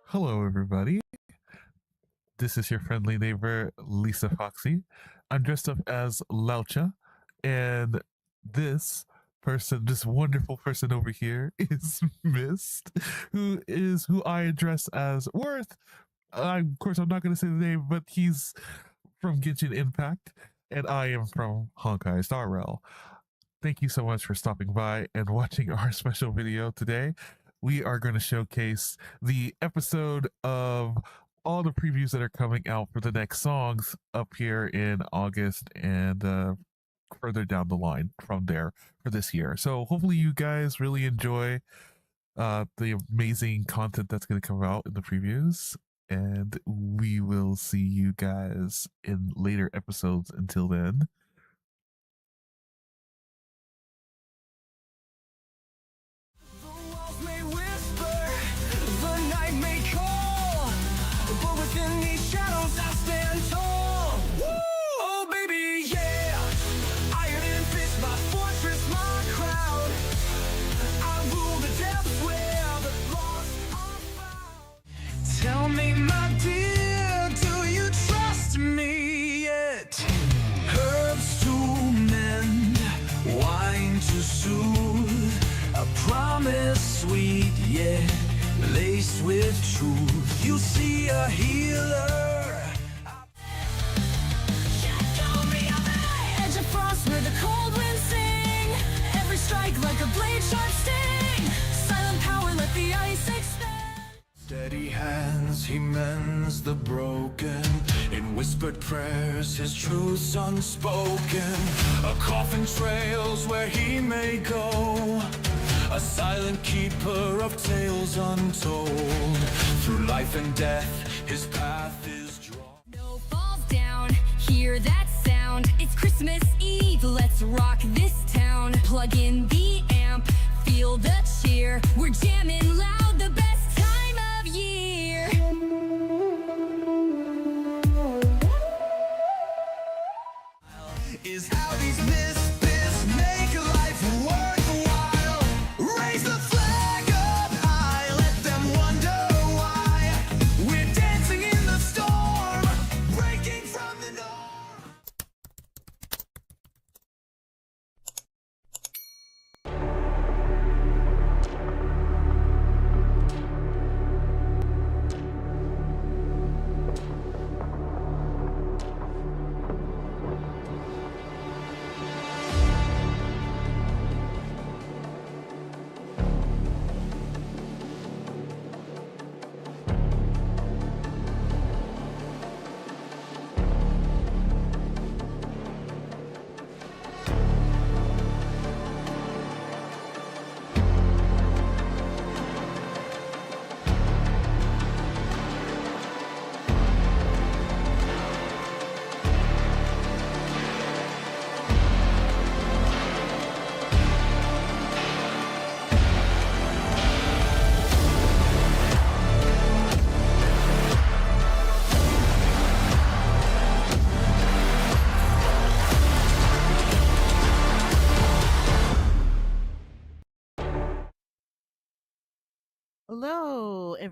Hello, everybody. This is your friendly neighbor, Lisa Foxy. I'm dressed up as Laucha, and this wonderful person over here is Mist, who I address as Worth. Of course, I'm not going to say the name, but he's from Genshin Impact, and I am from Honkai Star Rail. Thank you so much for stopping by and watching our special video today. We are going to showcase the episode of all the previews that are coming out for the next songs up here in August and further down the line from there for this year. So hopefully you guys really enjoy the amazing content that's going to come out in the previews, and we will see you guys in later episodes. Until then, tell me, my dear, do you trust me yet? Herbs to mend, wine to soothe, a promise sweet yet laced with truth. You see a healer. Edge of frost where the cold winds sing, every strike like a blade sharp sting, silent power let the ice expand. Steady hands, he mends the broken, in whispered prayers, his truth's unspoken. A coffin trails where he may go, a silent keeper of tales untold. Through life and death, his path is drawn. No falls down, hear that sound. It's Christmas Eve, let's rock this town. Plug in the amp, feel the cheer. We're jamming loud, the best time of year. Is how these misfits make life worthwhile. Raise the flag up high, let them wonder why. We're dancing in the storm, breaking from the norm.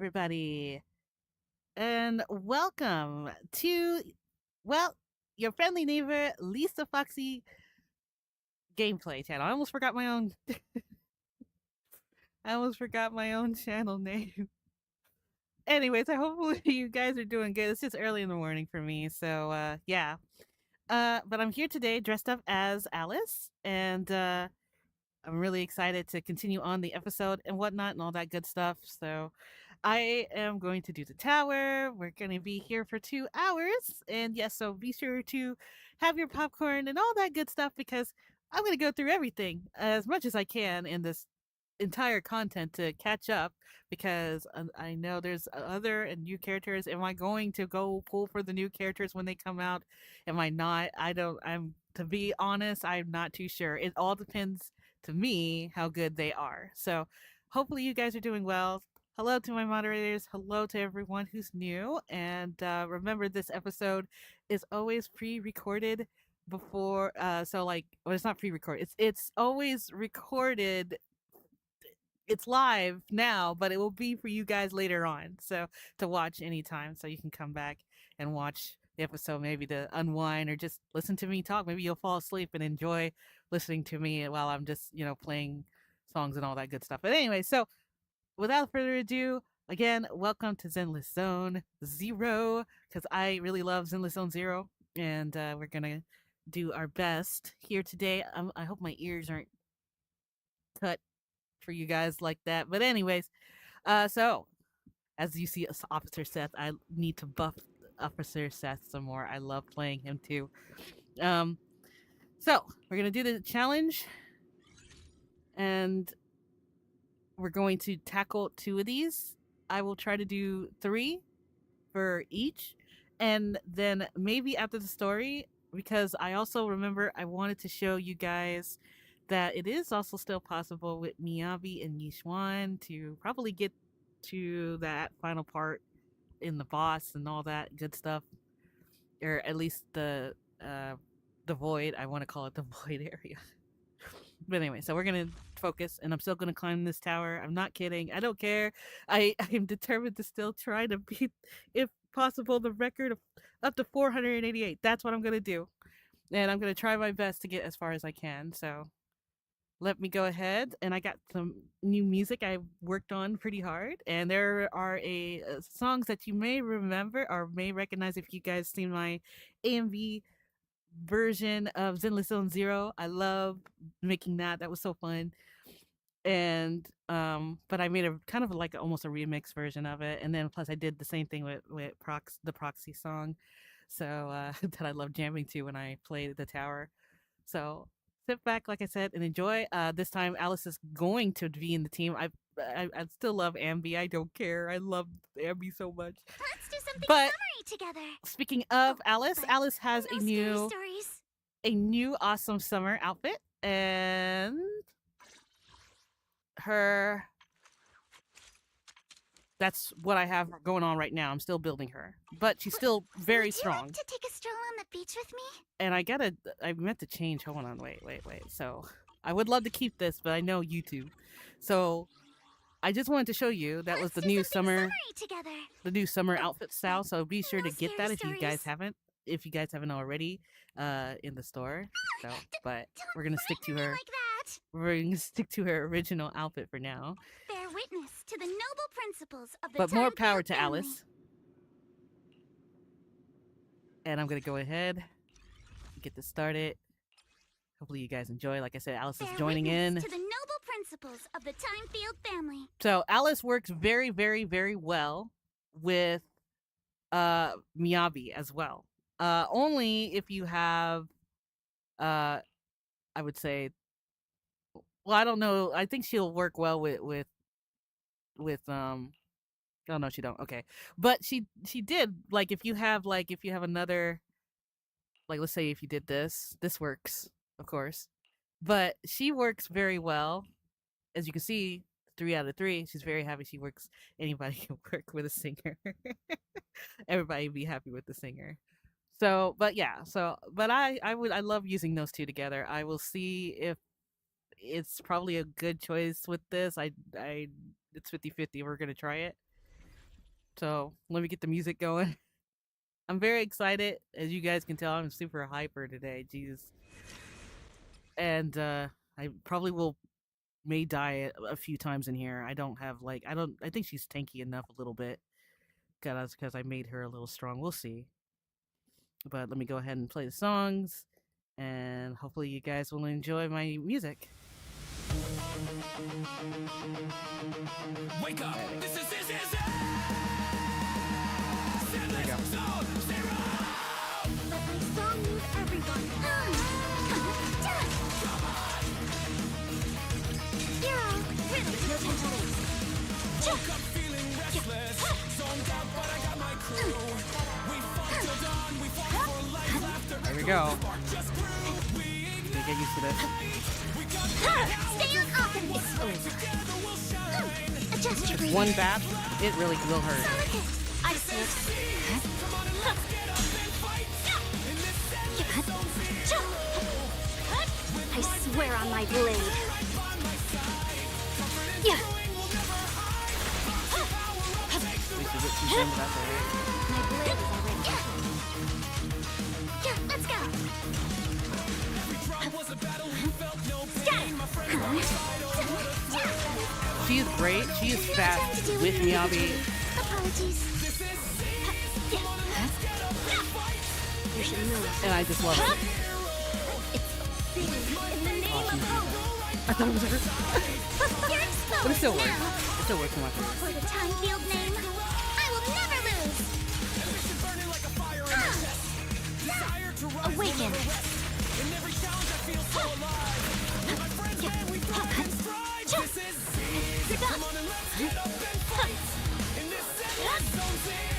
everybody, and welcome to, well, your friendly neighbor, Lisa Foxy gameplay channel. I almost forgot my own. I almost forgot my own channel name. Anyways, I hope you guys are doing good. It's just early in the morning for me, so yeah. But I'm here today dressed up as Alice, and I'm really excited to continue on the episode and whatnot and all that good stuff. So I am going to do the tower. We're going to be here for 2 hours. And yes, so be sure to have your popcorn and all that good stuff because I'm going to go through everything as much as I can in this entire content to catch up because I know there's other and new characters. Am I going to go pull for the new characters when they come out? Am I not? To be honest, I'm not too sure. It all depends to me how good they are. So hopefully you guys are doing well. Hello to my moderators. Hello to everyone who's new. And remember, this episode is always pre-recorded before. Well, it's not pre-recorded. It's always recorded. It's live now, but it will be for you guys later on. So to watch anytime, so you can come back and watch the episode, maybe to unwind or just listen to me talk. Maybe you'll fall asleep and enjoy listening to me while I'm just, playing songs and all that good stuff. But anyway, so without further ado, again, welcome to Zenless Zone Zero, because I really love Zenless Zone Zero, and we're gonna do our best here today. I hope my ears aren't cut for you guys like that. But anyways, so as you see, Officer Seth, I need to buff Officer Seth some more. I love playing him too. So we're gonna do the challenge, and we're going to tackle 2 of these. I will try to do 3 for each, and then maybe after the story, because I also remember I wanted to show you guys that it is also still possible with Miyabi and Yishuan to probably get to that final part in the boss and all that good stuff, or at least the void. I want to call it the void area. But anyway, so we're gonna focus, and I'm still gonna climb this tower. I'm not kidding. I don't care. I'm determined to still try to beat, if possible, the record of up to 488. That's what I'm gonna do, and I'm gonna try my best to get as far as I can. So let me go ahead, and I got some new music I worked on pretty hard, and there are songs that you may remember or may recognize if you guys seen my AMV version of Zenless Zone Zero. I love making that. That was so fun. And but I made a kind of like almost a remix version of it, and then plus I did the same thing with the Proxy song, so that I love jamming to when I played the tower. So sit back, like I said, and enjoy. This time Alice is going to be in the team. I still love Ambi. I don't care. I love Ambi so much. Let's do something But summery together. speaking of Alice, but Alice has no a scary new stories. awesome summer outfit, and that's what I have going on right now. I'm still building her, but she's still very Would you strong. like to take a stroll on the beach with me? And I meant to change. Hold on, wait. So I would love to keep this, but I know YouTube. So I just wanted to show you that was Let's the do new something summer, summery together. the new summer outfit style. So be sure no to get scary that if you guys stories. haven't already, in the store. So, but Don't we're gonna stick to frighten me her. like that. We're gonna stick to her original outfit for now. Bear witness to the noble principles of the But more Time power Field to family. Alice. And I'm gonna go ahead and get this started. Hopefully you guys enjoy. Like I said, Alice is Bear joining in. witness to the noble principles of the Time Field family. So Alice works very, very, very well with Miyabi as well. Only if you have I would say, well, I don't know. I think she'll work well with oh no, she don't. Okay. But she did, like, if you have another, like, let's say if you did this works, of course. But she works very well. As you can see, 3 out of 3. She's very happy she works. Anybody can work with a singer. Everybody be happy with the singer. So, but yeah, but I love using those 2 together. I will see if it's probably a good choice with this. It's 50-50. We're gonna try it. So let me get the music going. I'm very excited. As you guys can tell, I'm super hyper today. Jesus. And I probably may die a few times in here. I don't have I think she's tanky enough a little bit. Because I made her a little strong. We'll see. But let me go ahead and play the songs. And hopefully you guys will enjoy my music. Wake up! This is There you go. Let my song move everyone. You're all really no time to lose. Woke up feeling restless, zoned out, but I got my crew. We fought till dawn, we fought for life, laughter. There we go. Just grew, we Gonna get used to this. Stay on offense. together we'll shine. Adjust your breathing. One bat, it really will hurt. Solid hit. I see it. Come on and let's get up and fight. In this endless zone I swear on my blade. Yeah. At least you get two things out there. My blade is already. Yeah, let's go. drop was a battle, we felt no Scat. pain. My friends by my side, oh what a thrill. She is great. She is fast with Miyabi. Apologies. This is Yeah. You should move. And I just love it. In the name of hope. I thought it was her. You're exposed But it still works. now. It still works in my favor. For the time field name, I will never lose. ambition burning like a fire in my chest. Desire to rise will Awaken. never rest. In every challenge I feel so alive. With my friends, man, we thrive in stride. This is You're done. come on and let's get up and fight. In this endless zone zero.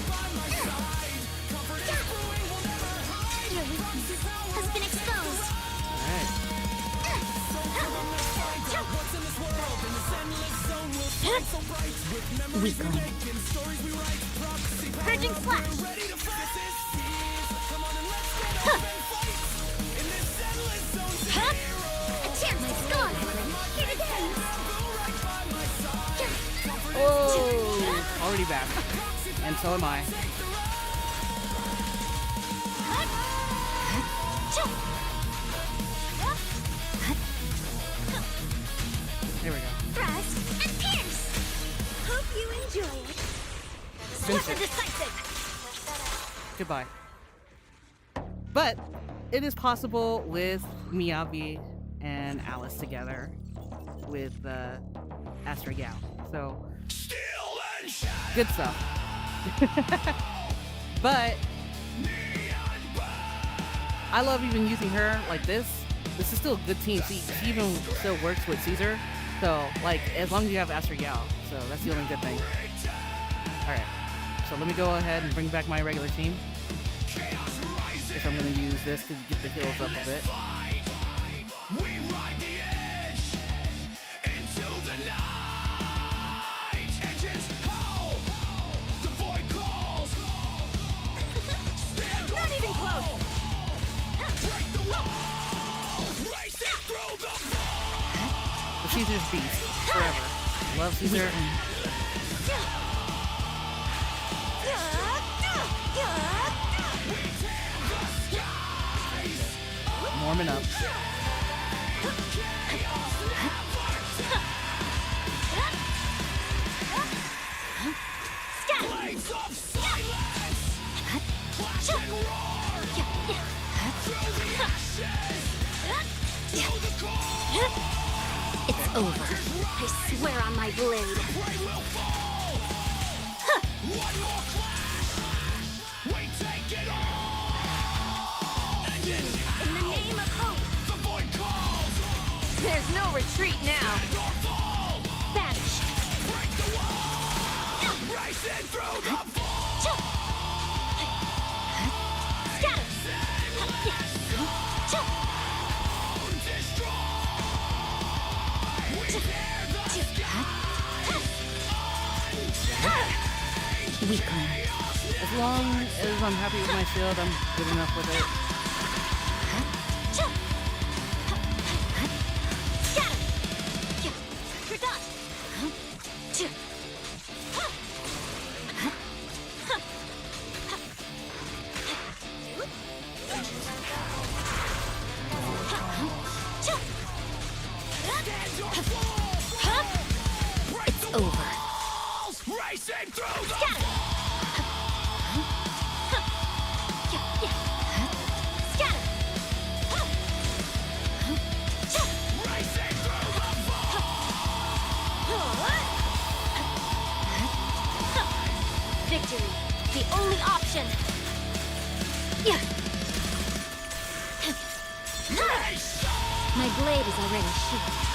By my side. Comfort is brewing, we'll never hide. Your weakness has been exposed. Alright. What's in this world? In this endless zone we'll shine so bright. With memories we make and stories we write. Prophecy Purging flash. ready to fight. This is come on and let's get up and fight. In this endless zone zero. A chance to score. Here it is. Right by my side. Oh, already back. And so am I. There we go. Thrust and pierce. Hope you enjoy it. Finish Swift and it. decisive. Goodbye. But it is possible with Miyabi and Alice together with Astra Gal. So good stuff. But I love even using her like this. This is still a good team. She even still works with Caesar. So like as long as you have Astra Gal. So that's the only good thing. Alright. So let me go ahead and bring back my regular team. If I'm gonna use this to get the heals up a bit. Not even close. But Caesar's beast forever. Love Caesar. Warming up. It's over. I swear on my blade. In the name of hope. There's no retreat now. Vanish. Weakling. As long as I'm happy with my shield, I'm good enough with it. You're done. over. Racing through the Scatter! Scatter! racing through the Victory, the only option. My blade is already sheathed.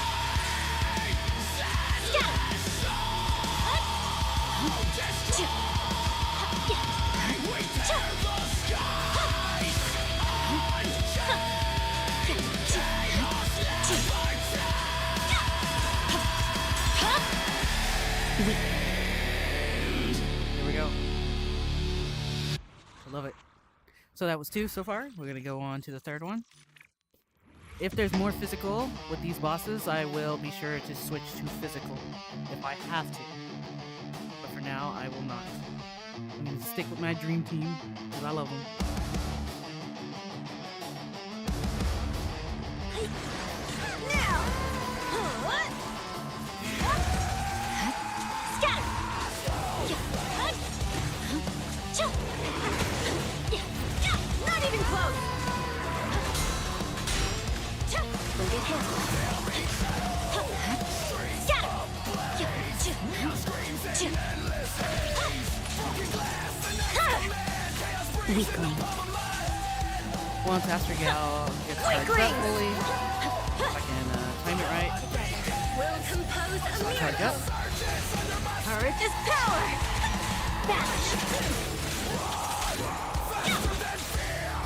Here we go. I love it. So that was 2 so far. We're gonna go on to the 3rd one. If there's more physical with these bosses, I will be sure to switch to physical if I have to. But for now, I will not. I'm gonna stick with my dream team because I love them. Now! Scatter! Not even close! Don't get hit. Scatter! Weakling. Once Astro Gal gets successfully, if I can time it right. Will compose a Charge miracle. up. Courage is power. Bash.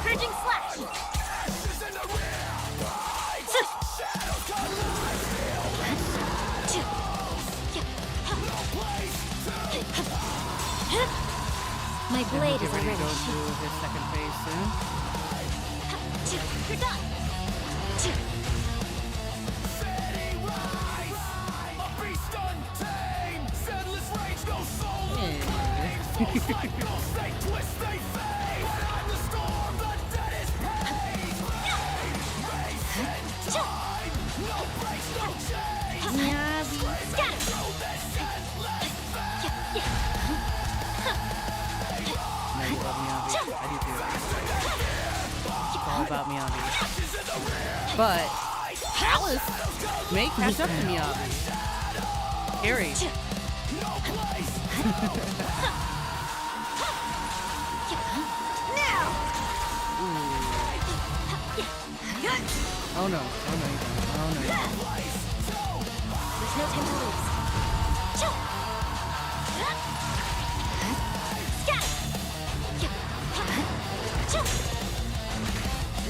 Purging slash. My blade is Get ready to already go to sheathed. his 2nd phase soon. You're done. a beast untamed. Zenless rage, no soul. Cycles, they twist, they fade. I'm the storm, the dead is pain. Racing time, no breaks, no change. Scatter. Through this endless I know you love Miyabi. I do too. It's all about Miyabi. But Alice may catch up to Miyabi. Carrie. Now. Oh no. Oh no, you don't. Oh no, you don't. There's no time to lose. Scatter.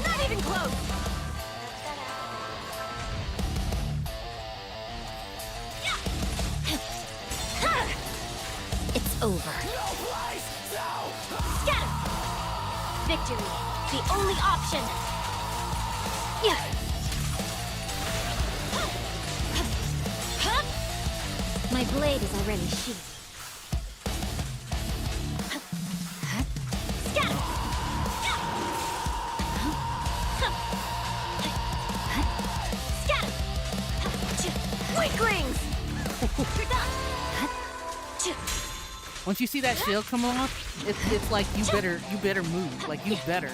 Not even close. It's over. Scatter. Victory, the only option. My blade is already sheathed. Scatter! Scatter! Weaklings! You're done! Once you see that shield come off, it's like you better move. Like you better.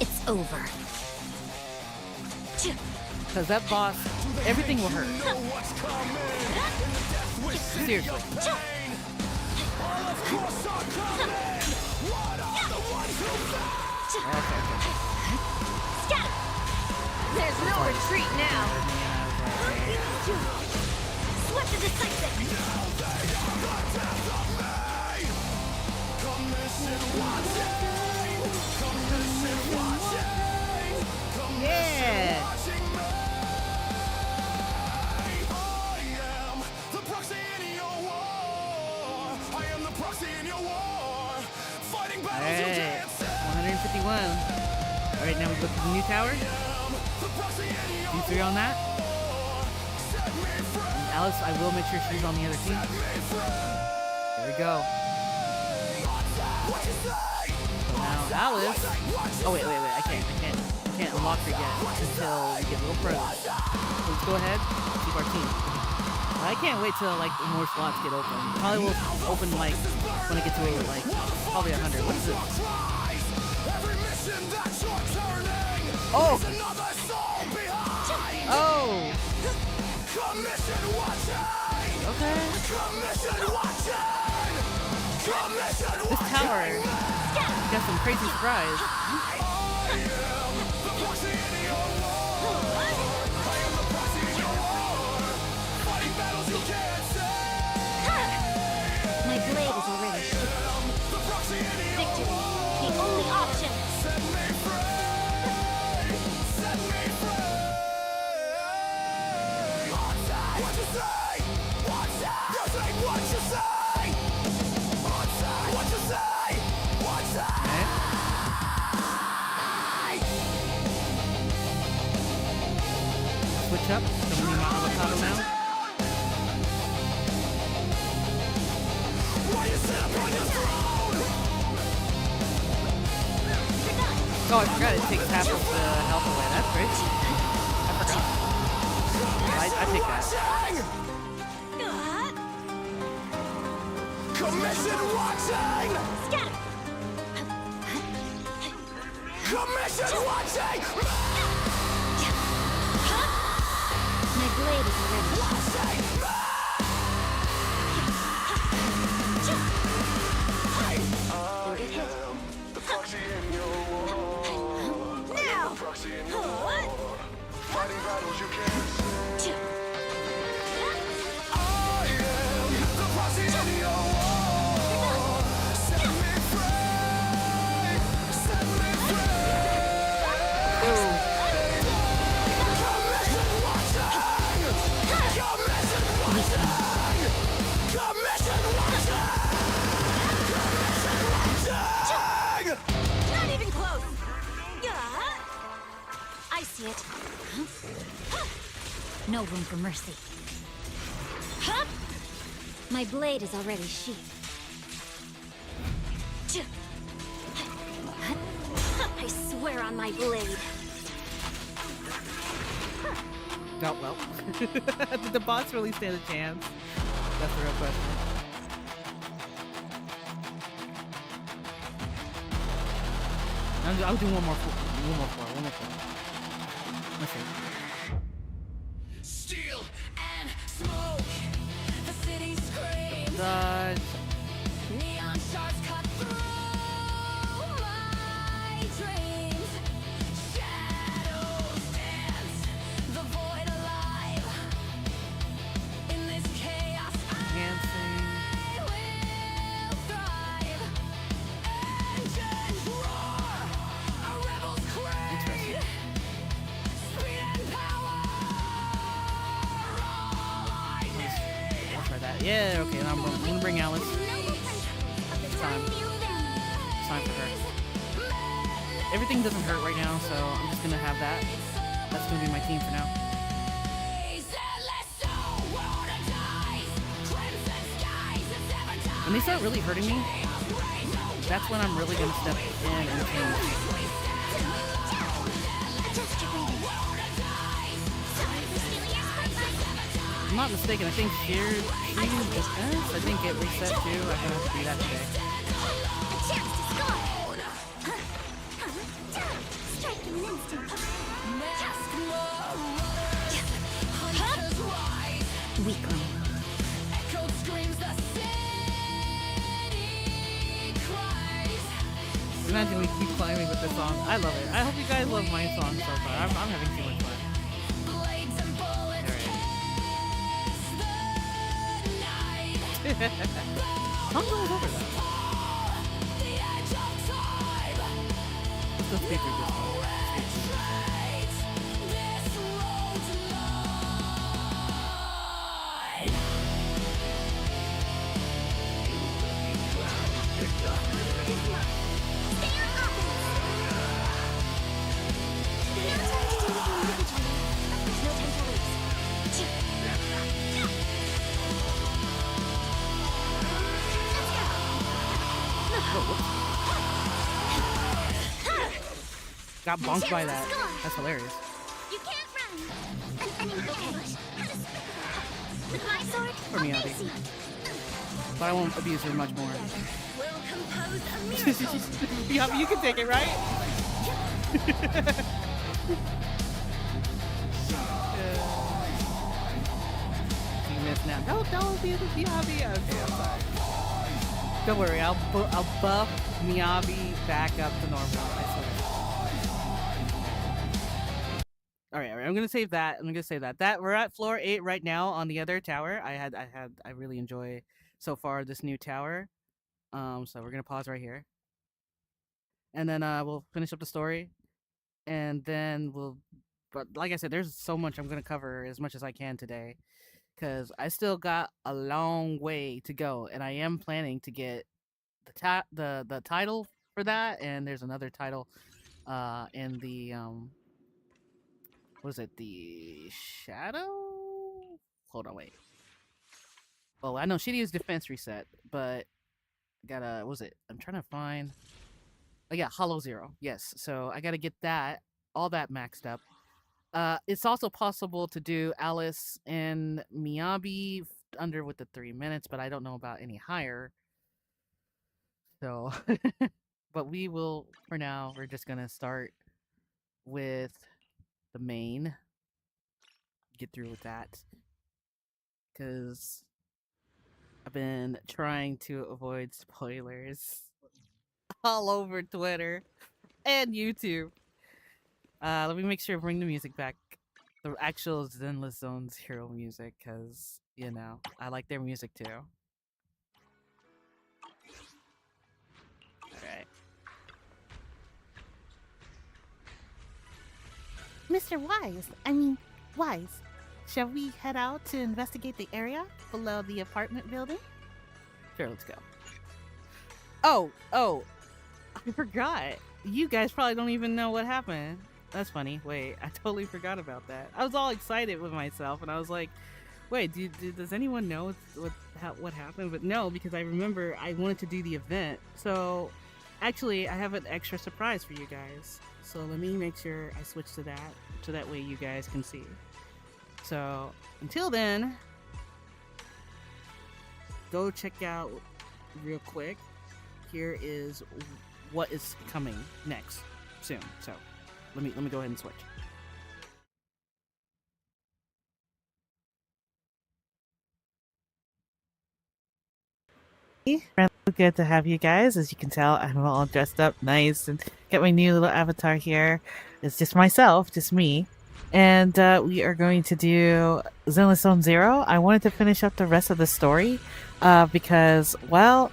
It's over. Because that boss, everything will hurt. Seriously. Okay. Scatter! There's no retreat now. Swept the decisive. Yeah. Alright, 151. Alright, now we go to the new tower. D3 on that. And Alice, I will make sure she's on the other team. There we go. So now Alice. Oh, wait. I can't. you can't unlock her yet until you get little pros. So let's go ahead, keep our team. I can't wait till like more slots get open. Probably will open like when I get to like probably 100. What is this? Oh! Oh! Okay. This tower got some crazy surprise. My blade is already shifted. Victory, the only option. Switch up. Don't need my avocado now. Oh, I forgot it takes half of the health away. That's great. I forgot. I take that. Commission watching! Scatter. Commission watching! My blade is already Don't get hit. The Foxy in your war. Now. Foxy in your war. Fighting battles you can't see. I am the Foxy in your war. Set me free. Set me free. Commission watching! Commission watching! Commission watching! Not even close. I see it. No room for mercy. My blade is already sheathed. I swear on my blade. Oh, well. Did the boss really stand a chance? That's the real question. I'll do one more floor. Let's see. Steel and smoke. The city screams. Dodge. Neon stars cut through my dreams. Shadows dance. The void alive. In this chaos, Dancing. I will thrive. Engines roar. A rebel's creed. Speed and power. All I need. I'll try that. Yeah, okay. I'm gonna bring Alice. It's time. It's time for her. Everything doesn't hurt right now, so I'm just gonna have that. That's gonna be my team for now. When they start really hurting me, that's when I'm really gonna step in and change. If I'm not mistaken, I think sheer defense, I think it reset too. I'm gonna have to do that today. A chance to score. Strike in an instant. Weakling. Imagine we keep climbing with this song. I love it. I hope you guys love my song so far. I'm having too much fun. I'm going over that. Let's go speed through this one. got bonked by that. That's hilarious. You can't run. Okay. With my sword, For me, I'll Abby. face you. But I won't abuse her much more. We'll compose a miracle. Yeah, you can take it, right? You missed now. No, don't be the Miyabi. Okay, I'm sorry. Don't worry, I'll buff Miyabi back up to normal. I swear. All right. I'm gonna save that. I'm gonna say that. We're at floor 8 right now on the other tower. I really enjoy so far this new tower. So we're gonna pause right here, and then we'll finish up the story, and then we'll. But like I said, there's so much I'm gonna cover as much as I can today, because I still got a long way to go, and I am planning to get the title for that, and there's another title, in the what is it? The Shadow? Hold on, wait. Well, I know Shiryu's defense reset, but gotta, what was it? I'm trying to find. Oh yeah, Hollow Zero. Yes, so I gotta get all that maxed up. It's also possible to do Alice and Miyabi under with the 3 minutes, but I don't know about any higher. So, but we will, for now, we're just gonna start with the main. Get through with that. Because I've been trying to avoid spoilers all over Twitter and YouTube. Let me make sure to bring the music back. The actual Zenless Zone Zero music, because, you know, I like their music too. Alright. Mr. Wise, shall we head out to investigate the area below the apartment building? Sure, let's go. Oh, I forgot. You guys probably don't even know what happened. That's funny. Wait, I totally forgot about that. I was all excited with myself, and I was like, wait, does anyone know what happened? But no, because I remember I wanted to do the event. So, actually, I have an extra surprise for you guys. So let me make sure I switch to that, so that way you guys can see. So, until then, go check out real quick. Here is what is coming next soon. So, let me go ahead and switch. Good to have you guys. As you can tell, I'm all dressed up nice and get my new little avatar here. It's just myself, just me. And we are going to do Zenless Zone Zero. I wanted to finish up the rest of the story because, well,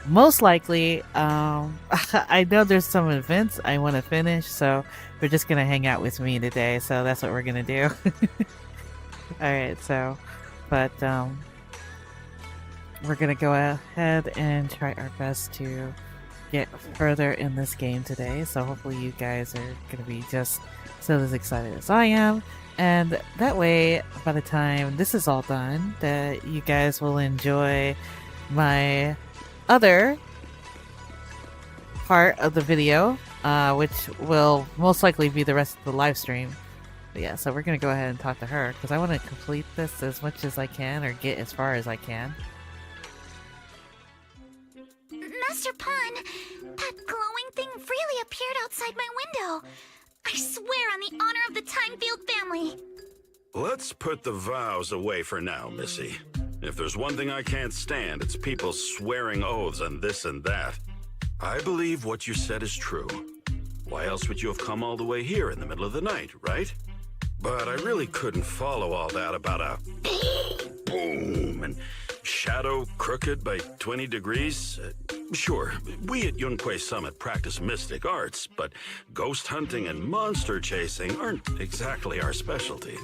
most likely, I know there's some events I want to finish, so we're just going to hang out with me today. So that's what we're going to do. Alright, so, but we're going to go ahead and try our best to get further in this game today. So hopefully you guys are going to be just so as excited as I am. And that way, by the time this is all done, that you guys will enjoy my other part of the video, which will most likely be the rest of the live stream. But yeah, so we're going to go ahead and talk to her because I want to complete this as much as I can, or get as far as I can. Master Pawn, that glowing thing really appeared outside my window. I swear on the honor of the Timefield family. Let's put the vows away for now, Missy. If there's one thing I can't stand, it's people swearing oaths and this and that. I believe what you said is true. Why else would you have come all the way here in the middle of the night, right? But I really couldn't follow all that about a boom and shadow crooked by 20 degrees. Sure, we at Yunquay Summit practice mystic arts, but ghost hunting and monster chasing aren't exactly our specialty.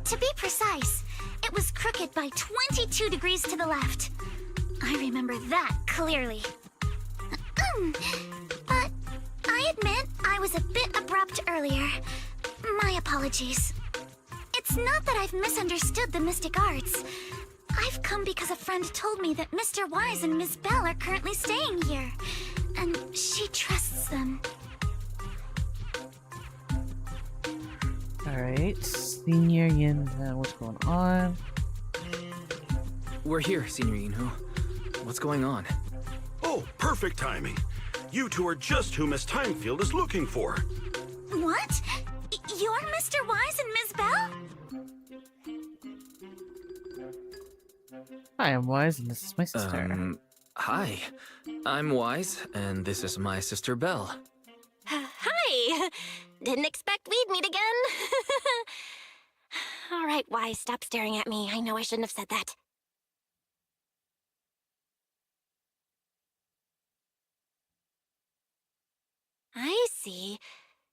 To be precise, it was crooked by 22 degrees to the left. I remember that clearly. But I admit I was a bit abrupt earlier. My apologies. It's not that I've misunderstood the mystic arts. I've come because a friend told me that Mr. Wise and Ms. Bell are currently staying here, and she trusts them. Alright, Senior Yin, what's going on? We're here, Senior Yinhu. What's going on? Oh, perfect timing. You two are just who Miss Timefield is looking for. What? You're Mr. Wise and Ms. Bell? Hi, I'm Wise, and this is my sister. Hi. I'm Wise, and this is my sister Belle. Hi! Didn't expect we'd meet again. All right, Wise, stop staring at me. I know I shouldn't have said that. I see.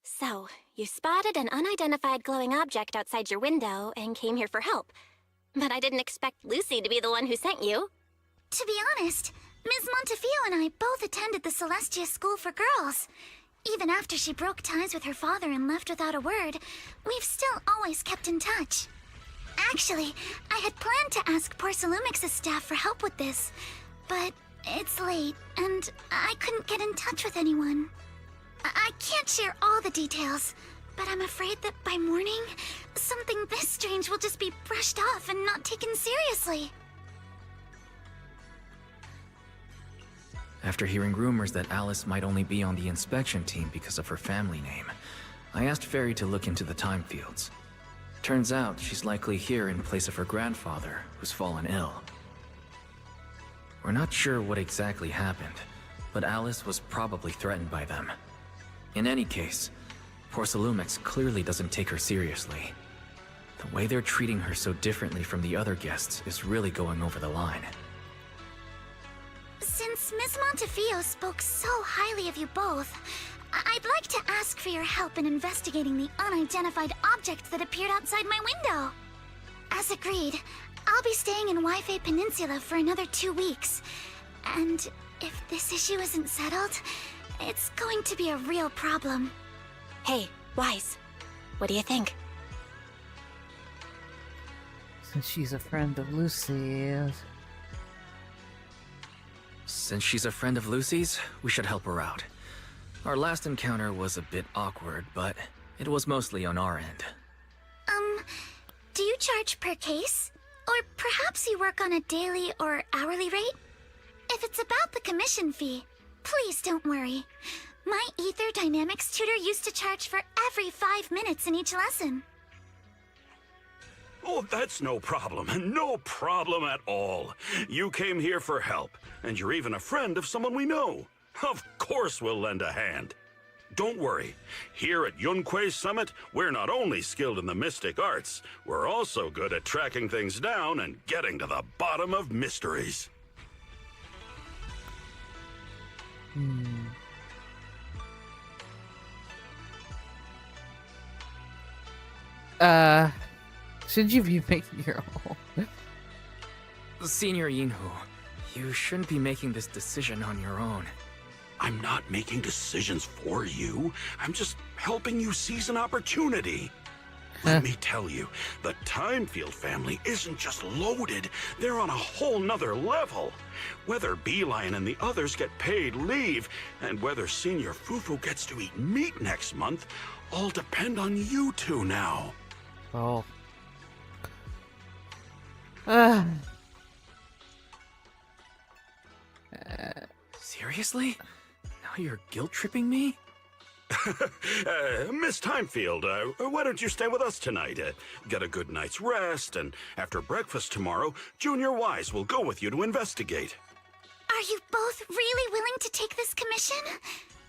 So, you spotted an unidentified glowing object outside your window and came here for help. But I didn't expect Lucy to be the one who sent you. To be honest, Ms. Montefiore and I both attended the Celestia School for Girls. Even after she broke ties with her father and left without a word, we've still always kept in touch. Actually, I had planned to ask Porcelumix's staff for help with this, but it's late, and I couldn't get in touch with anyone. I can't share all the details, but I'm afraid that by morning, something this strange will just be brushed off and not taken seriously. After hearing rumors that Alice might only be on the inspection team because of her family name, I asked Fairy to look into the time fields. Turns out she's likely here in place of her grandfather, who's fallen ill. We're not sure what exactly happened, but Alice was probably threatened by them. In any case, Porcelumix clearly doesn't take her seriously. The way they're treating her so differently from the other guests is really going over the line. Since Ms. Montefiore spoke so highly of you both, I'd like to ask for your help in investigating the unidentified object that appeared outside my window. As agreed, I'll be staying in Hoyoverse Peninsula for another 2 weeks. And if this issue isn't settled, it's going to be a real problem. Hey, Wise, what do you think? Since she's a friend of Lucy's. Since she's a friend of Lucy's, we should help her out. Our last encounter was a bit awkward, but it was mostly on our end. Do you charge per case? Or perhaps you work on a daily or hourly rate? If it's about the commission fee, please don't worry. My Ether Dynamics tutor used to charge for every 5 minutes in each lesson. Oh, that's no problem. No problem at all. You came here for help, and you're even a friend of someone we know. Of course we'll lend a hand. Don't worry. Here at Yunquei Summit, we're not only skilled in the mystic arts, we're also good at tracking things down and getting to the bottom of mysteries. Should you be making your own? Senior Yinhu, you shouldn't be making this decision on your own. I'm not making decisions for you. I'm just helping you seize an opportunity. Let me tell you, the Timefield family isn't just loaded, they're on a whole nother level. Whether Beeline and the others get paid leave, and whether Senior Fufu gets to eat meat next month, all depend on you two now. Oh. Seriously? Now you're guilt-tripping me? Miss Timefield, why don't you stay with us tonight? Get a good night's rest, and after breakfast tomorrow, Junior Wise will go with you to investigate. Are you both really willing to take this commission?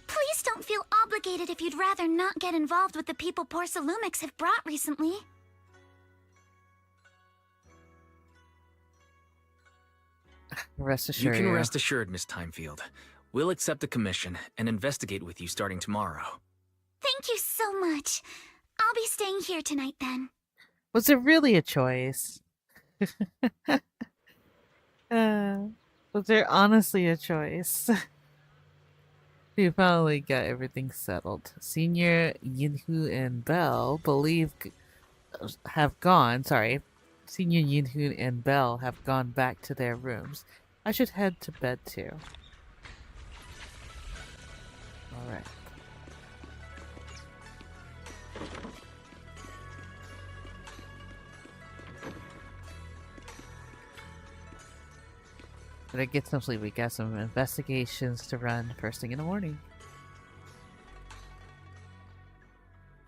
Please don't feel obligated if you'd rather not get involved with the people Porcelumix have brought recently. Rest assured. You can rest assured, Miss Timefield. We'll accept the commission and investigate with you starting tomorrow. Thank you so much. I'll be staying here tonight then. Was it really a choice? Was there honestly a choice? We finally got everything settled. Senior Yinhu and Belle Senior Yinhu and Belle have gone back to their rooms. I should head to bed too. Alright. Better get some sleep. We got some investigations to run first thing in the morning.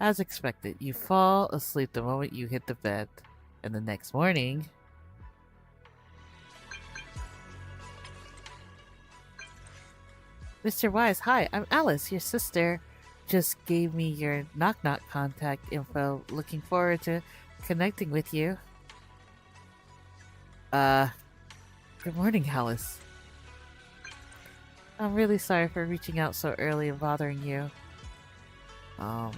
As expected, you fall asleep the moment you hit the bed, and the next morning... Mr. Wise, hi, I'm Alice, your sister. Just gave me your knock-knock contact info. Looking forward to connecting with you. Good morning, Alice. I'm really sorry for reaching out so early and bothering you. No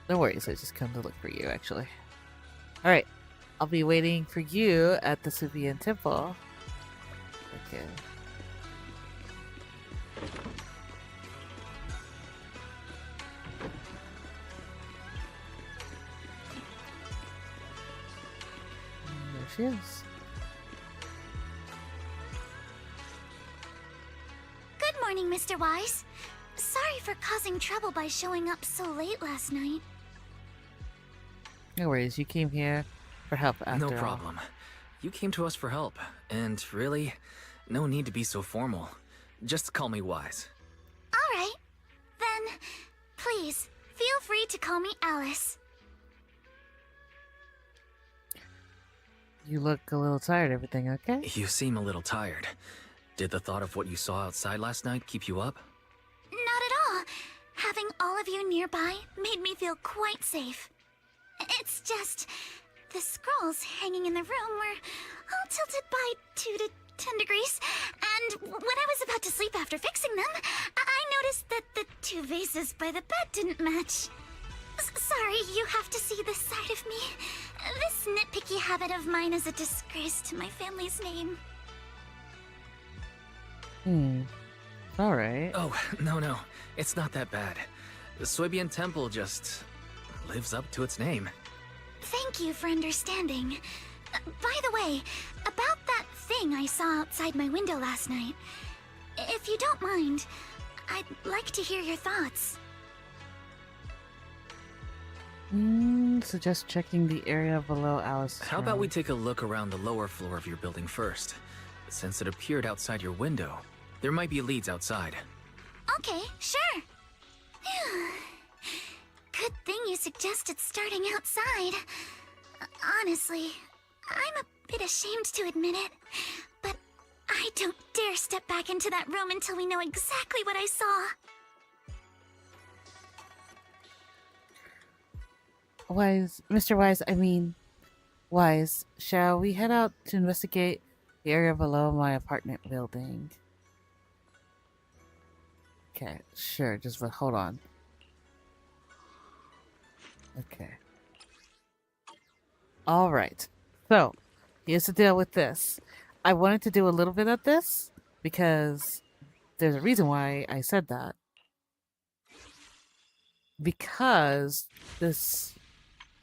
worries, I just come to look for you, actually. Alright, I'll be waiting for you at the Subian Temple. Okay. There she is. Good morning, Mr. Wise. Sorry for causing trouble by showing up so late last night. No worries, you came here for help after all. No problem. You came to us for help, and really, no need to be so formal. Just call me Wise. Alright. Then, please, feel free to call me Alice. You look a little tired, everything okay? You seem a little tired. Did the thought of what you saw outside last night keep you up? Not at all. Having all of you nearby made me feel quite safe. It's just... the scrolls hanging in the room were all tilted by 2 to 10 degrees, and when I was about to sleep after fixing them, I noticed that the 2 vases by the bed didn't match. Sorry, you have to see this side of me. This nitpicky habit of mine is a disgrace to my family's name. Alright. Oh, no. It's not that bad. The Suibian Temple just lives up to its name. Thank you for understanding. By the way, about that thing I saw outside my window last night, if you don't mind, I'd like to hear your thoughts. Suggest checking the area below Alice's How about we room. take a look around the lower floor of your building first? Since it appeared outside your window, there might be leads outside. Okay, sure. Good thing you suggested starting outside. Honestly, I'm a bit ashamed to admit it, but I don't dare step back into that room until we know exactly what I saw. Mr. Wise, shall we head out to investigate the area below my apartment building? Okay, sure, just hold on. Okay. Alright, so, here's the deal with this. I wanted to do a little bit of this, because there's a reason why I said that. Because this...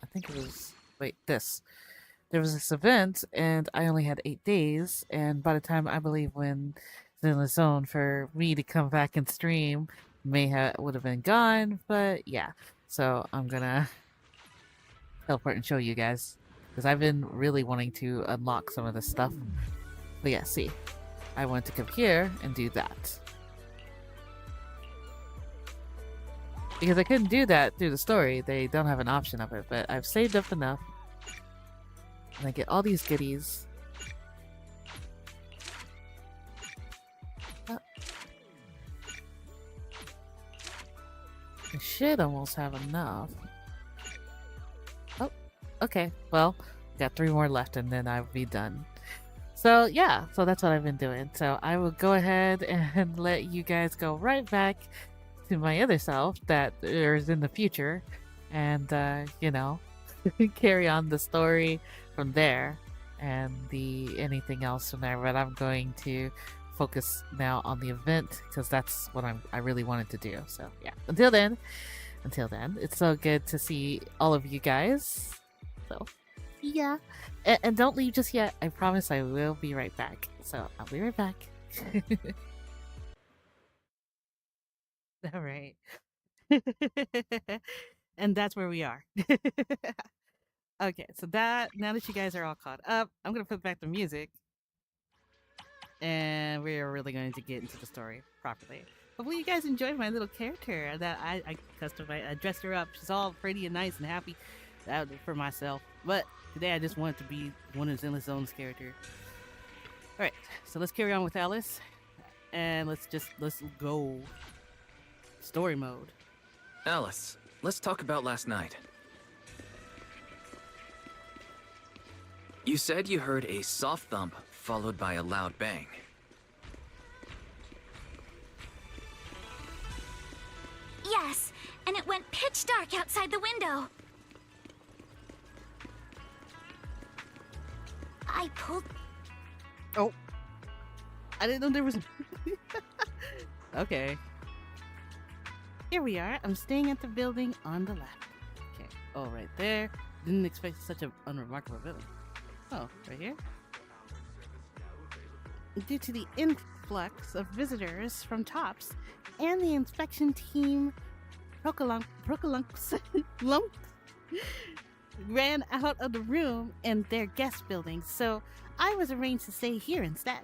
I think it was... Wait, this. There was this event, and I only had 8 days, and by the time, I believe, when Zenless Zone for me to come back and stream would have been gone, but yeah. So I'm gonna teleport and show you guys, because I've been really wanting to unlock some of this stuff. But yeah, see, I want to come here and do that. Because I couldn't do that through the story, they don't have an option of it, but I've saved up enough. And I get all these goodies. I should almost have enough. Oh, okay. Well, got 3 more left and then I'll be done. So yeah, so that's what I've been doing. So I will go ahead and let you guys go right back to my other self that is in the future and, you know, carry on the story from there and anything else from there. But I'm going to focus now on the event because that's what I really wanted to do. So yeah, until then, it's so good to see all of you guys. So yeah, and don't leave just yet. I promise I will be right back. So I'll be right back. All right. And that's where we are. Okay, so now that you guys are all caught up, I'm gonna put back the music and we're really going to get into the story properly. Hopefully you guys enjoyed my little character that I customized. I dressed her up. She's all pretty and nice and happy for myself. But today I just wanted to be one of Zenless Zone's character. Alright, so let's carry on with Alice. And let's go story mode. Alice, let's talk about last night. You said you heard a soft thump followed by a loud bang. Yes, and it went pitch dark outside the window. I pulled... Oh. I didn't know there was a... Okay. Here we are. I'm staying at the building on the left. Okay. Oh, right there. Didn't expect such an unremarkable building. Oh, right here? Due to the influx of visitors from TOPS and the inspection team Procolunks ran out of the room in their guest building, so I was arranged to stay here instead.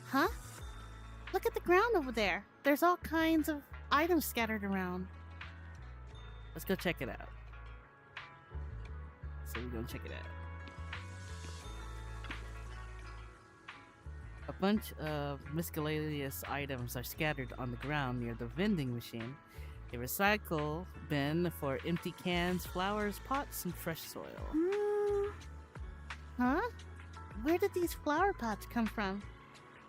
Huh? Look at the ground over there. There's all kinds of items scattered around. Let's go check it out. So we're gonna check it out. A bunch of miscellaneous items are scattered on the ground near the vending machine. A recycle bin for empty cans, flowers, pots, and fresh soil. Huh? Where did these flower pots come from?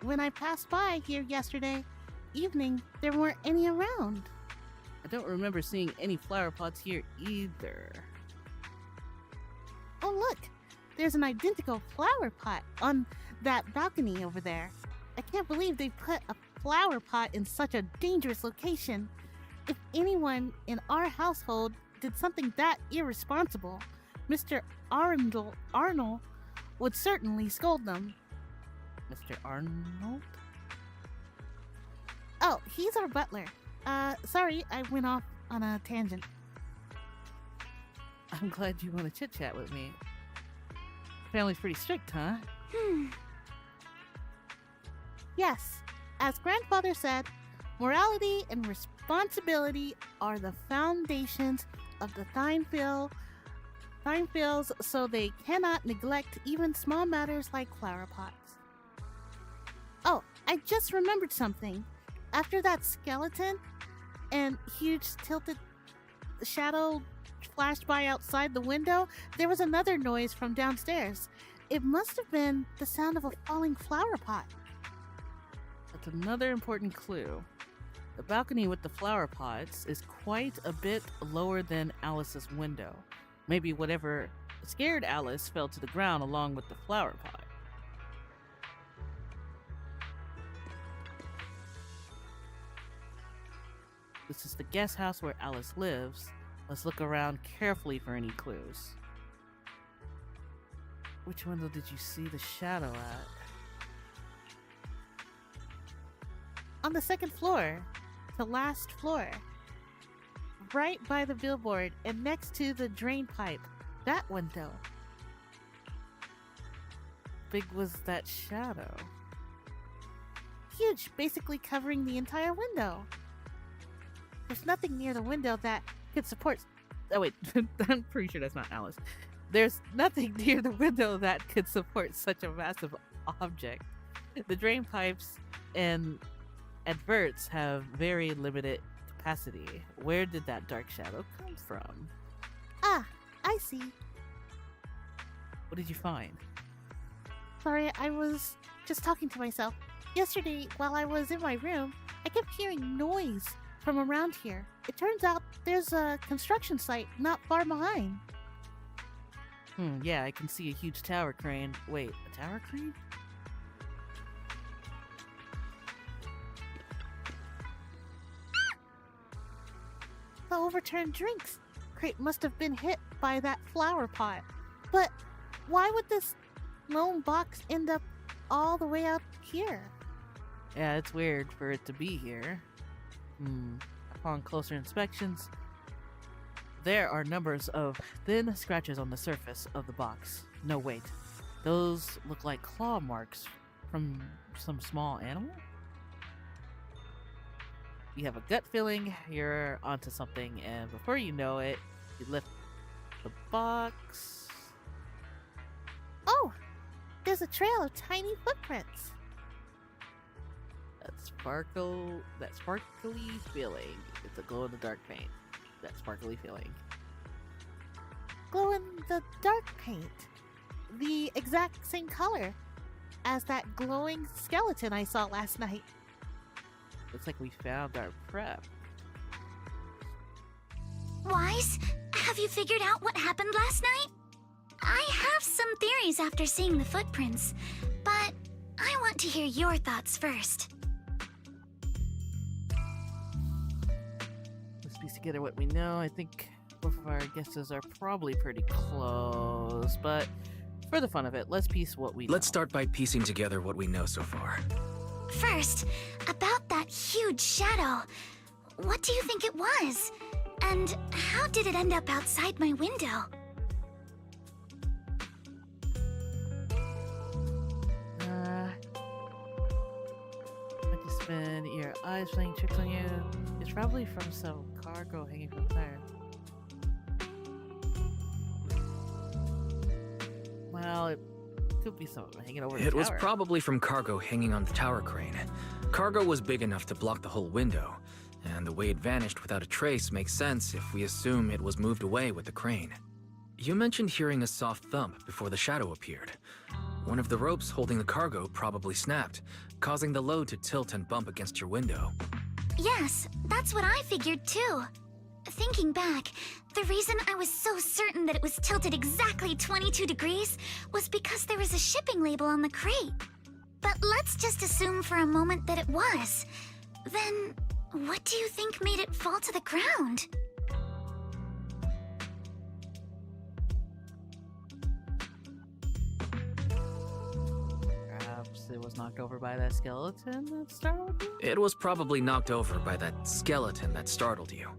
When I passed by here yesterday evening, there weren't any around. I don't remember seeing any flower pots here either. Oh look! There's an identical flower pot on that balcony over there. I can't believe they put a flower pot in such a dangerous location. If anyone in our household did something that irresponsible, Mr. Arnold would certainly scold them. Mr. Arnold? Oh, he's our butler. Sorry, I went off on a tangent. I'm glad you want to chit-chat with me. Family's pretty strict, huh? Yes. As grandfather said, morality and responsibility are the foundations of the Thynfields, so they cannot neglect even small matters like flower pots. Oh, I just remembered something. After that skeleton and huge tilted shadow flashed by outside the window, there was another noise from downstairs. It must have been the sound of a falling flower pot. That's another important clue. The balcony with the flower pots is quite a bit lower than Alice's window. Maybe whatever scared Alice fell to the ground along with the flower pot. This is the guest house where Alice lives. Let's look around carefully for any clues. Which window did you see the shadow at? On the second floor. The last floor. Right by the billboard and next to the drain pipe. That window. Big was that shadow? Huge, basically covering the entire window. There's nothing near the window that could support... Oh wait, I'm pretty sure that's not Alice. There's nothing near the window that could support such a massive object. The drain pipes and adverts have very limited capacity. Where did that dark shadow come from? Ah, I see. What did you find? Sorry, I was just talking to myself. Yesterday, while I was in my room, I kept hearing noise from around here. It turns out there's a construction site not far behind. Yeah, I can see a huge tower crane. Wait, a tower crane? The overturned drinks crate must have been hit by that flower pot. But why would this lone box end up all the way out here? Yeah, it's weird for it to be here. Upon closer inspections, there are numbers of thin scratches on the surface of the box. No, wait. Those look like claw marks from some small animal. You have a gut feeling you're onto something, and before you know it, you lift the box. Oh, there's a trail of tiny footprints. That sparkly feeling. It's a glow in the dark paint. That sparkly feeling. Glow in the dark paint. The exact same color as that glowing skeleton I saw last night. Looks like we found our prep. Wise, have you figured out what happened last night? I have some theories after seeing the footprints, but I want to hear your thoughts first. Let's piece together what we know. I think both of our guesses are probably pretty close, but for the fun of it, let's piece what we know. Let's start by piecing together what we know so far. First, about that huge shadow. What do you think it was? And how did it end up outside my window? Like you spin your eyes playing tricks on you. It's probably from some cargo hanging from the tire. Well, it could be something hanging over the tower. It was probably from cargo hanging on the tower crane. Cargo was big enough to block the whole window, and the way it vanished without a trace makes sense if we assume it was moved away with the crane. You mentioned hearing a soft thump before the shadow appeared. One of the ropes holding the cargo probably snapped, causing the load to tilt and bump against your window. Yes, that's what I figured too. Thinking back, the reason I was so certain that it was tilted exactly 22 degrees was because there was a shipping label on the crate. But let's just assume for a moment that it was. Then, what do you think made it fall to the ground? Perhaps it was knocked over by that skeleton that startled you? It was probably knocked over by that skeleton that startled you.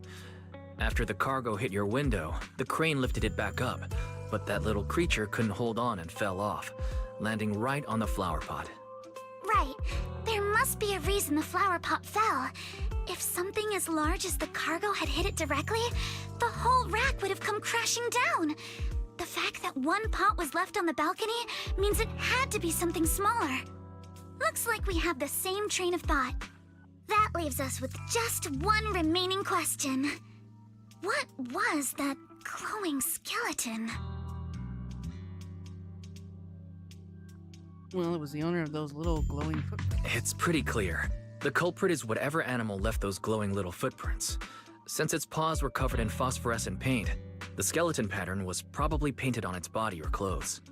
After the cargo hit your window, the crane lifted it back up, but that little creature couldn't hold on and fell off, landing right on the flower pot. Right. There must be a reason the flower pot fell. If something as large as the cargo had hit it directly, the whole rack would have come crashing down. The fact that one pot was left on the balcony means it had to be something smaller. Looks like we have the same train of thought. That leaves us with just one remaining question. What was that glowing skeleton? Well, it was the owner of those little glowing footprints. It's pretty clear. The culprit is whatever animal left those glowing little footprints. Since its paws were covered in phosphorescent paint, the skeleton pattern was probably painted on its body or clothes.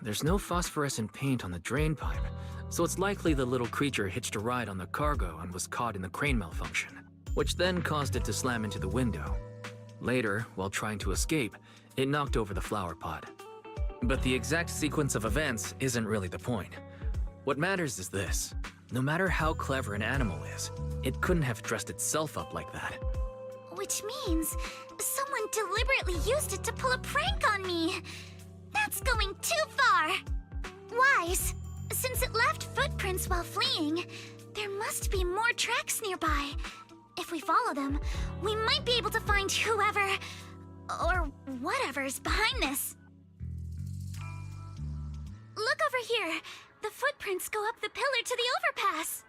There's no phosphorescent paint on the drain pipe, so it's likely the little creature hitched a ride on the cargo and was caught in the crane malfunction, which then caused it to slam into the window. Later, while trying to escape, it knocked over the flower pot. But the exact sequence of events isn't really the point. What matters is this. No matter how clever an animal is, it couldn't have dressed itself up like that. Which means someone deliberately used it to pull a prank on me. That's going too far. Wise, since it left footprints while fleeing, there must be more tracks nearby. If we follow them, we might be able to find whoever or whatever's behind this. Look over here. The footprints go up the pillar to the overpass.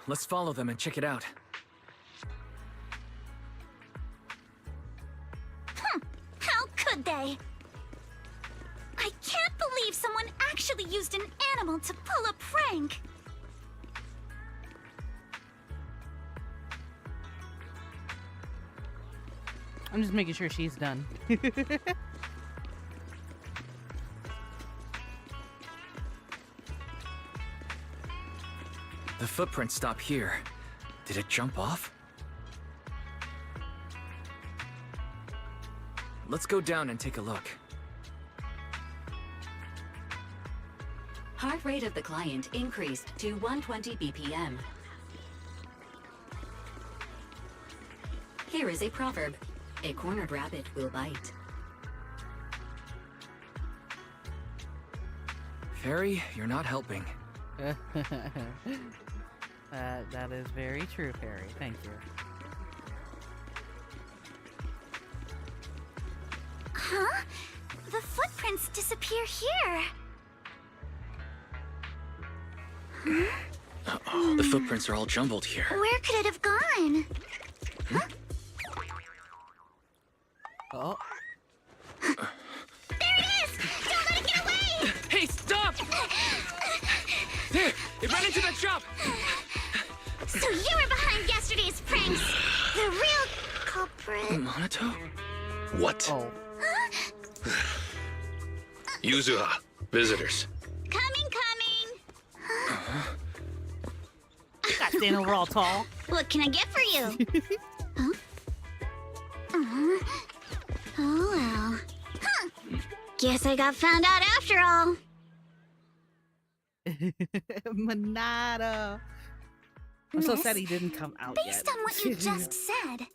Let's follow them and check it out. How could they? I can't believe someone actually used an animal to pull a prank. I'm just making sure she's done. The footprints stop here. Did it jump off? Let's go down and take a look. Heart rate of the client increased to 120 BPM. Here is a proverb. A cornered rabbit will bite. Fairy, you're not helping. That is very true, Fairy. Thank you. Huh? The footprints disappear here. Oh, the footprints are all jumbled here. Where could it have gone? Oh. There it is! Don't let it get away! Hey, stop! There! It ran into that shop! So you were behind yesterday's pranks! The real culprit. Monato? What? Oh. Yuzuha, visitors. Coming. God, stand over all tall. What can I get for you? Huh? Oh well. Huh. Guess I got found out after all. Monado. I'm so sad he didn't come out yet. Based on what you just said,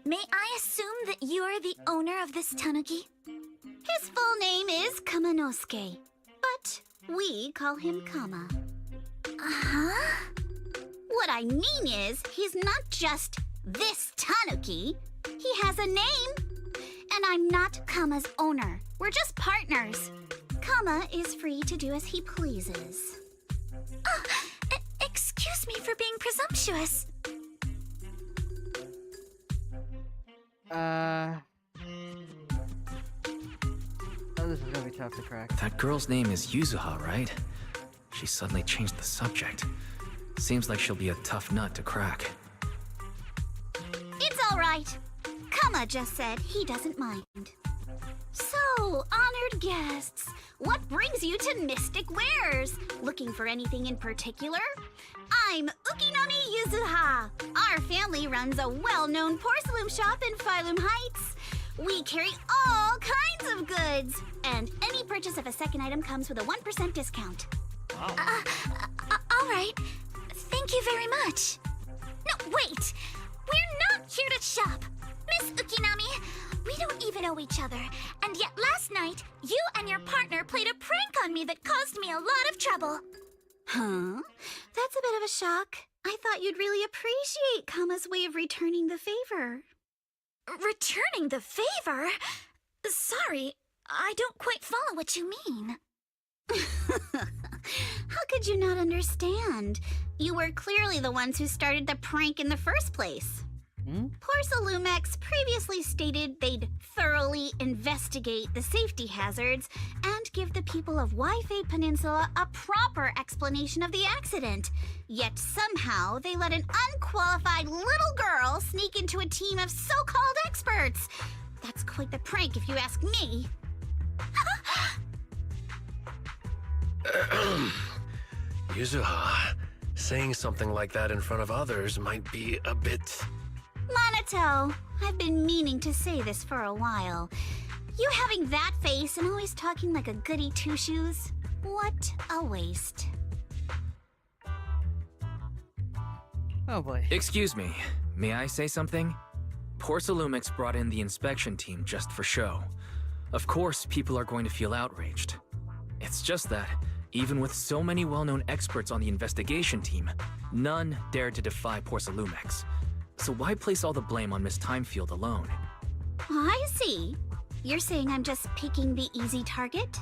may I assume that you're the owner of this tanuki? His full name is Kamanosuke, but we call him Kama. Uh-huh? What I mean is, he's not just this tanuki. He has a name. And I'm not Kama's owner. We're just partners. Kama is free to do as he pleases. Oh, excuse me for being presumptuous. Oh, this is gonna be tough to crack. That girl's name is Yuzuha, right? She suddenly changed the subject. Seems like she'll be a tough nut to crack. It's all right. Kama just said he doesn't mind. So, honored guests, what brings you to Mystic Wares? Looking for anything in particular? I'm Ukinami Yuzuha. Our family runs a well-known porcelain shop in Phylum Heights. We carry all kinds of goods, and any purchase of a second item comes with a 1% discount. Wow. All right. Thank you very much. No, wait! We're not here to shop! Miss Ukinami, we don't even know each other, and yet last night, you and your partner played a prank on me that caused me a lot of trouble. Huh? That's a bit of a shock. I thought you'd really appreciate Kama's way of returning the favor. Returning the favor? Sorry, I don't quite follow what you mean. How could you not understand? You were clearly the ones who started the prank in the first place. Porcelumex previously stated they'd thoroughly investigate the safety hazards and give the people of Waifei Peninsula a proper explanation of the accident. Yet somehow they let an unqualified little girl sneak into a team of so-called experts. That's quite the prank if you ask me. Yuzuha, saying something like that in front of others might be a bit... Monato, I've been meaning to say this for a while. You having that face and always talking like a goody two-shoes? What a waste. Oh boy. Excuse me, may I say something? Porcelumix brought in the inspection team just for show. Of course, people are going to feel outraged. It's just that, even with so many well-known experts on the investigation team, none dared to defy Porcelumix. So why place all the blame on Miss Timefield alone? I see. You're saying I'm just picking the easy target?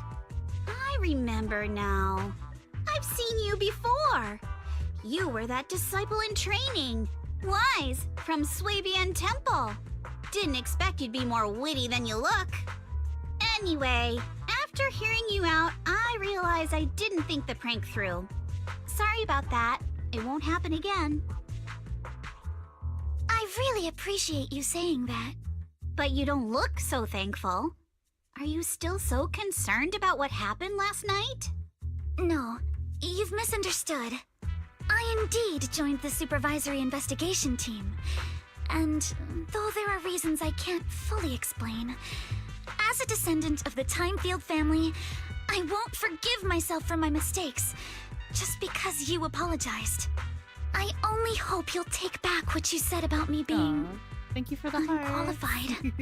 I remember now. I've seen you before. You were that disciple in training. Wise, from Swabian Temple. Didn't expect you'd be more witty than you look. Anyway, after hearing you out, I realized I didn't think the prank through. Sorry about that. It won't happen again. I really appreciate you saying that. But you don't look so thankful. Are you still so concerned about what happened last night? No, you've misunderstood. I indeed joined the supervisory investigation team. And though there are reasons I can't fully explain, as a descendant of the Timefield family, I won't forgive myself for my mistakes just because you apologized. I only hope you'll take back what you said about me being Thank you for the heart. Unqualified.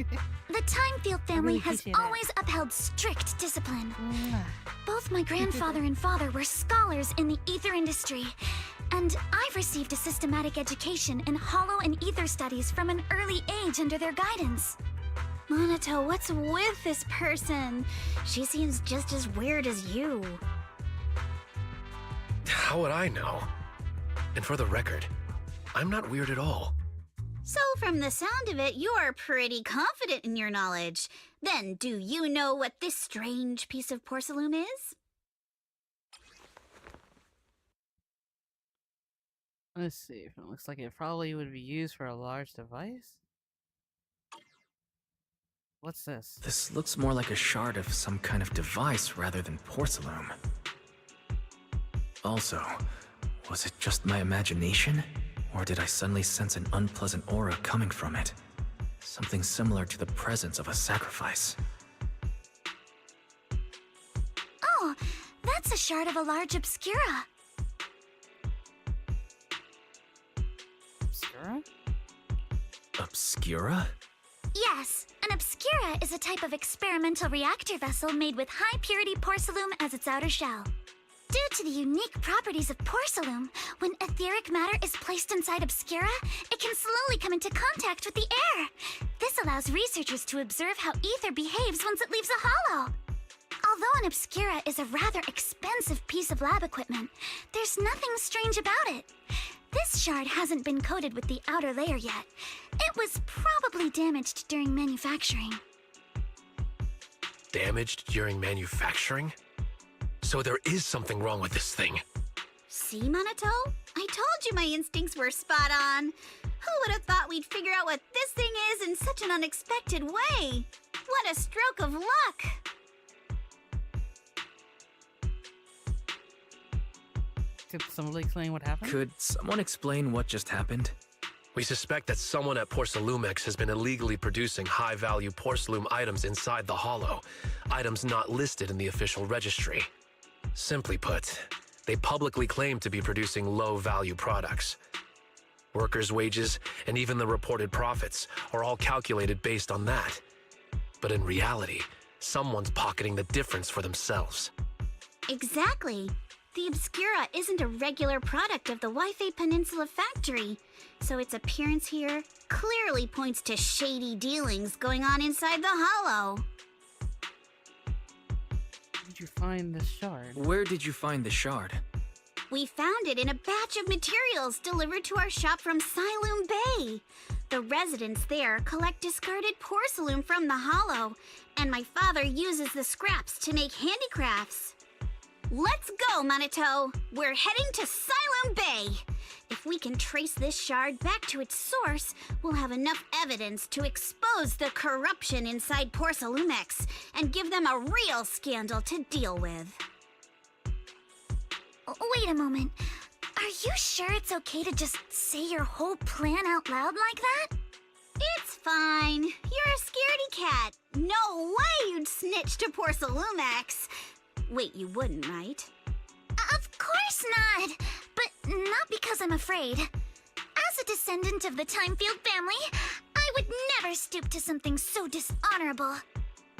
The Timefield family really has appreciate it. always upheld strict discipline. Mwah. Both my grandfather and father were scholars in the ether industry, and I've received a systematic education in hollow and ether studies from an early age under their guidance. Monato, what's with this person? She seems just as weird as you. How would I know? And for the record, I'm not weird at all. So from the sound of it, you're pretty confident in your knowledge. Then, do you know what this strange piece of porcelain is? Let's see. It looks like it probably would be used for a large device. What's this? This looks more like a shard of some kind of device rather than porcelain. Also, was it just my imagination? Or did I suddenly sense an unpleasant aura coming from it? Something similar to the presence of a sacrifice. Oh, that's a shard of a large obscura. Obscura? Obscura? Yes, an obscura is a type of experimental reactor vessel made with high-purity porcelain as its outer shell. Due to the unique properties of porcelain, when etheric matter is placed inside obscura, it can slowly come into contact with the air. This allows researchers to observe how ether behaves once it leaves a hollow. Although an obscura is a rather expensive piece of lab equipment, there's nothing strange about it. This shard hasn't been coated with the outer layer yet. It was probably damaged during manufacturing. Damaged during manufacturing? So there is something wrong with this thing. See, Monato? I told you my instincts were spot on. Who would have thought we'd figure out what this thing is in such an unexpected way? What a stroke of luck! Could somebody explain what happened? Could someone explain what just happened? We suspect that someone at Porcelumex has been illegally producing high-value porcelain items inside the hollow, items not listed in the official registry. Simply put, they publicly claim to be producing low-value products. Workers' wages and even the reported profits are all calculated based on that. But in reality, someone's pocketing the difference for themselves. Exactly. The Obscura isn't a regular product of the Wi-Fi Peninsula factory, so its appearance here clearly points to shady dealings going on inside the hollow. Where did you find this shard? Where did you find the shard? We found it in a batch of materials delivered to our shop from Siloon Bay. The residents there collect discarded porcelain from the hollow, and my father uses the scraps to make handicrafts. Let's go, Monato! We're heading to Siloon Bay! If we can trace this shard back to its source, we'll have enough evidence to expose the corruption inside Porcelumex and give them a real scandal to deal with. Wait a moment. Are you sure it's okay to just say your whole plan out loud like that? It's fine. You're a scaredy cat. No way you'd snitch to Porcelumex. Wait, you wouldn't, right? Of course not! But not because I'm afraid. As a descendant of the Timefield family, I would never stoop to something so dishonorable.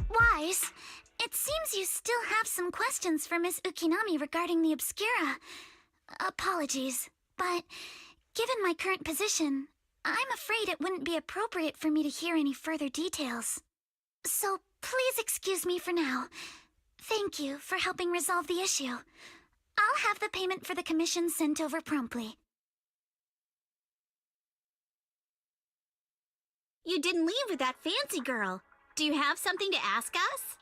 Wise, it seems you still have some questions for Miss Ukinami regarding the Obscura. Apologies, but given my current position, I'm afraid it wouldn't be appropriate for me to hear any further details. So please excuse me for now. Thank you for helping resolve the issue. I'll have the payment for the commission sent over promptly. You didn't leave with that fancy girl. Do you have something to ask us?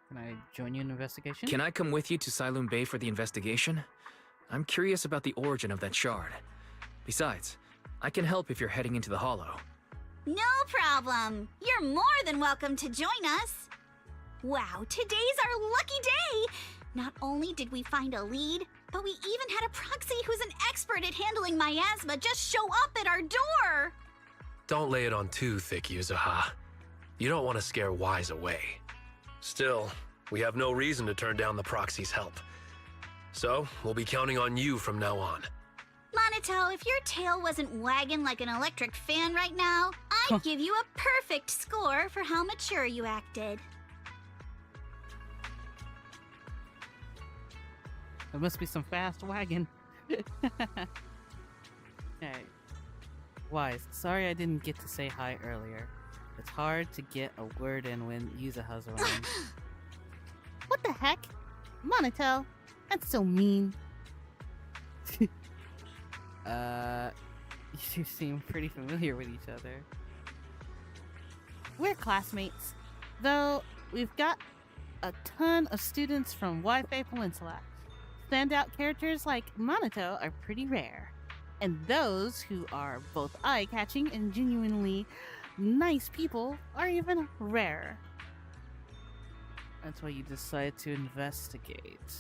Can I join you in an investigation? Can I come with you to Siloon Bay for the investigation? I'm curious about the origin of that shard. Besides, I can help if you're heading into the hollow. No problem. You're more than welcome to join us. Wow, today's our lucky day! Not only did we find a lead, but we even had a proxy who's an expert at handling miasma just show up at our door! Don't lay it on too thick, Yuzuha. You don't want to scare Wise away. Still, we have no reason to turn down the proxy's help. So, we'll be counting on you from now on. Monato, Monato, if your tail wasn't wagging like an electric fan right now, I'd give you a perfect score for how mature you acted. There must be some fast wagon. Hey. Wise, sorry I didn't get to say hi earlier. It's hard to get a word in when Yuzuha's around. What the heck? Monato, that's so mean. You seem pretty familiar with each other. We're classmates, though we've got a ton of students from Hoyofair Peninsula. Standout characters like Monato are pretty rare, and those who are both eye-catching and genuinely nice people are even rarer. That's why you decided to investigate.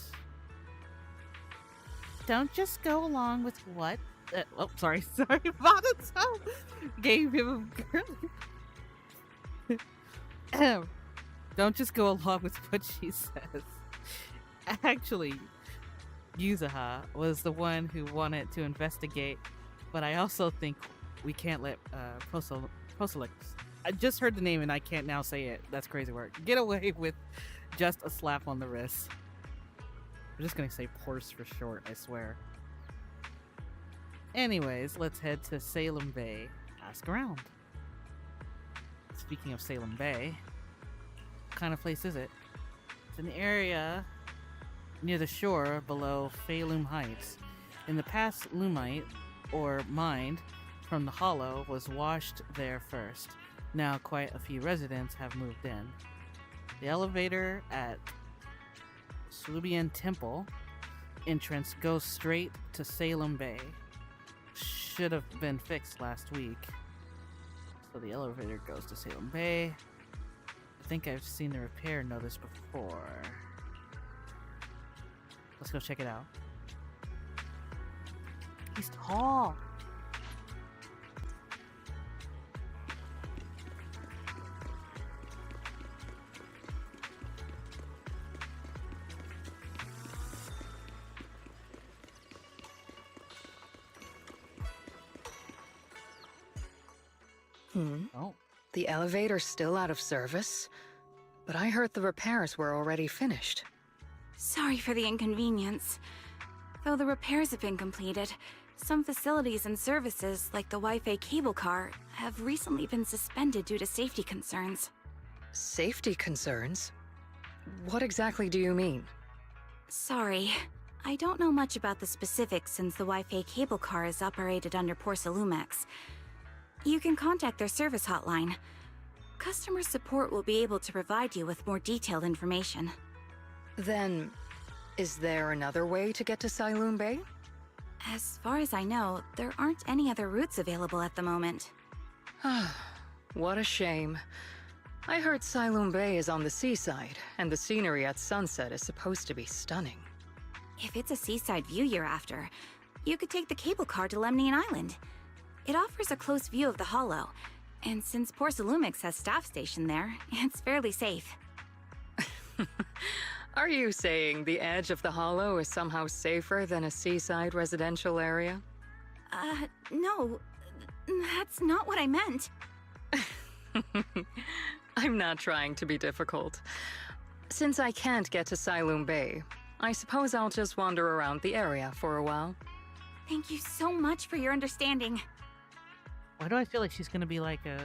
Don't just go along with what... sorry, Monato gave him a girly. Don't just go along with what she says. Actually, Yuzuha was the one who wanted to investigate, but I also think we can't let Proselix. I just heard the name and I can't now say it. That's crazy work. Get away with just a slap on the wrist. I'm just gonna say Porse for short, I swear. Anyways, let's head to Salem Bay. Ask around. Speaking of Salem Bay, what kind of place is it? It's an area near the shore below Phalum Heights. In the past, Lumite, or Mind, from the Hollow was washed there first. Now quite a few residents have moved in. The elevator at Slubian Temple entrance goes straight to Salem Bay. Should have been fixed last week. So the elevator goes to Salem Bay. I think I've seen the repair notice before. Let's go check it out. He's tall. Oh. The elevator's still out of service? But I heard the repairs were already finished. Sorry for the inconvenience. Though the repairs have been completed, some facilities and services, like the Wi-Fi cable car, have recently been suspended due to safety concerns. Safety concerns? What exactly do you mean? Sorry. I don't know much about the specifics since the Wi-Fi cable car is operated under Porcelumex. You can contact their service hotline. Customer support will be able to provide you with more detailed information. Then, is there another way to get to Sailoon Bay? As far as I know, there aren't any other routes available at the moment. What a shame. I heard Sailoon Bay is on the seaside, and the scenery at sunset is supposed to be stunning. If it's a seaside view you're after, you could take the cable car to Lemnian Island. It offers a close view of the Hollow, and since Porcelumix has staff stationed there, it's fairly safe. Are you saying the edge of the Hollow is somehow safer than a seaside residential area? No. That's not what I meant. I'm not trying to be difficult. Since I can't get to Sailoon Bay, I suppose I'll just wander around the area for a while. Thank you so much for your understanding. Why do I feel like she's gonna be like a...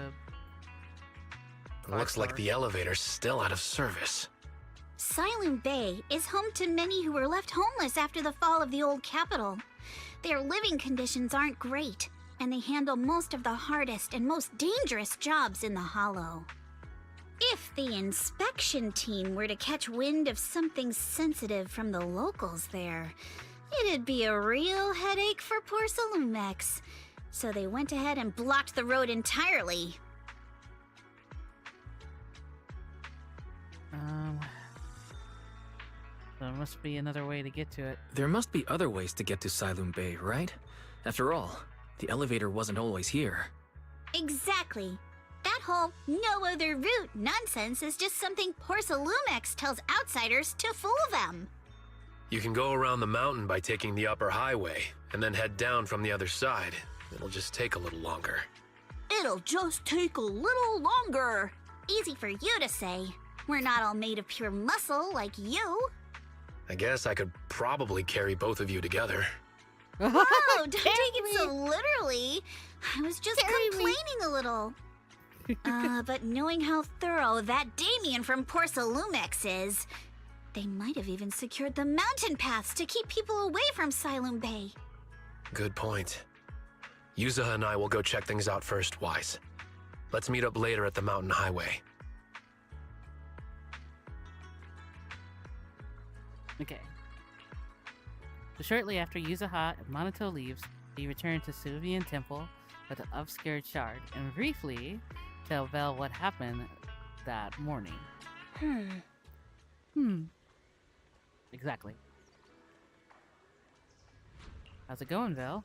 Looks like the elevator's still out of service. Sailoon Bay is home to many who were left homeless after the fall of the old capital. Their living conditions aren't great, and they handle most of the hardest and most dangerous jobs in the Hollow. If the inspection team were to catch wind of something sensitive from the locals there, it'd be a real headache for Porcelumex. So they went ahead and blocked the road entirely. There must be another way to get to it. There must be other ways to get to Sailoon Bay, right? After all, the elevator wasn't always here. Exactly. That whole no other route nonsense is just something Porcelumex tells outsiders to fool them. You can go around the mountain by taking the upper highway, and then head down from the other side. It'll just take a little longer. It'll just take a little longer. Easy for you to say. We're not all made of pure muscle like you. I guess I could probably carry both of you together. Whoa, don't take it so literally. I was just complaining a little. But knowing how thorough that Damien from Porcelumex is, they might have even secured the mountain paths to keep people away from Siloam Bay. Good point. Yuzaha and I will go check things out first, Wise. Let's meet up later at the mountain highway. Okay. So shortly after Yuzaha and Minato leaves, they return to Sylvian Temple with an obscured shard and briefly tell Vel what happened that morning. Exactly. How's it going, Vel?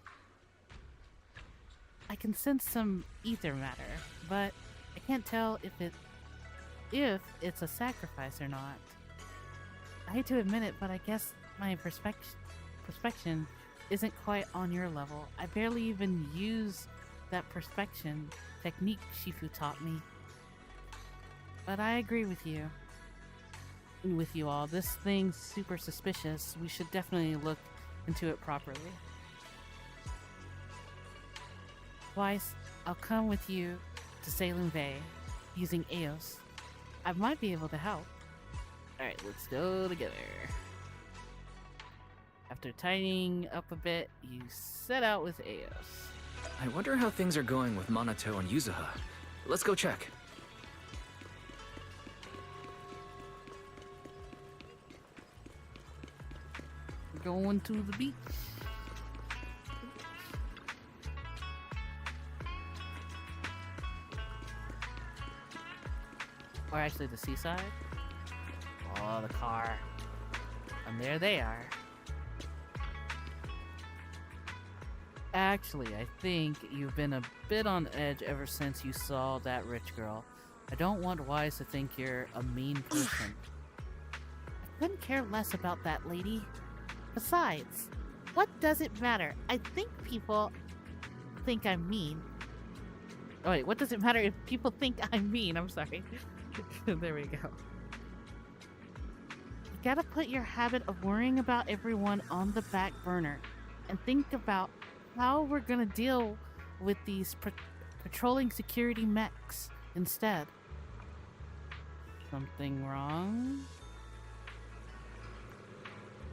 I can sense some ether matter, but I can't tell if it's a sacrifice or not. I hate to admit it, but I guess my perspection isn't quite on your level. I barely even use that perspection technique Shifu taught me. But I agree with you. And with you all, this thing's super suspicious. We should definitely look into it properly. Twice, I'll come with you to Salem Bay using Eos. I might be able to help. Alright, let's go together. After tidying up a bit, you set out with Eos. I wonder how things are going with Minato and Yuzaha. Let's go check. Going to the beach. Or actually the seaside. Oh, the car. And there they are. Actually, I think you've been a bit on edge ever since you saw that rich girl. I don't want Wise to think you're a mean person. I couldn't care less about that lady. Besides, what does it matter? I think people think I'm mean. Oh wait, what does it matter if people think I'm mean? I'm sorry. There we go. You gotta put your habit of worrying about everyone on the back burner and think about how we're gonna deal with these patrolling security mechs instead. Something wrong?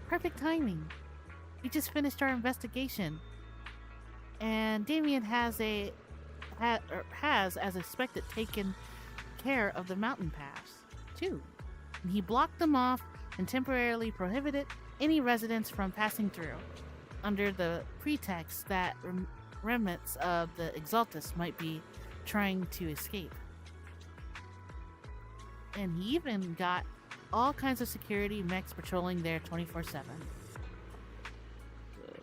Perfect timing. We just finished our investigation, and Damien has, as expected, taken care of the mountain paths too. And he blocked them off and temporarily prohibited any residents from passing through, under the pretext that remnants of the Exaltus might be trying to escape. And he even got all kinds of security mechs patrolling there 24/7.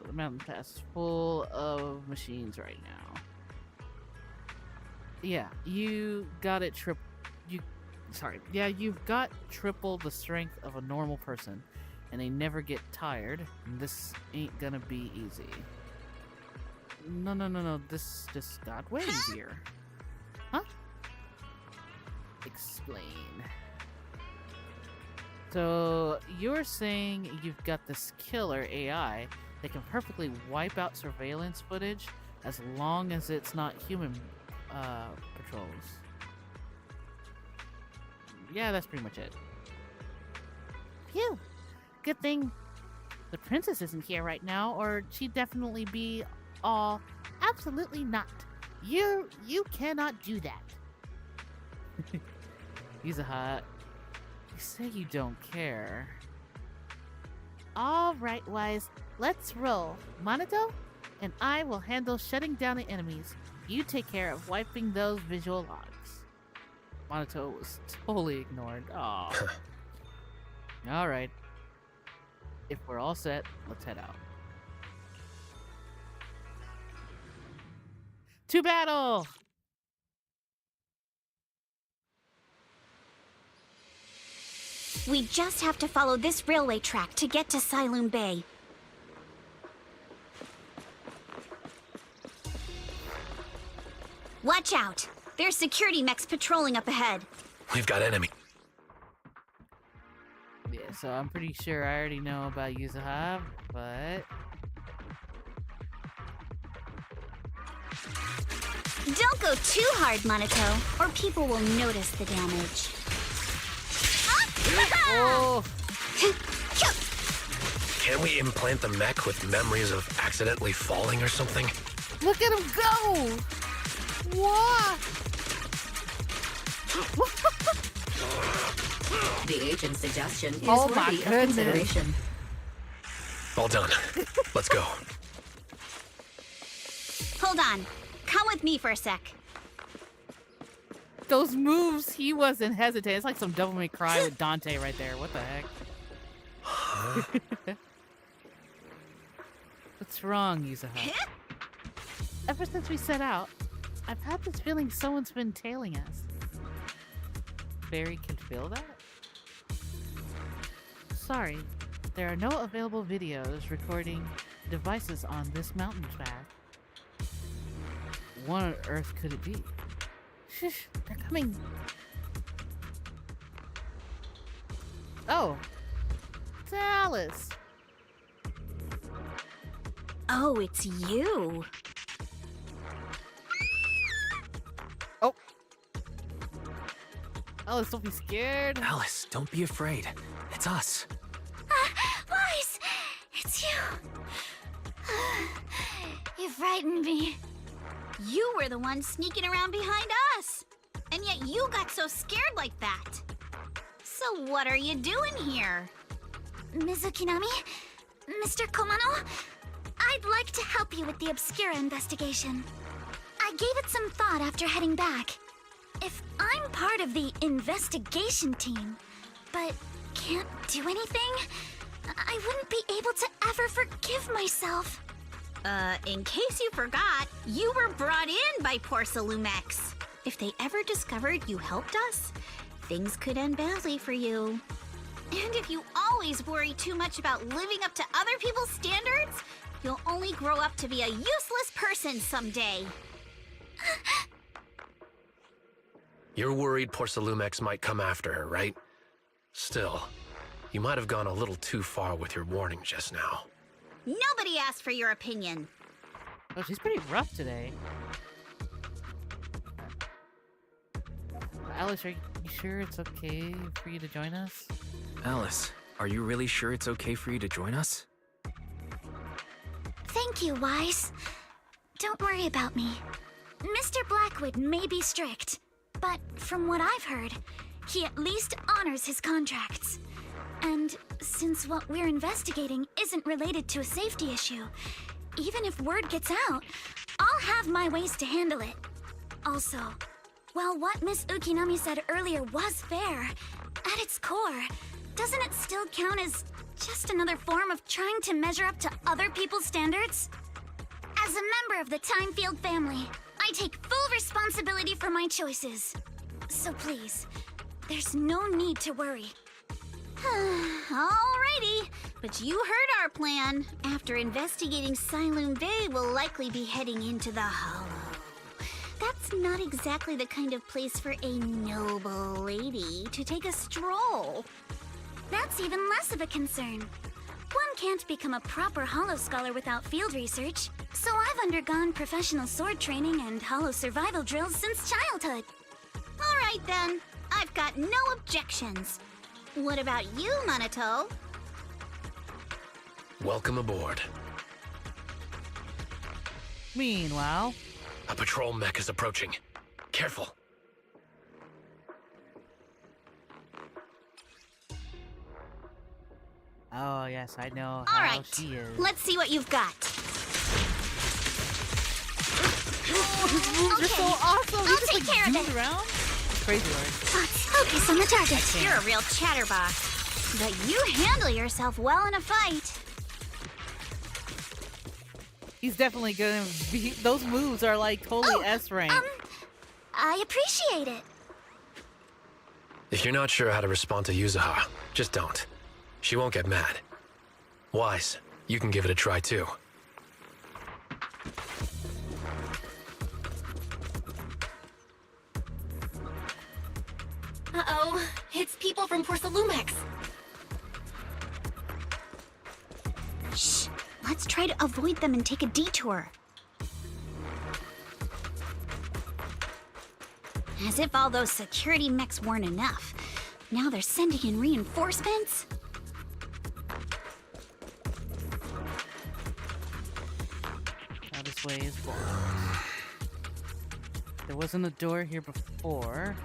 The mountain pass is full of machines right now. Yeah, you got it you've got triple the strength of a normal person, and they never get tired, and this ain't gonna be easy. No, this just got way easier. Huh? Explain. So, you're saying you've got this killer AI that can perfectly wipe out surveillance footage as long as it's not human patrols. Yeah, that's pretty much it. Phew! Good thing the princess isn't here right now, or she'd definitely be all, absolutely not. You cannot do that. Yuzaha, you say you don't care. All right, Wise, let's roll. Minato and I will handle shutting down the enemies. You take care of wiping those visual logs. Minato was totally ignored. Aw. Alright. If we're all set, let's head out. To battle! We just have to follow this railway track to get to Siloam Bay. Watch out. There's security mechs patrolling up ahead. We've got enemy. Yeah, so I'm pretty sure I already know about Yuzuha, but... Don't go too hard, Monato, or people will notice the damage. Oh! Can't we implant the mech with memories of accidentally falling or something? Look at him go! What? The agent's suggestion is Oh my worthy of goodness. consideration. All done. Let's go. Hold on. Come with me for a sec. Those moves, he wasn't hesitant. It's like some Devil May Cry with Dante right there. What the heck? What's wrong, Yuzuha? Ever since we set out, I've had this feeling someone's been tailing us. Barry can feel that? Sorry, there are no available videos recording devices on this mountain path. What on earth could it be? Shush, they're coming. Oh, it's Alice. Oh, it's you. Oh. Alice, don't be scared. Alice, don't be afraid. It's us. Wise, it's you. You frightened me. You were the one sneaking around behind us. And yet you got so scared like that. So what are you doing here? Ms. Ukinami, Mr. Komano, I'd like to help you with the Obscura investigation. I gave it some thought after heading back. If I'm part of the investigation team, but can't do anything, I wouldn't be able to ever forgive myself. In case you forgot, you were brought in by Porcelumex. If they ever discovered you helped us, things could end badly for you. And if you always worry too much about living up to other people's standards, you'll only grow up to be a useless person someday. You're worried Porcelumex might come after her, right? Still, you might have gone a little too far with your warning just now. Nobody asked for your opinion. Oh, she's pretty rough today. Alice, are you sure it's okay for you to join us? Alice, are you really sure it's okay for you to join us? Thank you, Wise. Don't worry about me. Mr. Blackwood may be strict, but from what I've heard, he at least honors his contracts. And since what we're investigating isn't related to a safety issue, even if word gets out, I'll have my ways to handle it. Also, while what Miss Ukinami said earlier was fair, at its core, doesn't it still count as just another form of trying to measure up to other people's standards? As a member of the Timefield family, I take full responsibility for my choices. So please, there's no need to worry. Alrighty, but you heard our plan. After investigating Siloon Bay, we'll likely be heading into the Hollow. That's not exactly the kind of place for a noble lady to take a stroll. That's even less of a concern. One can't become a proper Hollow scholar without field research, so I've undergone professional sword training and Hollow survival drills since childhood. Alright then, I've got no objections. What about you, Monato? Welcome aboard. Meanwhile, A patrol mech is approaching. Careful. oh yes, I know All how right, she is. let's see what you've got. His moves are so awesome. I'll He just take like care of zooms it. around. Crazy Lord. Focus on the target. You're a real chatterbox. But you handle yourself well in a fight. He's definitely gonna be. Those moves are like totally S rank. I appreciate it. If you're not sure how to respond to Yuzuha, just don't. She won't get mad. Wise, you can give it a try too. Uh-oh, it's people from Porcelumex. Shh, let's try to avoid them and take a detour. As if all those security mechs weren't enough. Now they're sending in reinforcements? Now this way is blocked. There wasn't a door here before.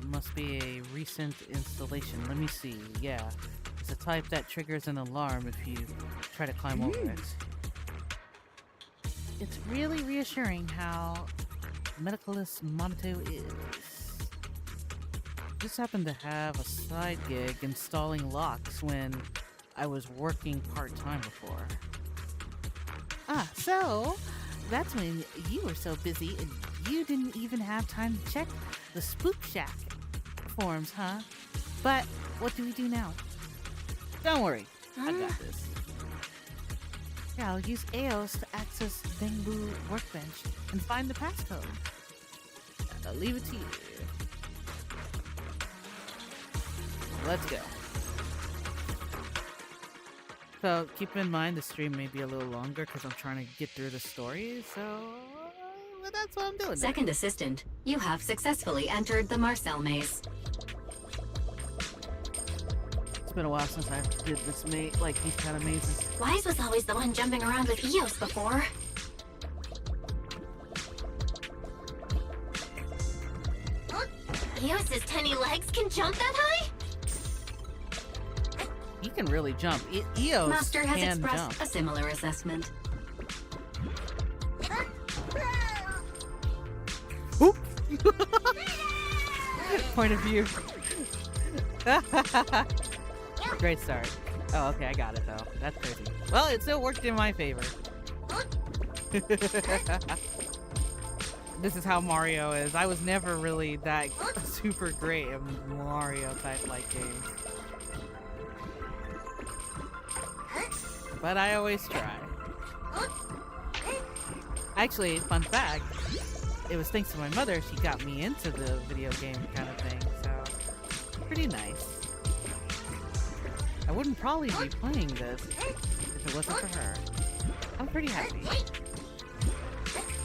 Must be a recent installation. Let me see. Yeah. It's a type that triggers an alarm if you try to climb over it. It's really reassuring how medicalist Monato is. Just happened to have a side gig installing locks when I was working part-time before. Ah, so that's when you were so busy and you didn't even have time to check the Spook Shack forums, huh? But what do we do now? Don't worry, I got this. Yeah, I'll use EOS to access Bangbu Workbench and find the passcode. I'll leave it to you. Let's go. So keep in mind the stream may be a little longer because I'm trying to get through the story, so but that's what I'm doing. Second assistant, you have successfully entered the Marcel maze. It's been a while since I did this like these kind of mazes. Wise was always the one jumping around with Eos before. Eos's tiny legs can jump that high? He can really jump. Eos Master has can expressed jump. a similar assessment. Oop! Point of view. Great start. Oh, okay, I got it though. That's crazy. Well, it still worked in my favor. This is how Mario is. I was never really that super great at Mario type like games. But I always try. Actually, fun fact, it was thanks to my mother she got me into the video game kind of thing, so pretty nice. I wouldn't probably be playing this if it wasn't for her. I'm pretty happy.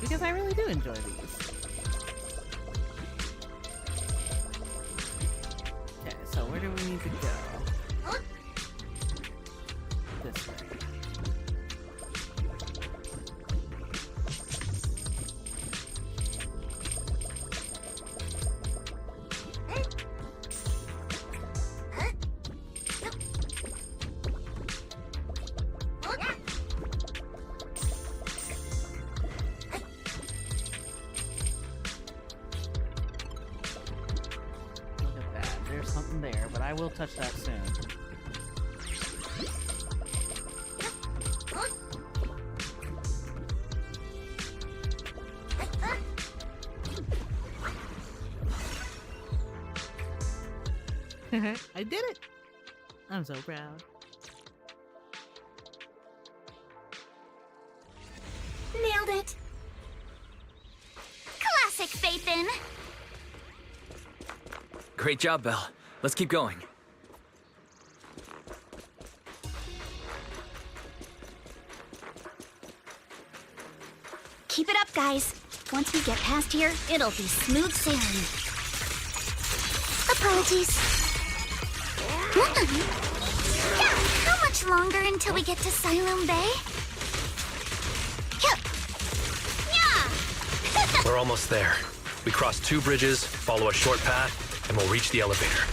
Because I really do enjoy these. Okay, so where do we need to go? This way. There, but I will touch that soon. I did it! I'm so proud. Nailed it! Classic Faithin! Great job, Belle. Let's keep going. Keep it up, guys. Once we get past here, it'll be smooth sailing. Apologies. Yeah, how much longer until we get to Siloam Bay? Yeah! We're almost there. We cross 2 bridges, follow a short path, and we'll reach the elevator.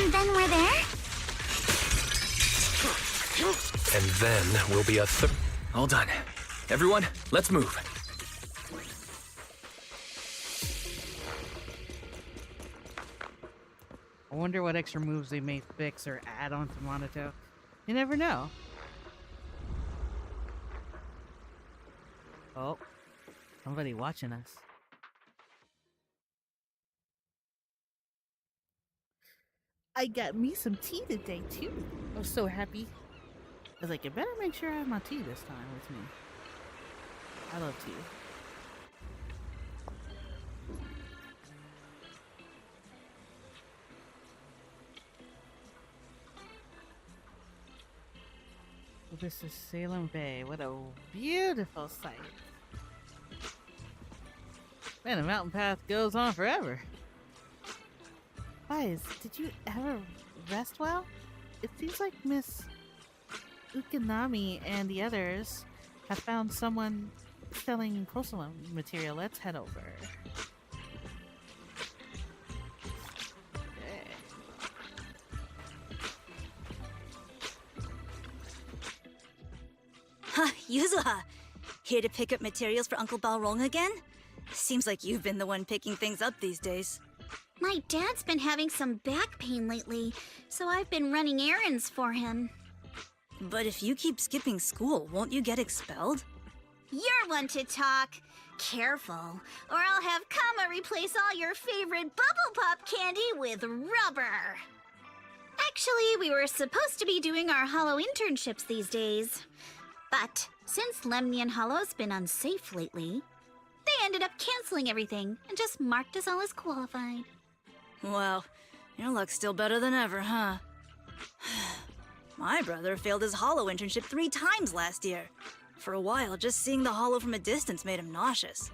And then we're there? And then we'll be all done. Everyone, let's move. I wonder what extra moves they may fix or add on to Monato. You never know. Oh, somebody watching us. I got me some tea today too. I'm so happy. I was like, you better make sure I have my tea this time with me. I love tea. This is Salem Bay. What a beautiful sight. Man, the mountain path goes on forever. Guys, did you ever rest well? It seems like Miss Ukanami and the others have found someone selling porcelain material. Let's head over. Huh, Yuzuha! Here to pick up materials for Uncle Balrong again? Seems like you've been the one picking things up these days. My dad's been having some back pain lately, so I've been running errands for him. But if you keep skipping school, won't you get expelled? You're one to talk. Careful, or I'll have Kama replace all your favorite Bubble Pop candy with rubber. Actually, we were supposed to be doing our Hollow internships these days. But since Lemnian Hollow's been unsafe lately, they ended up canceling everything and just marked us all as qualified. Wow, your luck's still better than ever, huh? My brother failed his Hollow internship 3 times last year. For a while, just seeing the Hollow from a distance made him nauseous.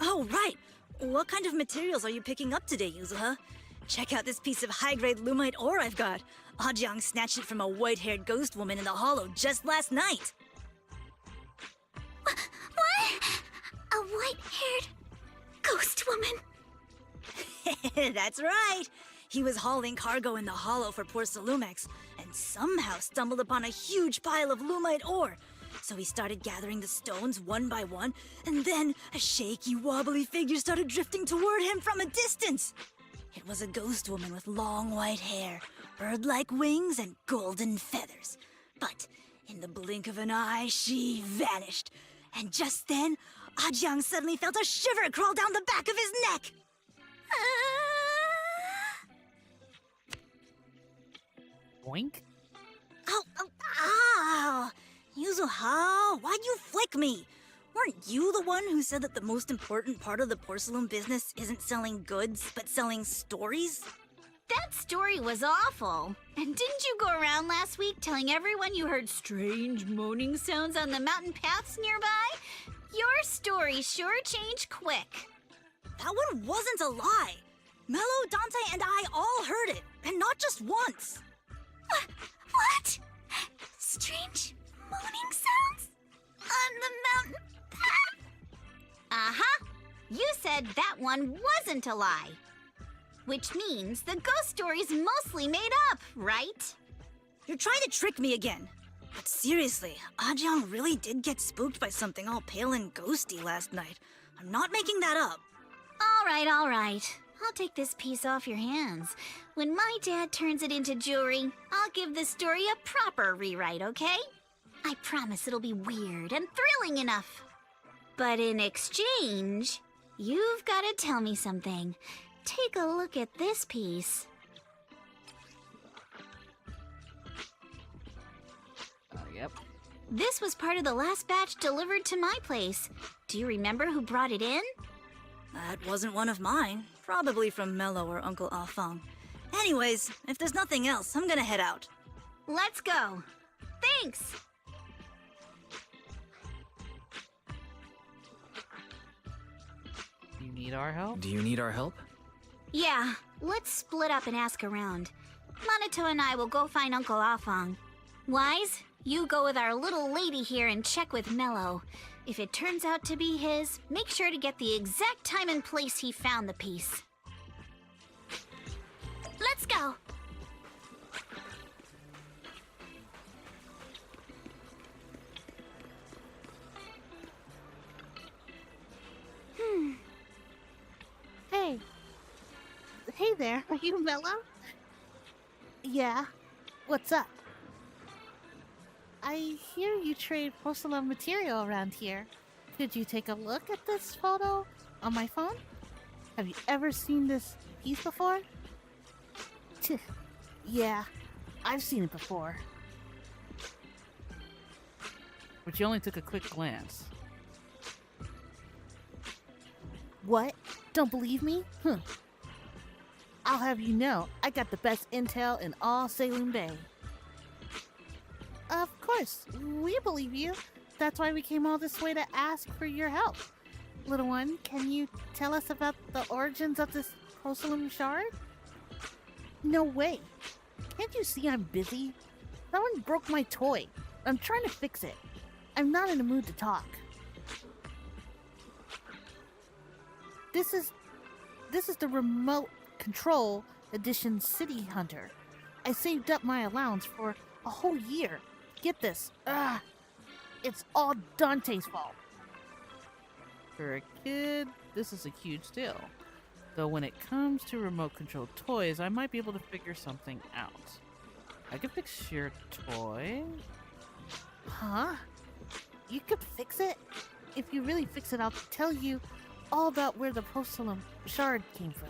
Oh, right! What kind of materials are you picking up today, Yuzuha? Check out this piece of high-grade lumite ore I've got. Ajang snatched it from a white-haired ghost woman in the Hollow just last night. What? A white-haired ghost woman? That's right! He was hauling cargo in the Hollow for poor Salumex, and somehow stumbled upon a huge pile of lumite ore. So he started gathering the stones one by one, and then a shaky, wobbly figure started drifting toward him from a distance. It was a ghost woman with long white hair, bird-like wings, and golden feathers. But in the blink of an eye, she vanished. And just then, Ajang suddenly felt a shiver crawl down the back of his neck. Boink. Ow! Yuzuha, why'd you flick me? Weren't you the one who said that the most important part of the porcelain business isn't selling goods, but selling stories? That story was awful. And didn't you go around last week telling everyone you heard strange moaning sounds on the mountain paths nearby? Your story sure changed quick. That one wasn't a lie. Mello, Dante, and I all heard it, and not just once. What? Strange moaning sounds? On the mountain path? Uh-huh. You said that one wasn't a lie. Which means the ghost story's mostly made up, right? You're trying to trick me again. But seriously, Ajang really did get spooked by something all pale and ghosty last night. I'm not making that up. All right. I'll take this piece off your hands. When my dad turns it into jewelry, I'll give the story a proper rewrite, okay? I promise it'll be weird and thrilling enough. But in exchange, you've got to tell me something. Take a look at this piece. Yep. This was part of the last batch delivered to my place. Do you remember who brought it in? That wasn't one of mine. Probably from Mello or Uncle Afang. Anyways, if there's nothing else, I'm gonna head out. Let's go. Thanks! You need our help? Do you need our help? Yeah, let's split up and ask around. Minato and I will go find Uncle Afang. Wise, you go with our little lady here and check with Mello. If it turns out to be his, make sure to get the exact time and place he found the piece. Let's go! Hey. Hey there, are you Mello? Yeah. What's up? I hear you trade porcelain material around here. Could you take a look at this photo on my phone? Have you ever seen this piece before? Yeah, I've seen it before. but you only took a quick glance. What? Don't believe me? I'll have you know, I got the best intel in all Saloon Bay. Of course, we believe you. That's why we came all this way to ask for your help. Little one, can you tell us about the origins of this porcelain shard? No way. Can't you see I'm busy? Someone broke my toy. I'm trying to fix it. I'm not in the mood to talk. This is the remote control edition City Hunter. I saved up my allowance for a whole year. Get this. It's all Dante's fault. For a kid, this is a huge deal. Though when it comes to remote control toys, I might be able to figure something out. I can fix your toy. Huh? You could fix it? If you really fix it, I'll tell you all about where the porcelain shard came from.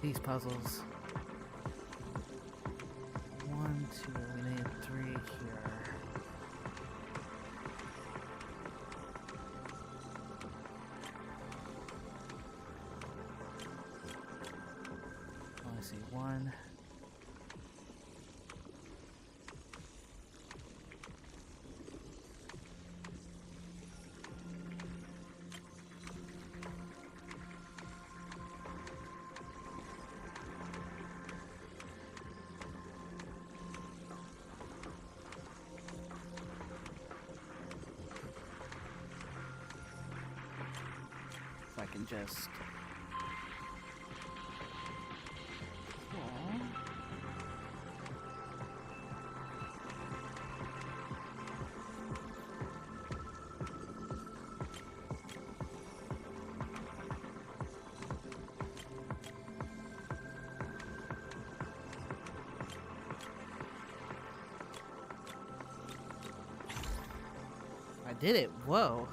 These puzzles. 1, 2, we need 3 here. I see 1. I can just... I did it. Whoa.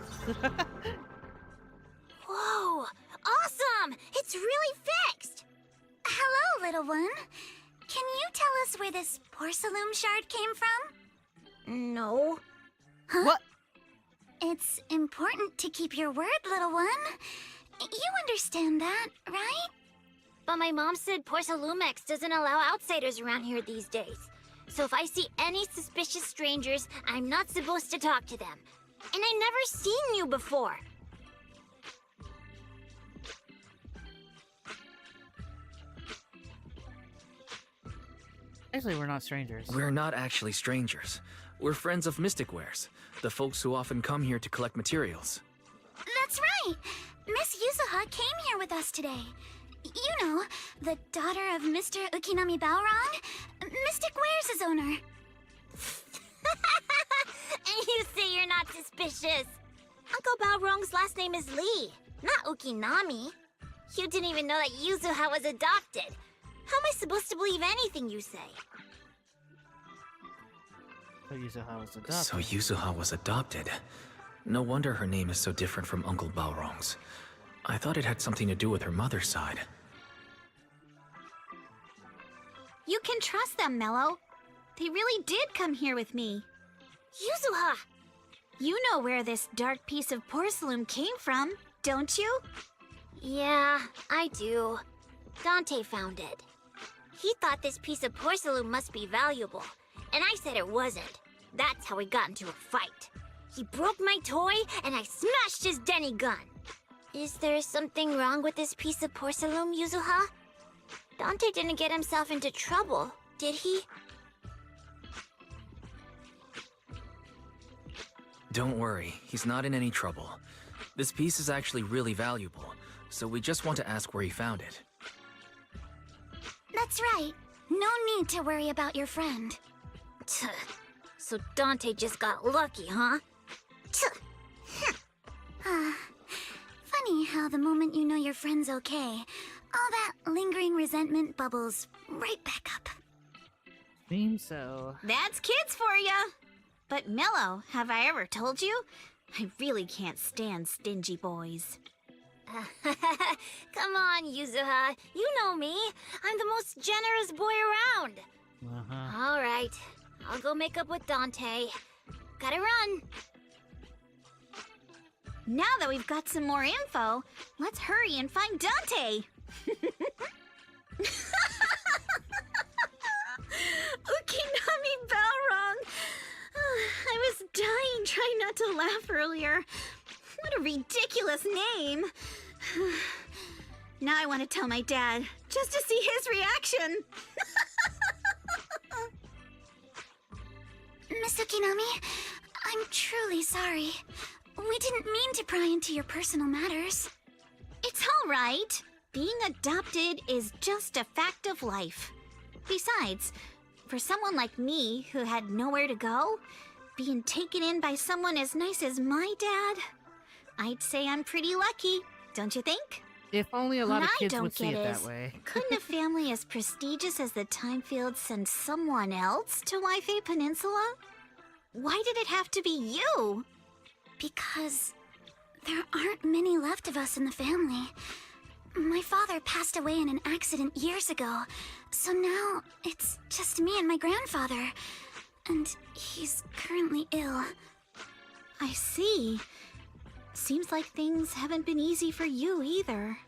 Whoa! Awesome! It's really fixed! Hello, little one. Can you tell us where this porcelain shard came from? No. Huh? What? It's important to keep your word, little one. You understand that, right? But my mom said Porcelumex doesn't allow outsiders around here these days. So if I see any suspicious strangers, I'm not supposed to talk to them. And I never seen you before. Actually, we're not strangers. We're not actually strangers. We're friends of Mystic Wares, the folks who often come here to collect materials. That's right! Miss Yuzuha came here with us today. You know, the daughter of Mr. Ukinami Balrog, Mystic Wares' owner. And you say you're not suspicious. Uncle Balrog's last name is Lee, not Ukinami. You didn't even know that Yuzuha was adopted. How am I supposed to believe anything you say? So Yuzuha was adopted. So Yuzuha was adopted. No wonder her name is so different from Uncle Balrog's. I thought it had something to do with her mother's side. You can trust them, Mello. They really did come here with me. Yuzuha! You know where this dark piece of porcelain came from, don't you? Yeah, I do. Dante found it. He thought this piece of porcelain must be valuable, and I said it wasn't. That's how we got into a fight. He broke my toy, and I smashed his Denny gun. Is there something wrong with this piece of porcelain, Yuzuha? Dante didn't get himself into trouble, did he? Don't worry, he's not in any trouble. This piece is actually really valuable, so we just want to ask where he found it. That's right. No need to worry about your friend. So Dante just got lucky, huh? Funny how the moment you know your friend's okay, all that lingering resentment bubbles right back up. Seems so. That's kids for ya! But Mello, have I ever told you? I really can't stand stingy boys. Come on, Yuzuha. You know me. I'm the most generous boy around. All right. I'll go make up with Dante. Gotta run. Now that we've got some more info, let's hurry and find Dante! Ukinami Balrog! I was dying trying not to laugh earlier. What a ridiculous name! Now I want to tell my dad, just to see his reaction! Miss Ukinami, I'm truly sorry. We didn't mean to pry into your personal matters. It's all right. Being adopted is just a fact of life. Besides, for someone like me who had nowhere to go, being taken in by someone as nice as my dad, I'd say I'm pretty lucky, don't you think? If only a lot of What I kids don't would see get it that is, way. couldn't a family as prestigious as the Timefield send someone else to Waifei Peninsula? Why did it have to be you? Because there aren't many left of us in the family. My father passed away in an accident years ago, so now it's just me and my grandfather. And he's currently ill. I see. Seems like things haven't been easy for you either.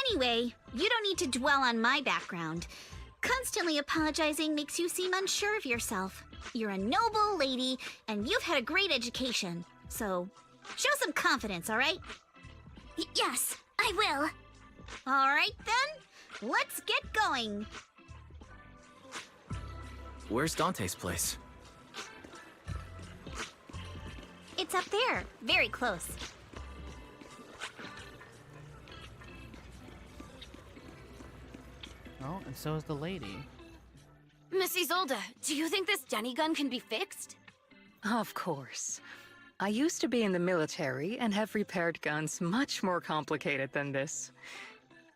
Anyway, you don't need to dwell on my background. Constantly apologizing makes you seem unsure of yourself. You're a noble lady, and you've had a great education. So, show some confidence, all right? Yes, I will. All right, then. Let's get going. Where's Dante's place? It's up there, very close. Oh, and so is the lady. Miss Isolde, do you think this Denny gun can be fixed? Of course. I used to be in the military and have repaired guns much more complicated than this.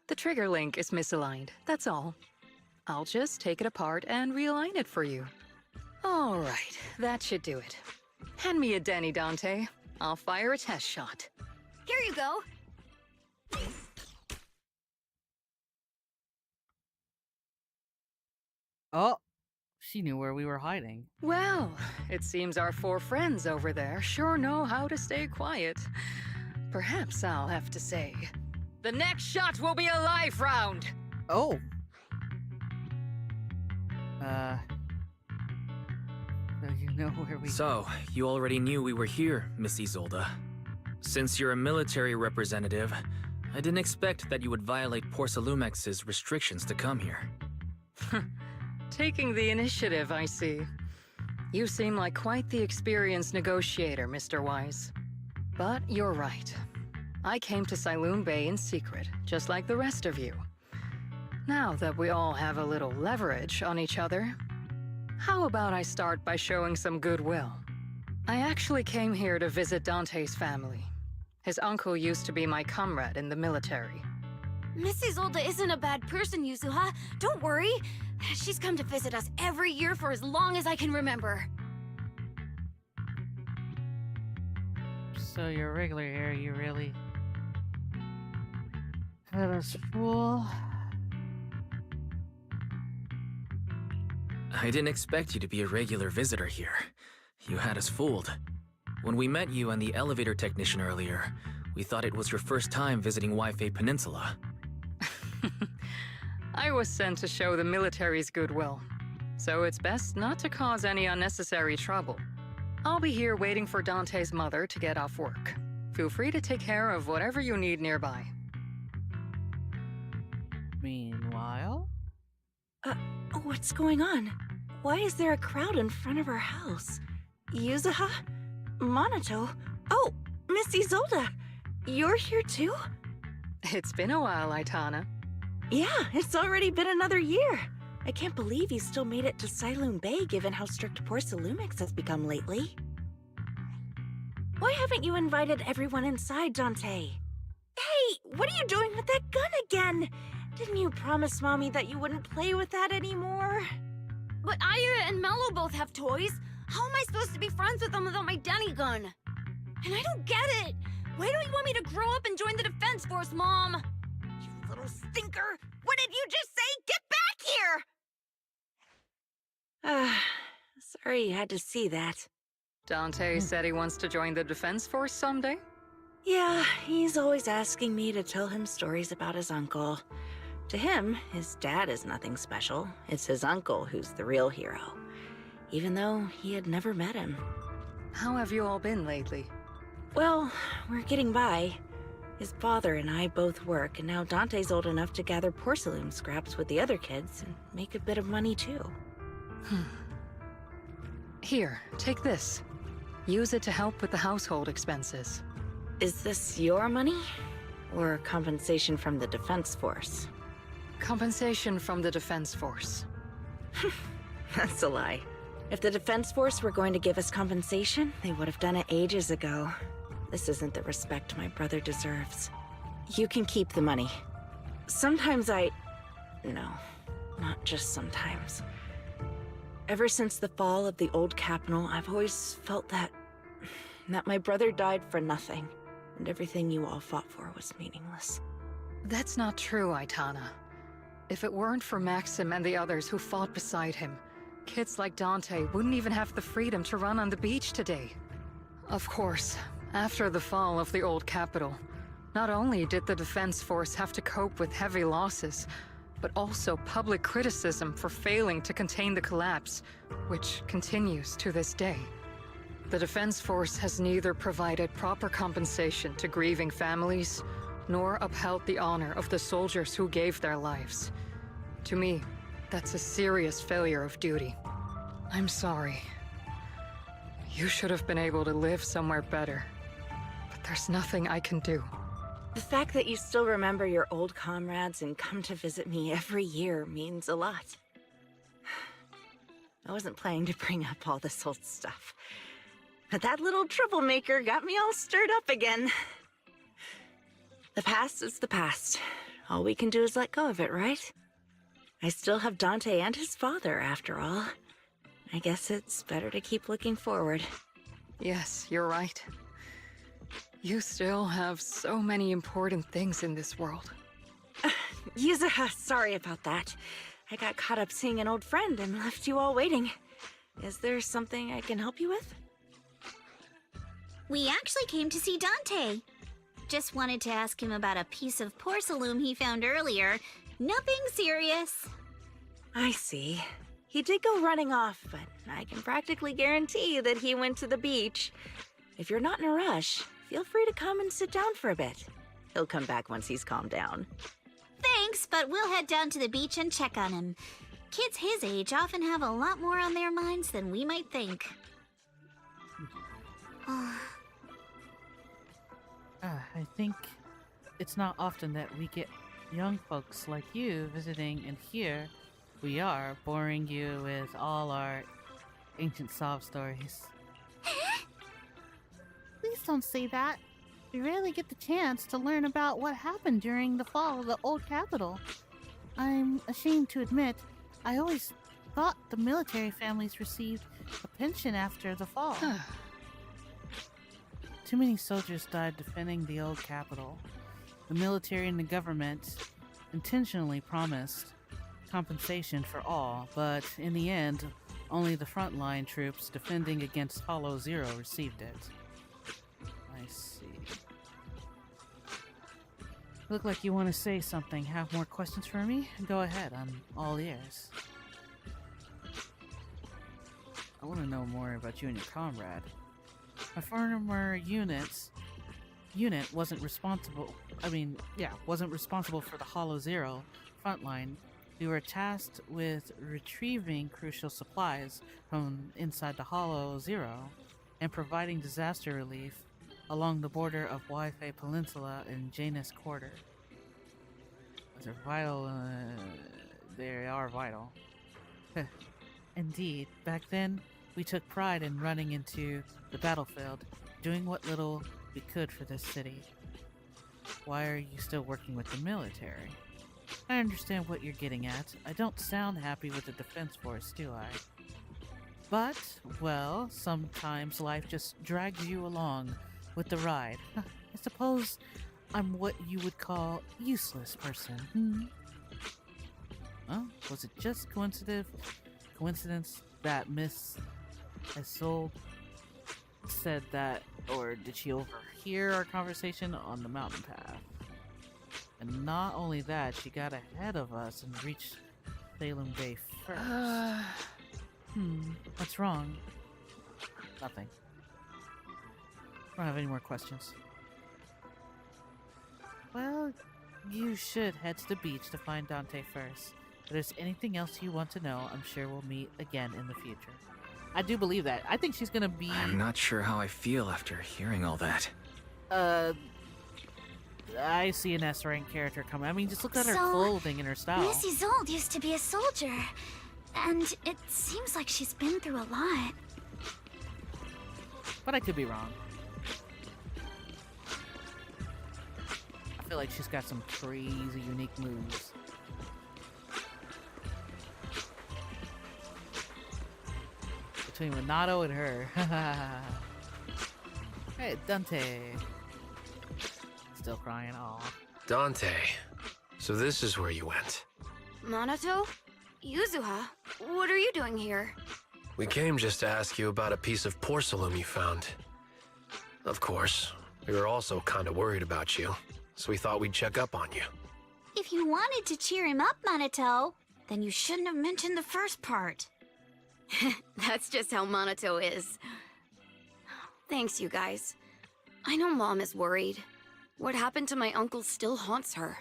The trigger link is misaligned, that's all. I'll just take it apart and realign it for you. All right, that should do it. Hand me a Denny, Dante. I'll fire a test shot. Here you go. Oh, she knew where we were hiding. Well, it seems our four friends over there sure know how to stay quiet. Perhaps I'll have to say, the next shot will be a live round! Oh. So you know where we... So, you already knew we were here, Miss Isolde. Since you're a military representative, I didn't expect that you would violate Porcelumex's restrictions to come here. Taking the initiative, I see. You seem like quite the experienced negotiator, Mr. Wise. But you're right. I came to Siloon Bay in secret, just like the rest of you. Now that we all have a little leverage on each other, how about I start by showing some goodwill? I actually came here to visit Dante's family. His uncle used to be my comrade in the military. Miss Isolde isn't a bad person, Yuzuha. Don't worry. She's come to visit us every year for as long as I can remember. So you're regular here, you really... Had us fool. I didn't expect you to be a regular visitor here. You had us fooled. When we met you and the elevator technician earlier, we thought it was your first time visiting Waifei Peninsula. I was sent to show the military's goodwill, so it's best not to cause any unnecessary trouble. I'll be here waiting for Dante's mother to get off work. Feel free to take care of whatever you need nearby. Meanwhile... What's going on? Why is there a crowd in front of our house? Yuzuha? Minato? Oh, Miss Isolde! You're here too? It's been a while, Aitana. Yeah, it's already been another year. I can't believe you still made it to Siloon Bay given how strict Porcelumix has become lately. Why haven't you invited everyone inside, Dante? Hey, what are you doing with that gun again? Didn't you promise Mommy that you wouldn't play with that anymore? But Aya and Mello both have toys. How am I supposed to be friends with them without my Denny gun? And I don't get it. Why don't you want me to grow up and join the Defense Force, Mom? You little stinker! What did you just say? Get back here! Sorry you had to see that. Dante said he wants to join the Defense Force someday? Yeah, he's always asking me to tell him stories about his uncle. To him, his dad is nothing special. It's his uncle who's the real hero, even though he had never met him. How have you all been lately? Well, we're getting by. His father and I both work, and now Dante's old enough to gather porcelain scraps with the other kids and make a bit of money too. Here, take this. Use it to help with the household expenses. Is this your money? Or compensation from the Defense Force? Compensation from the Defense Force. That's a lie. If the Defense Force were going to give us compensation, they would have done it ages ago. This isn't the respect my brother deserves. You can keep the money. Sometimes No, not just sometimes. Ever since the fall of the old capital, I've always felt that my brother died for nothing, and everything you all fought for was meaningless. That's not true, Aitana. If it weren't for Maxim and the others who fought beside him, kids like Dante wouldn't even have the freedom to run on the beach today. Of course, after the fall of the old capital, not only did the Defense Force have to cope with heavy losses, but also public criticism for failing to contain the collapse, which continues to this day. The Defense Force has neither provided proper compensation to grieving families, nor upheld the honor of the soldiers who gave their lives. To me, that's a serious failure of duty. I'm sorry. You should have been able to live somewhere better, but there's nothing I can do. The fact that you still remember your old comrades and come to visit me every year means a lot. I wasn't planning to bring up all this old stuff, but that little troublemaker got me all stirred up again. The past is the past. All we can do is let go of it, right? I still have Dante and his father, after all. I guess it's better to keep looking forward. Yes, you're right. You still have so many important things in this world. Yuzuha, sorry about that. I got caught up seeing an old friend and left you all waiting. Is there something I can help you with? We actually came to see Dante. Just wanted to ask him about a piece of porcelain he found earlier. Nothing serious. I see. He did go running off, but I can practically guarantee that he went to the beach. If you're not in a rush, feel free to come and sit down for a bit. He'll come back once he's calmed down. Thanks, but we'll head down to the beach and check on him. Kids his age often have a lot more on their minds than we might think. I think it's not often that we get young folks like you visiting, and here we are boring you with all our ancient sob stories. Please don't say that. We rarely get the chance to learn about what happened during the fall of the old capital. I'm ashamed to admit, I always thought the military families received a pension after the fall. Too many soldiers died defending the old capital. The military and the government intentionally promised compensation for all, but in the end, only the frontline troops defending against Hollow Zero received it. I see. Look like you want to say something. Have more questions for me? Go ahead, I'm all ears. I want to know more about you and your comrade. My former unit wasn't responsible for the Hollow Zero frontline. We were tasked with retrieving crucial supplies from inside the Hollow Zero and providing disaster relief along the border of Hoyofair Peninsula and Janus Quarter. They're vital. They are vital. Indeed, back then, we took pride in running into the battlefield, doing what little we could for this city. Why are you still working with the military? I understand what you're getting at. I don't sound happy with the Defense Force, do I? But, well, sometimes life just drags you along with the ride. I suppose I'm what you would call useless person. Well, was it just coincidence that Miss Isolde said that, or did she overhear our conversation on the mountain path? And not only that, she got ahead of us and reached Salem Bay first. What's wrong? Nothing. I don't have any more questions. Well, you should head to the beach to find Dante first. If there's anything else you want to know, I'm sure we'll meet again in the future. I do believe that. I think she's gonna be... I'm not sure how I feel after hearing all that. I see an S-rank character coming. I mean, just look at her So, clothing and her style. Miss Isolde used to be a soldier, and it seems like she's been through a lot. But I could be wrong. I feel like she's got some crazy, unique moves. Between Renato and her. Hey, Dante. Still crying. Aw. Dante, so this is where you went. Minato? Yuzuha? What are you doing here? We came just to ask you about a piece of porcelain you found. Of course, we were also kind of worried about you, so we thought we'd check up on you. If you wanted to cheer him up, Minato, then you shouldn't have mentioned the first part. That's just how Minato is. Thanks, you guys. I know Mom is worried. What happened to my uncle still haunts her.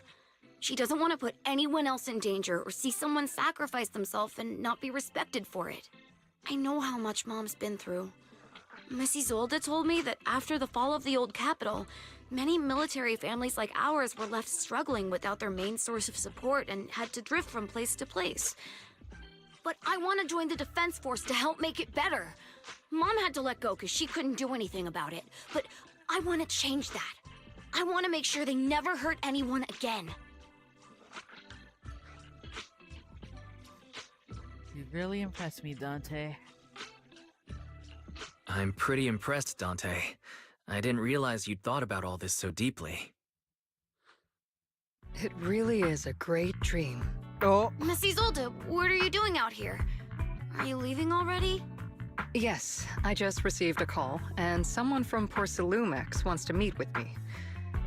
She doesn't want to put anyone else in danger or see someone sacrifice themselves and not be respected for it. I know how much Mom's been through. Miss Isolde told me that after the fall of the old capital, many military families like ours were left struggling without their main source of support and had to drift from place to place. But I want to join the Defense Force to help make it better. Mom had to let go because she couldn't do anything about it. But I want to change that. I want to make sure they never hurt anyone again. You really impressed me, Dante. I'm pretty impressed, Dante. I didn't realize you'd thought about all this so deeply. It really is a great dream. Oh. Miss Isolde, what are you doing out here? Are you leaving already? Yes, I just received a call, and someone from Porcelumex wants to meet with me.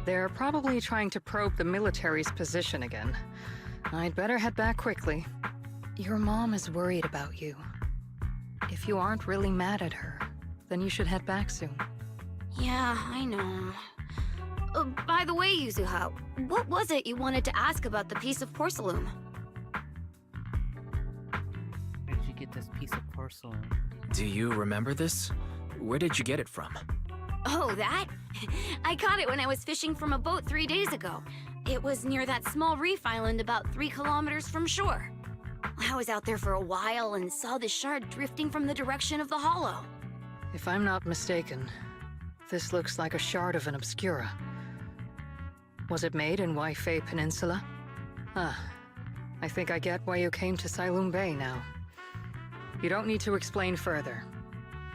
They're probably trying to probe the military's position again. I'd better head back quickly. Your mom is worried about you. If you aren't really mad at her, then you should head back soon. Yeah, I know. By the way, Yuzuha, what was it you wanted to ask about the piece of porcelain? Where did you get this piece of porcelain? Do you remember this? Where did you get it from? Oh, that? I caught it when I was fishing from a boat 3 days ago. It was near that small reef island about 3 kilometers from shore. I was out there for a while and saw the shard drifting from the direction of the hollow. If I'm not mistaken, this looks like a shard of an Obscura. Was it made in Waifei Peninsula? Ah, I think I get why you came to Silum Bay now. You don't need to explain further.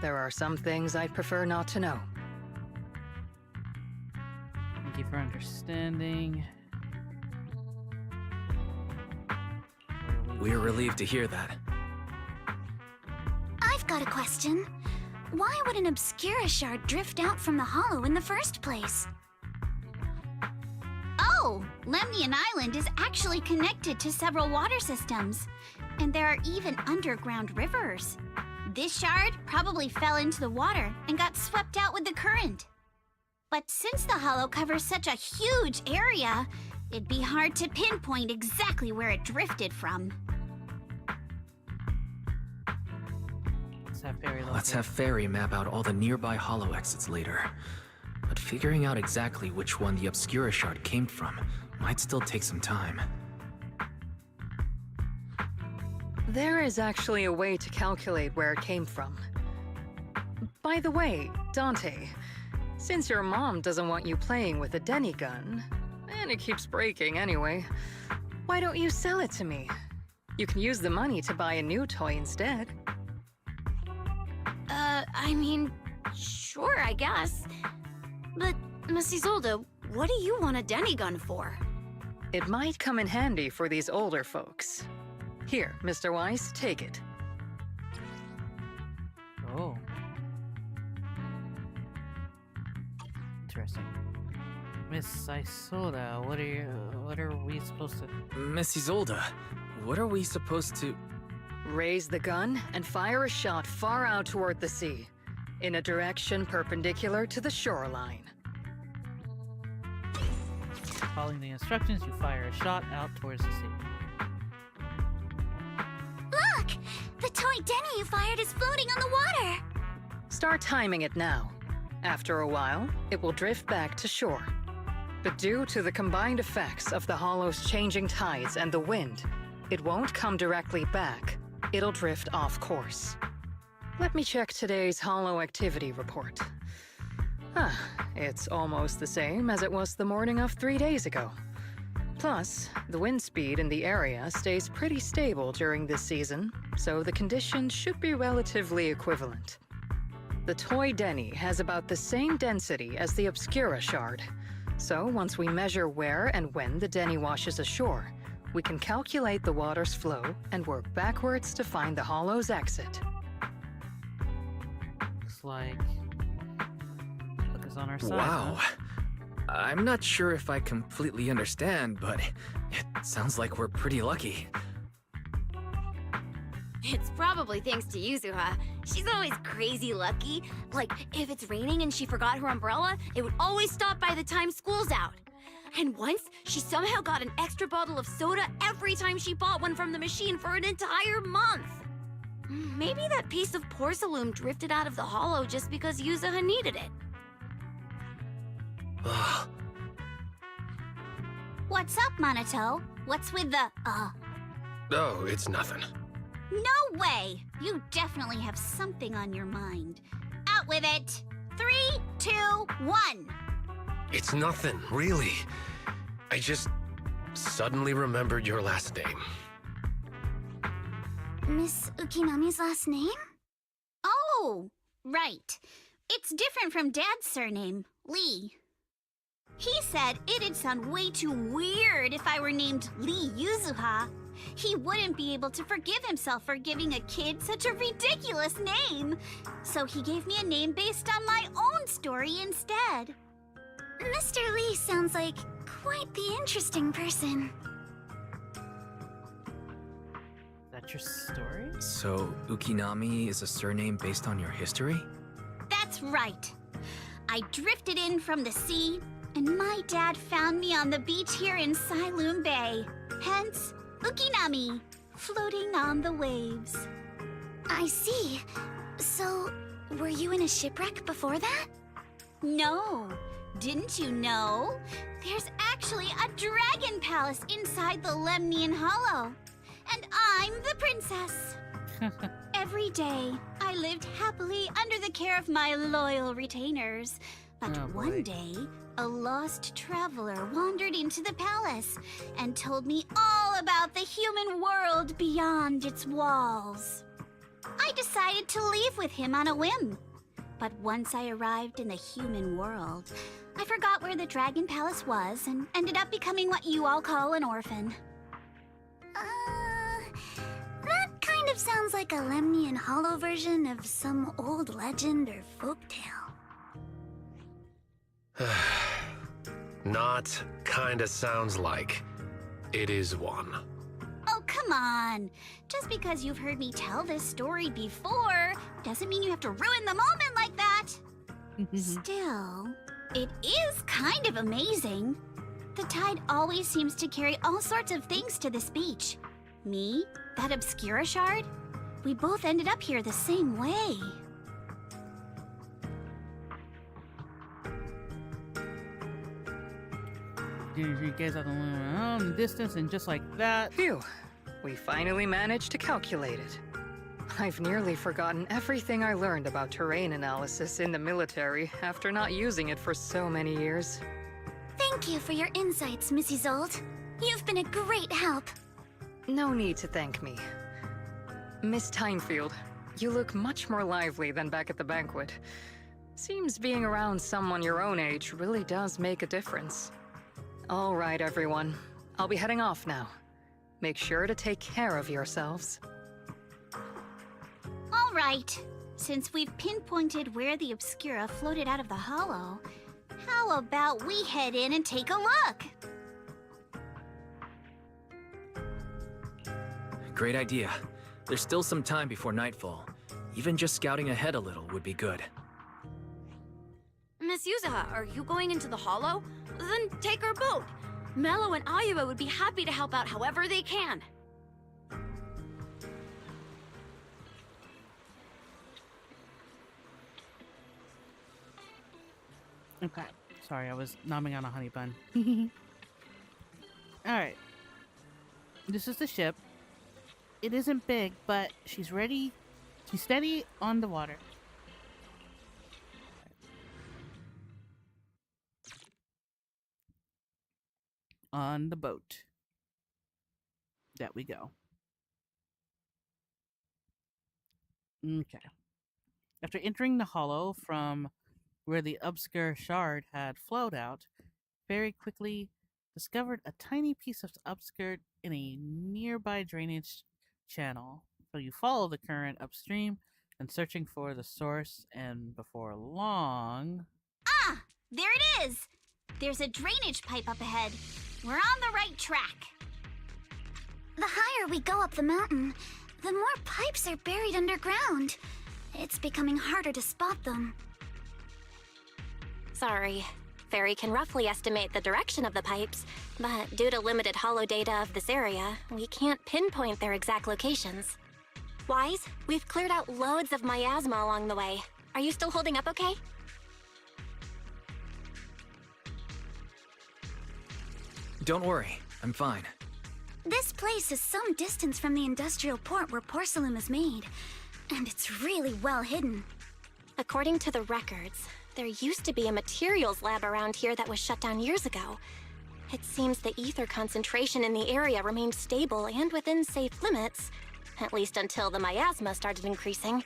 There are some things I'd prefer not to know. Thank you for understanding. We're relieved to hear that. I've got a question. Why would an Obscura shard drift out from the hollow in the first place? Oh, Lemnian Island is actually connected to several water systems. And there are even underground rivers. This shard probably fell into the water and got swept out with the current. But since the hollow covers such a huge area, it'd be hard to pinpoint exactly where it drifted from. Let's have Fairy map out all the nearby hollow exits later. But figuring out exactly which one the Obscura shard came from might still take some time. There is actually a way to calculate where it came from. By the way, Dante, since your mom doesn't want you playing with a Denny gun, and it keeps breaking anyway, why don't you sell it to me? You can use the money to buy a new toy instead. I mean, sure, I guess. But, Miss Isolde, what do you want a Denny gun for? It might come in handy for these older folks. Here, Mr. Weiss, take it. Oh. Interesting. Miss Isolde, what are we supposed to... Miss Isolde, what are we supposed to... Raise the gun and fire a shot far out toward the sea, in a direction perpendicular to the shoreline. Following the instructions, you fire a shot out towards the sea. Look! The toy Denny you fired is floating on the water! Start timing it now. After a while, it will drift back to shore. But due to the combined effects of the hollow's changing tides and the wind, it won't come directly back. It'll drift off course. Let me check today's hollow activity report. It's almost the same as it was the morning of 3 days ago. Plus, the wind speed in the area stays pretty stable during this season, so the conditions should be relatively equivalent. The toy Denny has about the same density as the Obscura shard, so once we measure where and when the Denny washes ashore, we can calculate the water's flow and work backwards to find the hollow's exit. Looks like... Luck is on our side, Wow. huh? I'm not sure if I completely understand, but it sounds like we're pretty lucky. It's probably thanks to Yuzuha. She's always crazy lucky. Like, if it's raining and she forgot her umbrella, it would always stop by the time school's out. And once, she somehow got an extra bottle of soda every time she bought one from the machine for an entire month. Maybe that piece of porcelain drifted out of the hollow just because Yuzuha needed it. What's up, Monato? What's with the, Oh, it's nothing. No way! You definitely have something on your mind. Out with it! 3, 2, 1! It's nothing, really. I just suddenly remembered your last name. Miss Ukinami's last name? Oh, right. It's different from Dad's surname, Lee. He said it'd sound way too weird if I were named Lee Yuzuha. He wouldn't be able to forgive himself for giving a kid such a ridiculous name. So he gave me a name based on my own story instead. Mr. Lee sounds like quite the interesting person. That's your story? So, Ukinami is a surname based on your history? That's right. I drifted in from the sea, and my dad found me on the beach here in Sailoon Bay. Hence, Ukinami, floating on the waves. I see. So, were you in a shipwreck before that? No. Didn't you know? There's actually a dragon palace inside the Lemnian Hollow. And I'm the princess. Every day, I lived happily under the care of my loyal retainers. But one day, a lost traveler wandered into the palace and told me all about the human world beyond its walls. I decided to leave with him on a whim. But once I arrived in the human world, I forgot where the Dragon Palace was and ended up becoming what you all call an orphan. That kind of sounds like a Lemnian Hollow version of some old legend or folktale. Not kinda sounds like. It is one. Oh, come on. Just because you've heard me tell this story before doesn't mean you have to ruin the moment like that. Still, it is kind of amazing. The tide always seems to carry all sorts of things to this beach. Me, that Obscura shard, we both ended up here the same way. You guys are the one around the distance, and just like that. Phew. We finally managed to calculate it. I've nearly forgotten everything I learned about terrain analysis in the military after not using it for so many years. Thank you for your insights, Mrs. Old. You've been a great help. No need to thank me. Miss Timefield, you look much more lively than back at the banquet. Seems being around someone your own age really does make a difference. All right, everyone. I'll be heading off now. Make sure to take care of yourselves. All right. Since we've pinpointed where the Obscura floated out of the hollow, how about we head in and take a look? Great idea. There's still some time before nightfall. Even just scouting ahead a little would be good. Miss Yuzaha, are you going into the hollow? Then take our boat. Mello and Ayuba would be happy to help out however they can. Okay. Sorry, I was nomming on a honey bun. Alright. This is the ship. It isn't big, but she's ready. She's steady on the water. On the boat. That we go. Okay. After entering the hollow from where the obscure shard had flowed out, very quickly discovered a tiny piece of obscure in a nearby drainage channel. So you follow the current upstream and searching for the source, and before long... Ah! There it is! There's a drainage pipe up ahead. We're on the right track. The higher we go up the mountain, the more pipes are buried underground. It's becoming harder to spot them. Sorry. Fairy can roughly estimate the direction of the pipes, but due to limited holo data of this area, we can't pinpoint their exact locations. Wise, we've cleared out loads of miasma along the way. Are you still holding up okay? Don't worry, I'm fine. This place is some distance from the industrial port where porcelain is made, and it's really well hidden. According to the records, there used to be a materials lab around here that was shut down years ago. It seems the ether concentration in the area remained stable and within safe limits, at least until the miasma started increasing.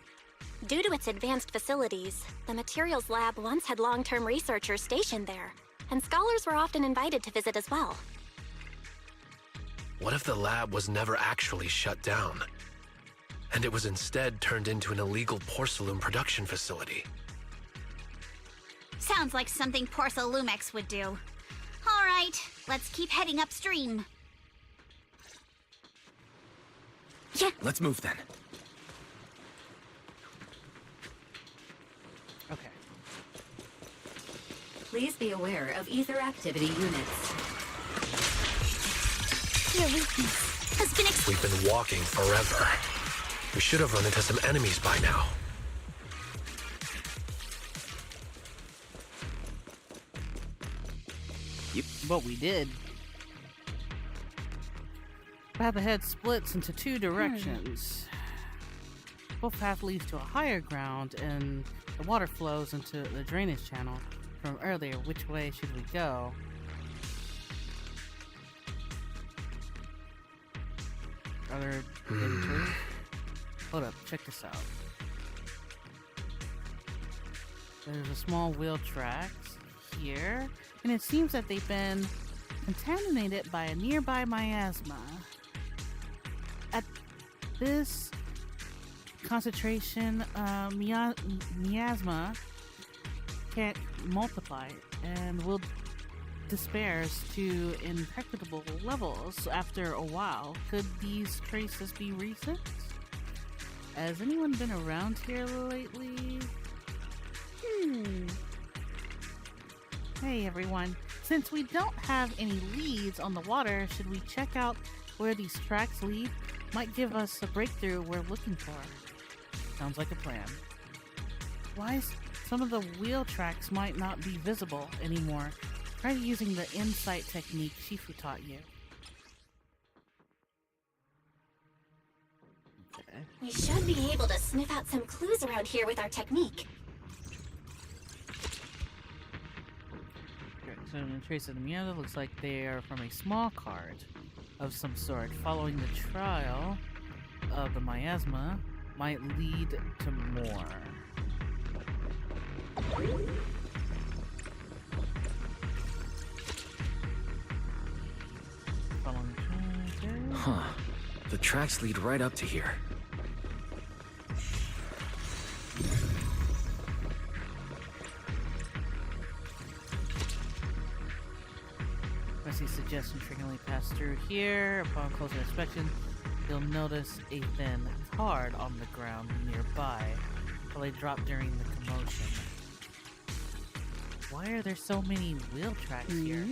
Due to its advanced facilities, the materials lab once had long-term researchers stationed there, and scholars were often invited to visit as well. What if the lab was never actually shut down, and it was instead turned into an illegal porcelain production facility? Sounds like something Porcelumex would do. All right, let's keep heading upstream. Yeah. Let's move then. Okay. Please be aware of ether activity units. Your weakness has been We've been walking forever. We should have run into some enemies by now. But we did. Path ahead splits into two directions. Both path leads to a higher ground, and the water flows into the drainage channel from earlier. Which way should we go? Are there enters? Hold up, check this out. There's a small wheel tracks here, and it seems that they've been contaminated by a nearby miasma. At this concentration, miasma can't multiply and will disperse to impenetrable levels after a while. Could these traces be recent? Has anyone been around here lately? Hey everyone, since we don't have any leads on the water, should we check out where these tracks lead? Might give us a breakthrough we're looking for. Sounds like a plan. Some of the wheel tracks might not be visible anymore. Try using the insight technique Shifu taught you. We should be able to sniff out some clues around here with our technique. So in trace of the Miata, looks like they are from a small cart of some sort. Following the trial of the miasma might lead to more. Huh. The tracks lead right up to here. I see suggestion frequently pass through here. Upon closer inspection, you'll notice a thin card on the ground nearby. Probably dropped during the commotion. Why are there so many wheel tracks here?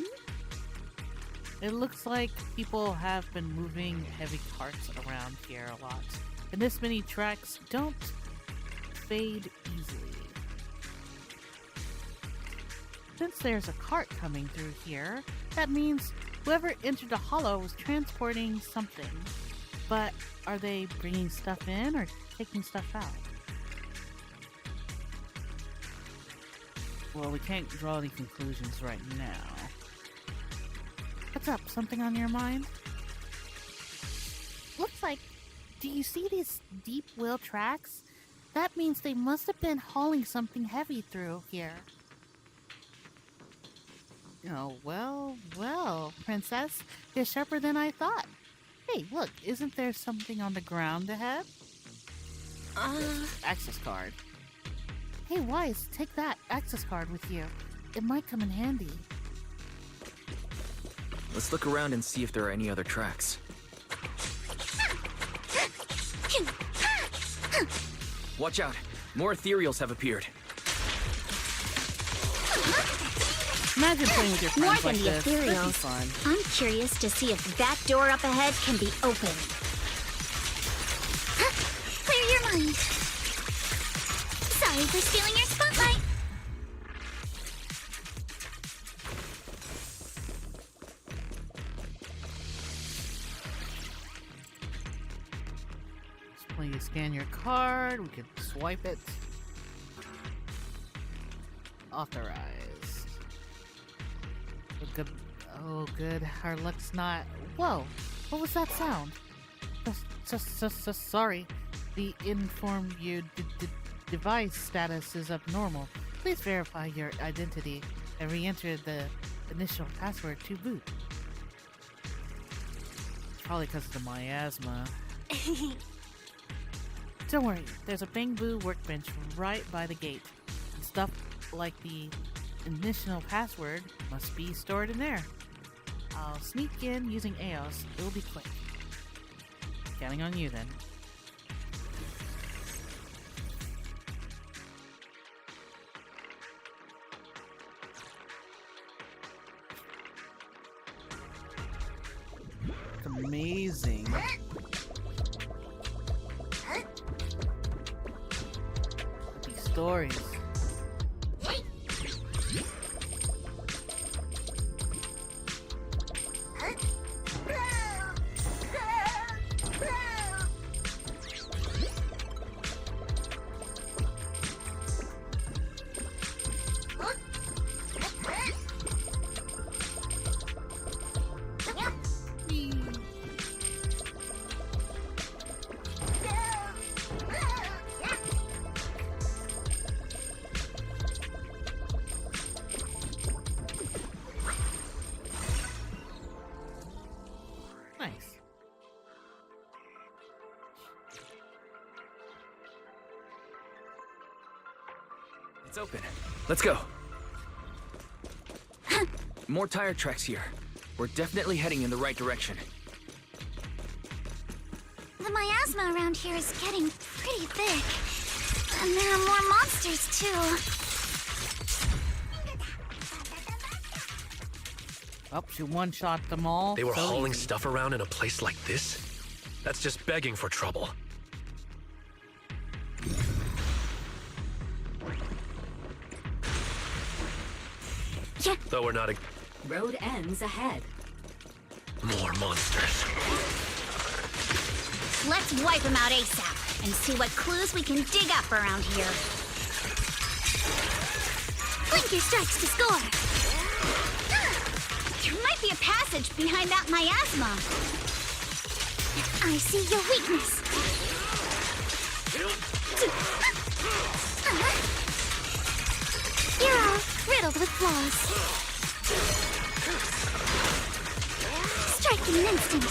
It looks like people have been moving heavy carts around here a lot. And this many tracks don't fade easily. Since there's a cart coming through here, that means whoever entered the hollow was transporting something. But are they bringing stuff in or taking stuff out? Well, we can't draw any conclusions right now. What's up? Something on your mind? Looks like, do you see these deep wheel tracks? That means they must have been hauling something heavy through here. Oh, well, Princess, you're sharper than I thought. Hey, look, isn't there something on the ground ahead? Access card. Hey, Wise, take that access card with you. It might come in handy. Let's look around and see if there are any other tracks. Watch out! More ethereals have appeared. Imagine playing with your friends More like than the this. That'd be ethereals. fun. I'm curious to see if that door up ahead can be opened. Clear your mind. Sorry for stealing your spotlight. Just when you scan your card, we can swipe it. Authorized. Oh, good. Our luck's not. Whoa! What was that sound? Sorry. The informed you device status is abnormal. Please verify your identity and re-enter the initial password to boot. Probably because of the miasma. Don't worry, there's a bamboo workbench right by the gate. And stuff like the initial password must be stored in there. I'll sneak in using AOS. It'll be quick. Counting on you then. It's amazing. These stories. Nice. It's open. Let's go. More tire tracks here. We're definitely heading in the right direction. The miasma around here is getting pretty big. And there are more monsters, too. Oh, she one-shot them all. They were so hauling easy. stuff around in a place like this? That's just begging for trouble. Though we're not a... Road ends ahead. More monsters. Let's wipe them out ASAP and see what clues we can dig up around here. Blink your strikes to score. There might be a passage behind that miasma. I see your weakness. You're all riddled with flaws. Strike in an instant.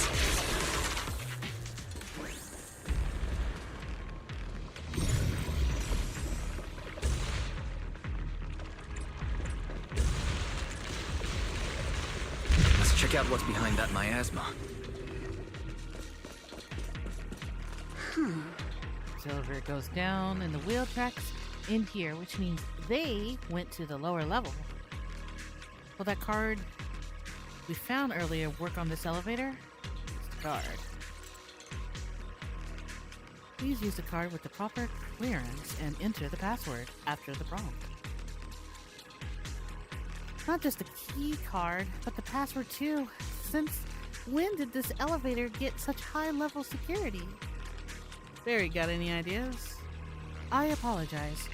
Let's check out what's behind that miasma. Silver goes down and the wheel tracks in here, which means they went to the lower level. Will that card we found earlier work on this elevator? It's the card. Please use the card with the proper clearance and enter the password after the prompt. Not just the key card, but the password too. Since when did this elevator get such high level security? Barry, got any ideas? I apologize,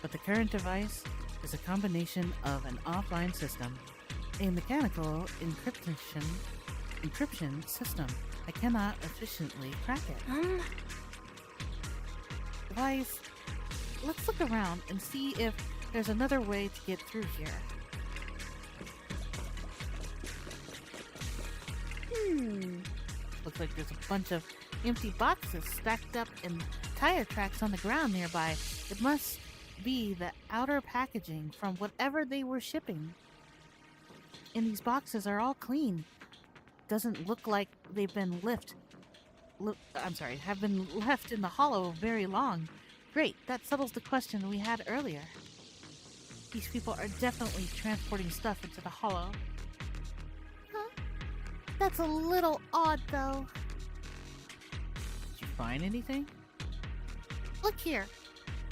but the current device is a combination of an offline system, a mechanical encryption system. I cannot efficiently crack it. Wise, let's look around and see if there's another way to get through here. Looks like there's a bunch of empty boxes stacked up and tire tracks on the ground nearby. It must be the outer packaging from whatever they were shipping. And these boxes are all clean. Doesn't look like they've been have been left in the hollow very long. Great, that settles the question we had earlier. These people are definitely transporting stuff into the hollow. Huh? That's a little odd, though. Did you find anything? Look here.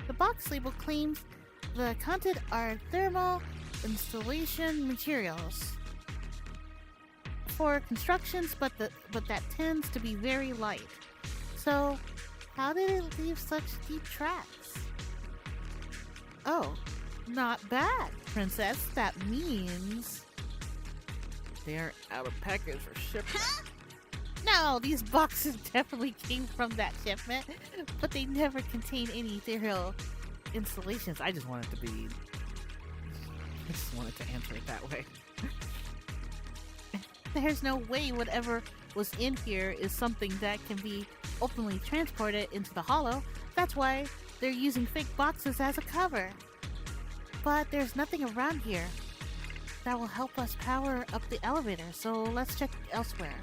The box label claims the content are thermal installation materials for constructions, but that tends to be very light. So, how did it leave such deep tracks? Oh, not bad, Princess. That means they're out of package for shipment. No, these boxes definitely came from that shipment, but they never contain any ethereal installations. I just wanted to answer it that way. There's no way whatever was in here is something that can be openly transported into the hollow. That's why they're using fake boxes as a cover. But there's nothing around here that will help us power up the elevator, so let's check elsewhere.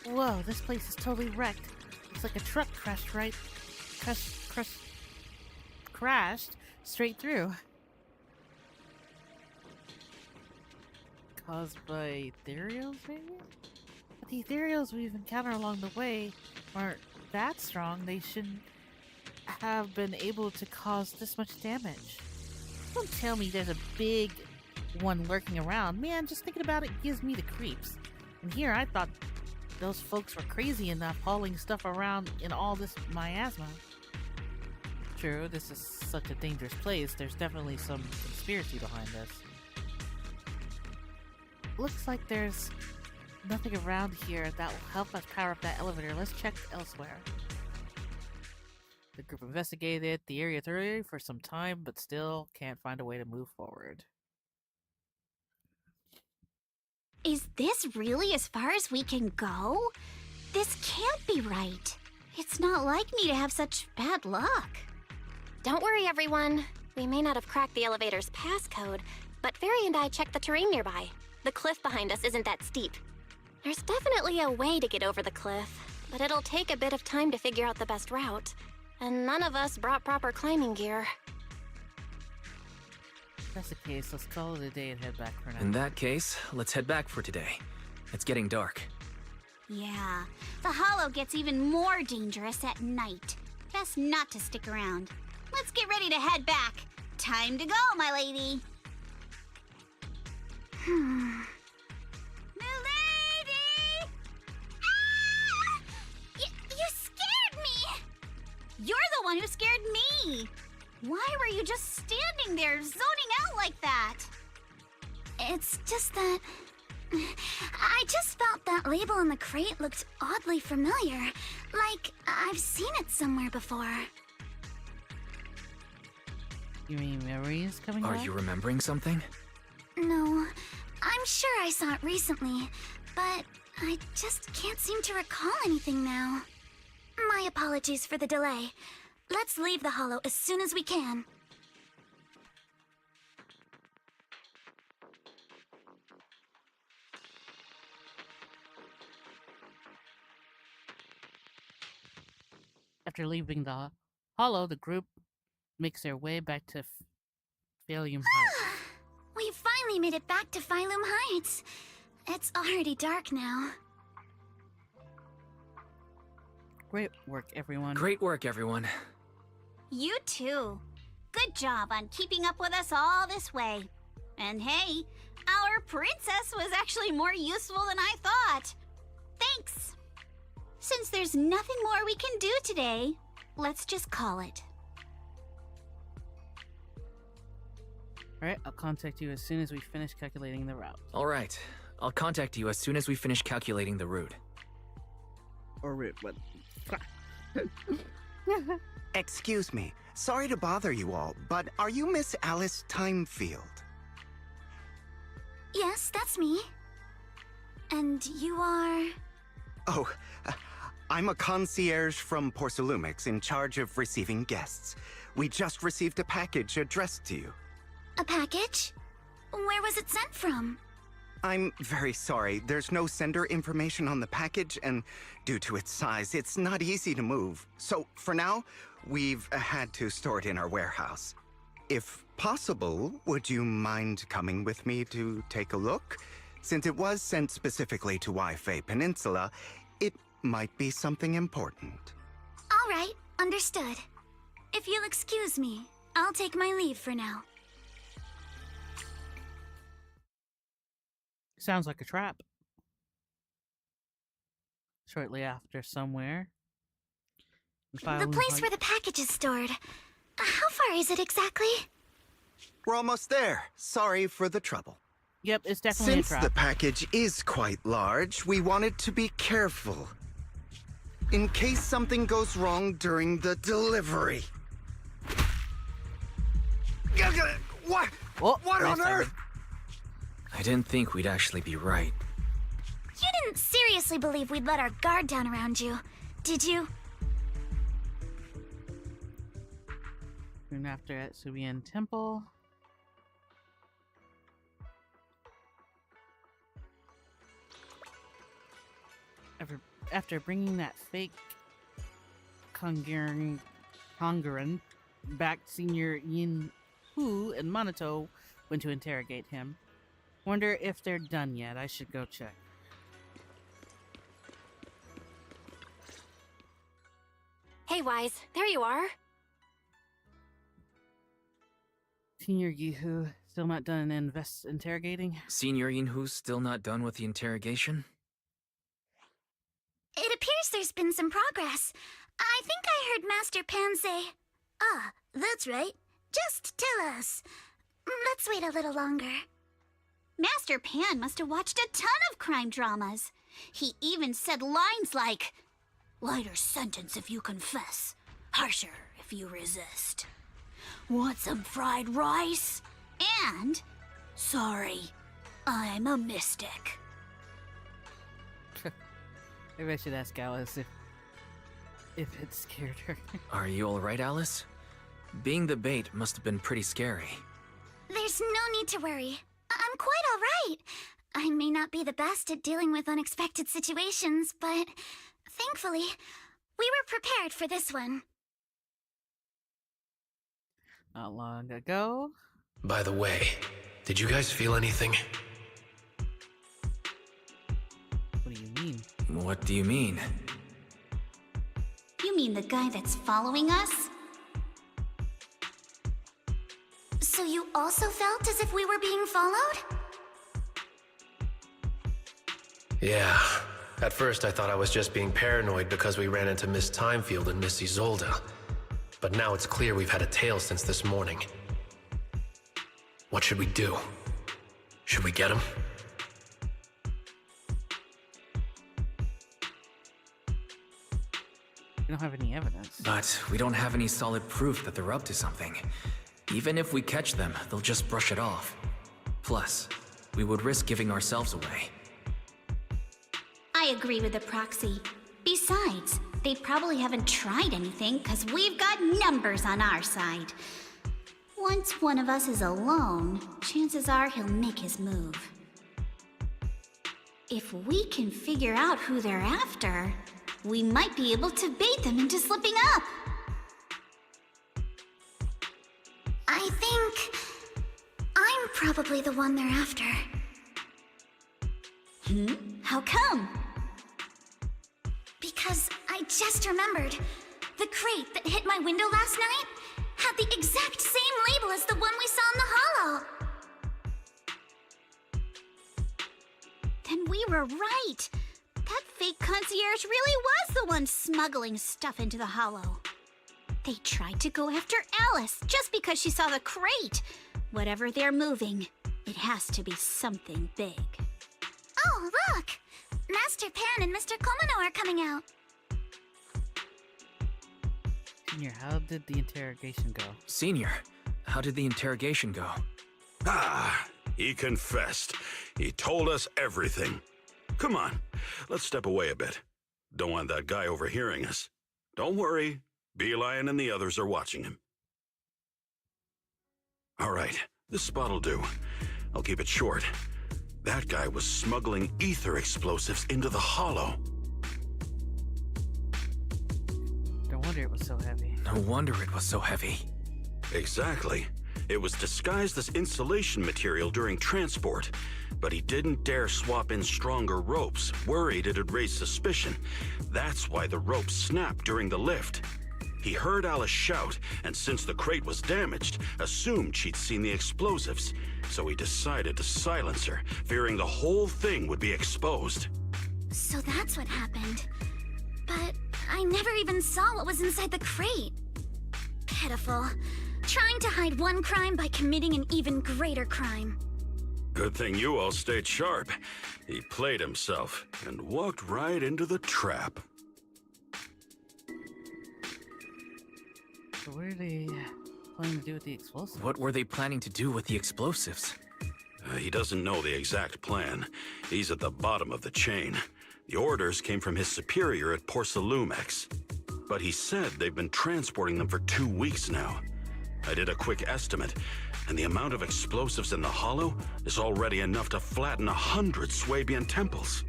Whoa, this place is totally wrecked. Looks like a truck crashed straight through. Caused by ethereals, maybe? But the ethereals we've encountered along the way aren't that strong. They shouldn't have been able to cause this much damage. Don't tell me there's a big one lurking around. Man, just thinking about it gives me the creeps. And here I thought those folks were crazy enough hauling stuff around in all this miasma. True, this is such a dangerous place. There's definitely some conspiracy behind this. Looks like there's nothing around here that will help us power up that elevator. Let's check elsewhere. The group investigated the area thoroughly for some time, but still can't find a way to move forward. Is this really as far as we can go? This can't be right. It's not like me to have such bad luck. Don't worry, everyone. We may not have cracked the elevator's passcode, but Fairy and I checked the terrain nearby. The cliff behind us isn't that steep. There's definitely a way to get over the cliff, but it'll take a bit of time to figure out the best route. And none of us brought proper climbing gear. If that's the case, let's call it a day and head back for now. In that case, let's head back for today. It's getting dark. Yeah, the hollow gets even more dangerous at night. Best not to stick around. Let's get ready to head back. Time to go, my lady. one who scared me. Why were you just standing there, zoning out like that? It's just that... I just felt that label on the crate looked oddly familiar. Like, I've seen it somewhere before. You mean memories coming Are back? you remembering something? No, I'm sure I saw it recently, but I just can't seem to recall anything now. My apologies for the delay. Let's leave the hollow as soon as we can. After leaving the hollow, the group makes their way back to Phalium Heights. We finally made it back to Phylum Heights. It's already dark now. Great work, everyone. Great work, everyone. You too. Good job on keeping up with us all this way. And hey, our princess was actually more useful than I thought. Thanks. Since there's nothing more we can do today, let's just call it. Alright, I'll contact you as soon as we finish calculating the route. Alright, I'll contact you as soon as we finish calculating the route. Or route, what? Excuse me, sorry to bother you all, but are you Miss Alice Timefield? Yes, that's me. And you are... Oh, I'm a concierge from Porcelumix in charge of receiving guests. We just received a package addressed to you. A package? Where was it sent from? I'm very sorry, there's no sender information on the package, and due to its size, it's not easy to move. So, for now, we've had to store it in our warehouse. If possible, would you mind coming with me to take a look? Since it was sent specifically to Waifei Peninsula, it might be something important. All right, understood. If you'll excuse me, I'll take my leave for now. Sounds like a trap. Shortly after, somewhere. The place where the package is stored. How far is it exactly? We're almost there. Sorry for the trouble. Yep, it's definitely Since a trap. the package is quite large, we wanted to be careful. In case something goes wrong during the delivery. What? What on earth? I didn't think we'd actually be right. You didn't seriously believe we'd let our guard down around you, did you? Soon after at Subian Temple. After bringing that fake Conguran back, Senior Yin Hu and Monato went to interrogate him. Wonder if they're done yet. I should go check. Hey, Wise, there you are. Senior Yihu still not done interrogating? Senior Yinhu's still not done with the interrogation? It appears there's been some progress. I think I heard Master Pan say, "Ah, that's right. Just tell us." Let's wait a little longer. Master Pan must have watched a ton of crime dramas. He even said lines like, "Lighter sentence if you confess, harsher if you resist. Want some fried rice?" And, "Sorry, I'm a mystic." Maybe I should ask Alice if it scared her. Are you alright, Alice? Being the bait must have been pretty scary. There's no need to worry. I'm quite all right. I may not be the best at dealing with unexpected situations, but thankfully, we were prepared for this one. Not long ago. By the way, did you guys feel anything? What do you mean? What do you mean? You mean the guy that's following us? So you also felt as if we were being followed? Yeah. At first I thought I was just being paranoid because we ran into Miss Timefield and Miss Isolde. but now it's clear we've had a tail since this morning. What should we do? Should we get him? We don't have any evidence. But we don't have any solid proof that they're up to something. Even if we catch them, they'll just brush it off. Plus, we would risk giving ourselves away. I agree with the proxy. Besides, they probably haven't tried anything because we've got numbers on our side. Once one of us is alone, chances are he'll make his move. If we can figure out who they're after, we might be able to bait them into slipping up. I think I'm probably the one they're after. How come? Because I just remembered. The crate that hit my window last night had the exact same label as the one we saw in the hollow. Then we were right. That fake concierge really was the one smuggling stuff into the hollow. They tried to go after Alice just because she saw the crate. Whatever they're moving, it has to be something big. Oh, look! Master Pan and Mr. Komino are coming out. Senior, how did the interrogation go? Senior, how did the interrogation go? Ah, he confessed. He told us everything. Come on, let's step away a bit. Don't want that guy overhearing us. Don't worry, Beelion and the others are watching him. All right, this spot'll do. I'll keep it short. That guy was smuggling ether explosives into the hollow. No wonder it was so heavy. No wonder it was so heavy. Exactly. It was disguised as insulation material during transport, but he didn't dare swap in stronger ropes, worried it'd raise suspicion. That's why the ropes snapped during the lift. He heard Alice shout, and since the crate was damaged, assumed she'd seen the explosives. So he decided to silence her, fearing the whole thing would be exposed. So that's what happened. But I never even saw what was inside the crate. Pitiful. Trying to hide one crime by committing an even greater crime. Good thing you all stayed sharp. He played himself and walked right into the trap. So what are they planning to do with the explosives? What were they planning to do with the explosives? He doesn't know the exact plan. He's at the bottom of the chain. The orders came from his superior at Porcelumex. But he said they've been transporting them for 2 weeks now. I did a quick estimate, and the amount of explosives in the hollow is already enough to flatten 100 Swabian temples.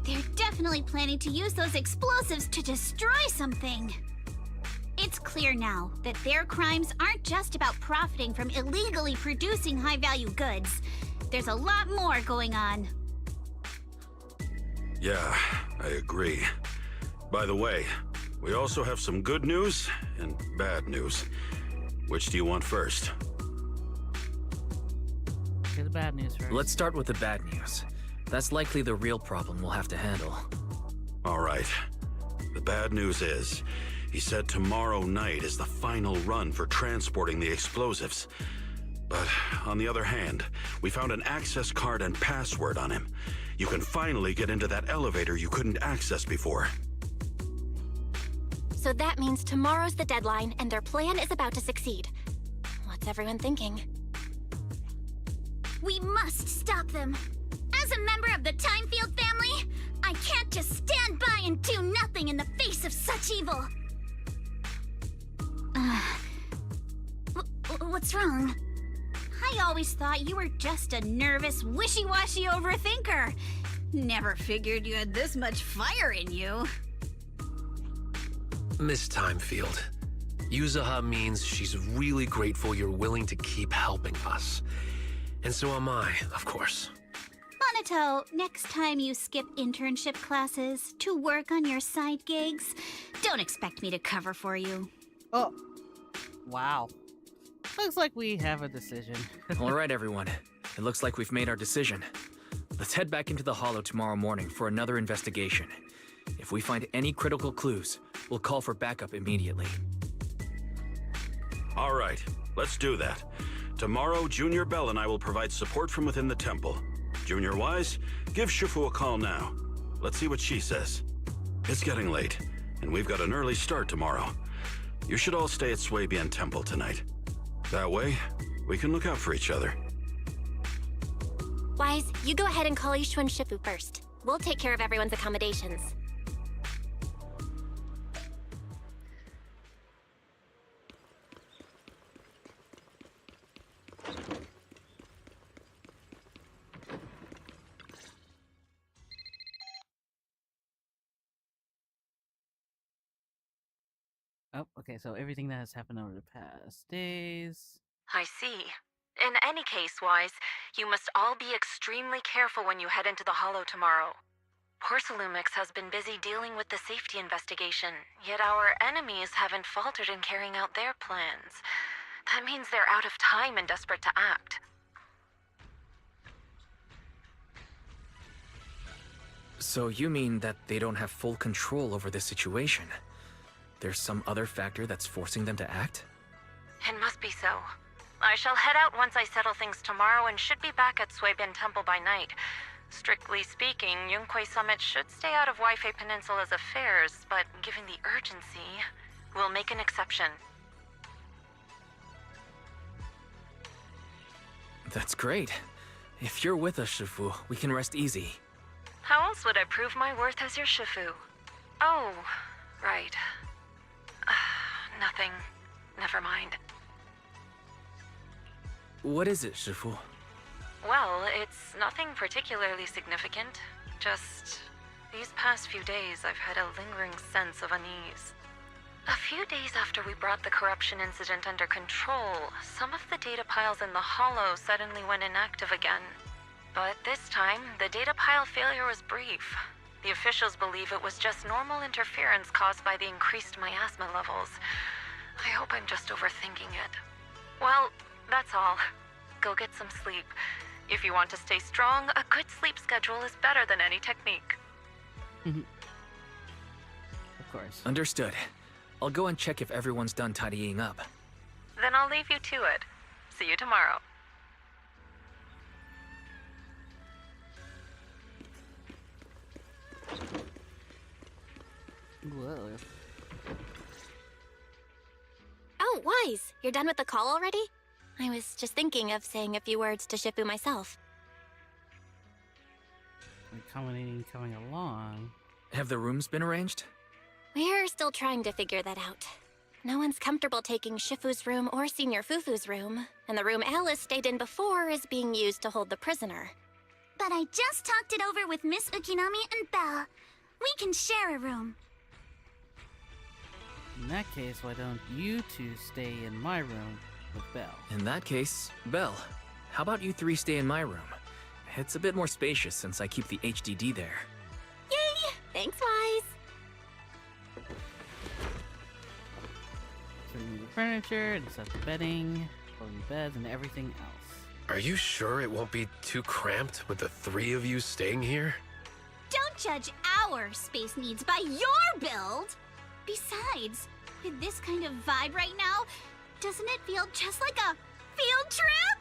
They're definitely planning to use those explosives to destroy something. It's clear now that their crimes aren't just about profiting from illegally producing high-value goods. There's a lot more going on. Yeah, I agree. By the way, we also have some good news and bad news. Which do you want first? Okay, the bad news first. Let's start with the bad news. That's likely the real problem we'll have to handle. All right. The bad news is, he said tomorrow night is the final run for transporting the explosives. But on the other hand, we found an access card and password on him. You can finally get into that elevator you couldn't access before. So that means tomorrow's the deadline, and their plan is about to succeed. What's everyone thinking? We must stop them. As a member of the Timefield family, I can't just stand by and do nothing in the face of such evil. What's wrong? I always thought you were just a nervous, wishy-washy overthinker. Never figured you had this much fire in you. Miss Timefield, Yuzaha means she's really grateful you're willing to keep helping us. And so am I, of course. Monato, next time you skip internship classes to work on your side gigs, don't expect me to cover for you. Oh, wow. Looks like we have a decision. All right, everyone. It looks like we've made our decision. Let's head back into the Hollow tomorrow morning for another investigation. If we find any critical clues, we'll call for backup immediately. All right, let's do that. Tomorrow, Junior Bell and I will provide support from within the temple. Junior Wise, give Shifu a call now. Let's see what she says. It's getting late, and we've got an early start tomorrow. You should all stay at Swabian Temple tonight. That way, we can look out for each other. Wise, you go ahead and call Ishu and Shifu first. We'll take care of everyone's accommodations. Oh, okay, so everything that has happened over the past days. I see. In any case, Wise, you must all be extremely careful when you head into the Hollow tomorrow. Porcelumix has been busy dealing with the safety investigation, yet our enemies haven't faltered in carrying out their plans. That means they're out of time and desperate to act. So you mean that they don't have full control over this situation? There's some other factor that's forcing them to act? It must be so. I shall head out once I settle things tomorrow and should be back at Swabian Temple by night. Strictly speaking, Yunquay Summit should stay out of Waifei Peninsula's affairs, but given the urgency, we'll make an exception. That's great. If you're with us, Shifu, we can rest easy. How else would I prove my worth as your Shifu? Oh, right. Nothing. Never mind. What is it, Shifu? Well, it's nothing particularly significant. Just these past few days I've had a lingering sense of unease. A few days after we brought the corruption incident under control, some of the data piles in the Hollow suddenly went inactive again. But this time, the data pile failure was brief. The officials believe it was just normal interference caused by the increased miasma levels. I hope I'm just overthinking it. Well, that's all. Go get some sleep. If you want to stay strong, a good sleep schedule is better than any technique. Of course. Understood. I'll go and check if everyone's done tidying up. Then I'll leave you to it. See you tomorrow. Whoa. Oh, Wise, you're done with the call already? I was just thinking of saying a few words to Shifu myself. Accommodating coming along. Have the rooms been arranged? We're still trying to figure that out. No one's comfortable taking Shifu's room or Senior Fufu's room, and the room Alice stayed in before is being used to hold the prisoner. But I just talked it over with Miss Ukinami and Belle. We can share a room. In that case, why don't you two stay in my room with Belle? In that case, Belle, how about you three stay in my room? It's a bit more spacious since I keep the HDD there. Yay! Thanks, Wise! Remove the furniture, and set the bedding, folding beds, and everything else. Are you sure it won't be too cramped with the three of you staying here? Don't judge our space needs by your build! Besides, with this kind of vibe right now, doesn't it feel just like a field trip?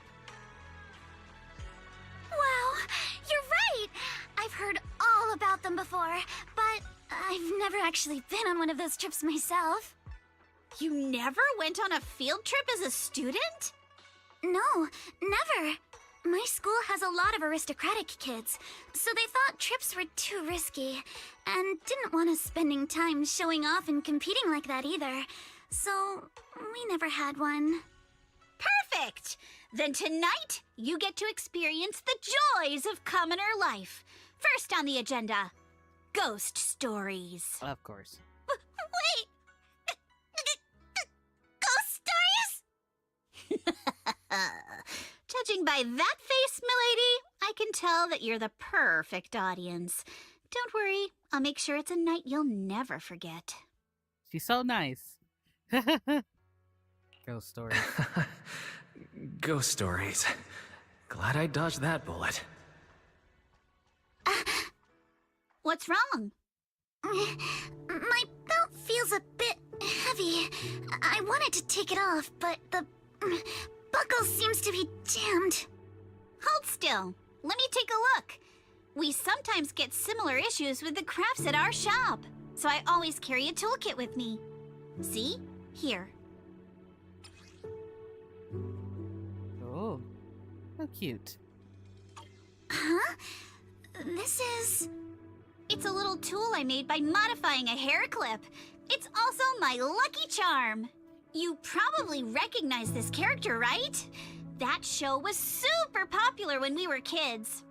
Wow, you're right! I've heard all about them before, but I've never actually been on one of those trips myself. You never went on a field trip as a student? No, never. My school has a lot of aristocratic kids, so they thought trips were too risky, and didn't want us spending time showing off and competing like that either. So, we never had one. Perfect! Then tonight, you get to experience the joys of commoner life. First on the agenda, ghost stories. Of course. Wait! Ghost stories? Judging by that face, milady, I can tell that you're the perfect audience. Don't worry, I'll make sure it's a night you'll never forget. She's so nice. Ghost stories. Ghost stories. Glad I dodged that bullet. What's wrong? My belt feels a bit heavy. I wanted to take it off, but the buckle seems to be jammed. Hold still. Let me take a look. We sometimes get similar issues with the crafts at our shop, so I always carry a toolkit with me. See? Here. Oh, how cute. Huh? This is... It's a little tool I made by modifying a hair clip. It's also my lucky charm. You probably recognize this character, right? That show was super popular when we were kids.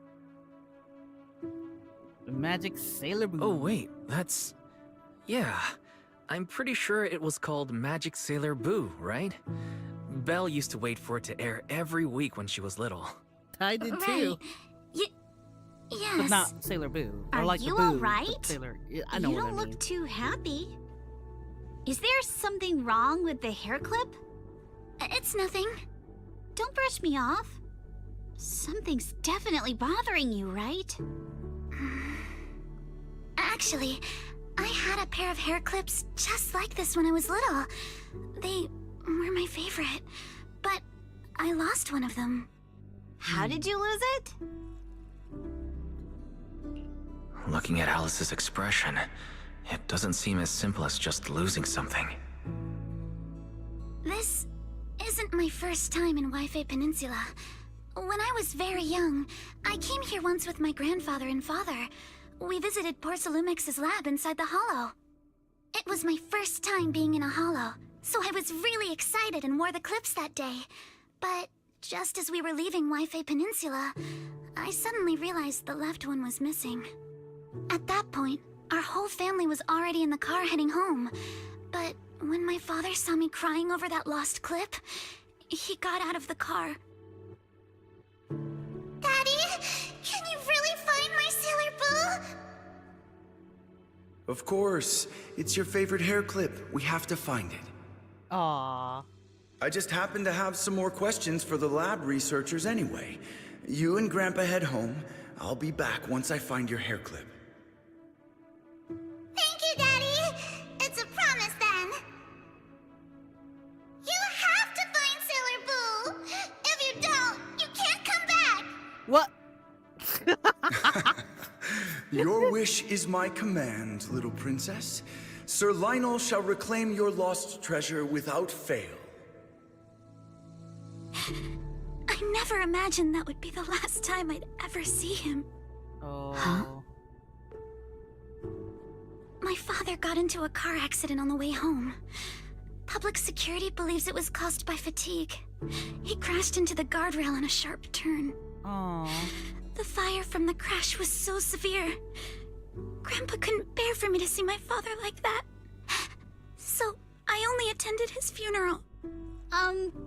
The Magic Sailor Boo. Oh, wait, that's... Yeah, I'm pretty sure it was called Magic Sailor Boo, right? Belle used to wait for it to air every week when she was little. I did too. Yes. But not Sailor Boo. I Are like you the Boo, all but right? Sailor, I know you what I don't mean. look too happy. Is there something wrong with the hair clip? It's nothing. Don't brush me off. Something's definitely bothering you, right? Actually, I had a pair of hair clips just like this when I was little. They were my favorite, but I lost one of them. How did you lose it? Looking at Alice's expression, it doesn't seem as simple as just losing something. This isn't my first time in Wi-Fi Peninsula. When I was very young, I came here once with my grandfather and father. We visited Porcelumex's lab inside the Hollow. It was my first time being in a Hollow, so I was really excited and wore the clips that day. But just as we were leaving Wi-Fi Peninsula, I suddenly realized the left one was missing. At that point, our whole family was already in the car heading home. But when my father saw me crying over that lost clip, he got out of the car. Daddy, can you really find my Sailor Boo? Of course. It's your favorite hair clip. We have to find it. Aww. I just happen to have some more questions for the lab researchers anyway. You and Grandpa head home. I'll be back once I find your hair clip. Thank you, Daddy. It's a promise then. You have to find Sailor Boo. If you don't, you can't come back. What? Your wish is my command, little princess. Sir Lionel shall reclaim your lost treasure without fail. I never imagined that would be the last time I'd ever see him. Oh. Huh? My father got into a car accident on the way home. Public security believes it was caused by fatigue. He crashed into the guardrail on a sharp turn. Aww. The fire from the crash was so severe. Grandpa couldn't bear for me to see my father like that. So I only attended his funeral.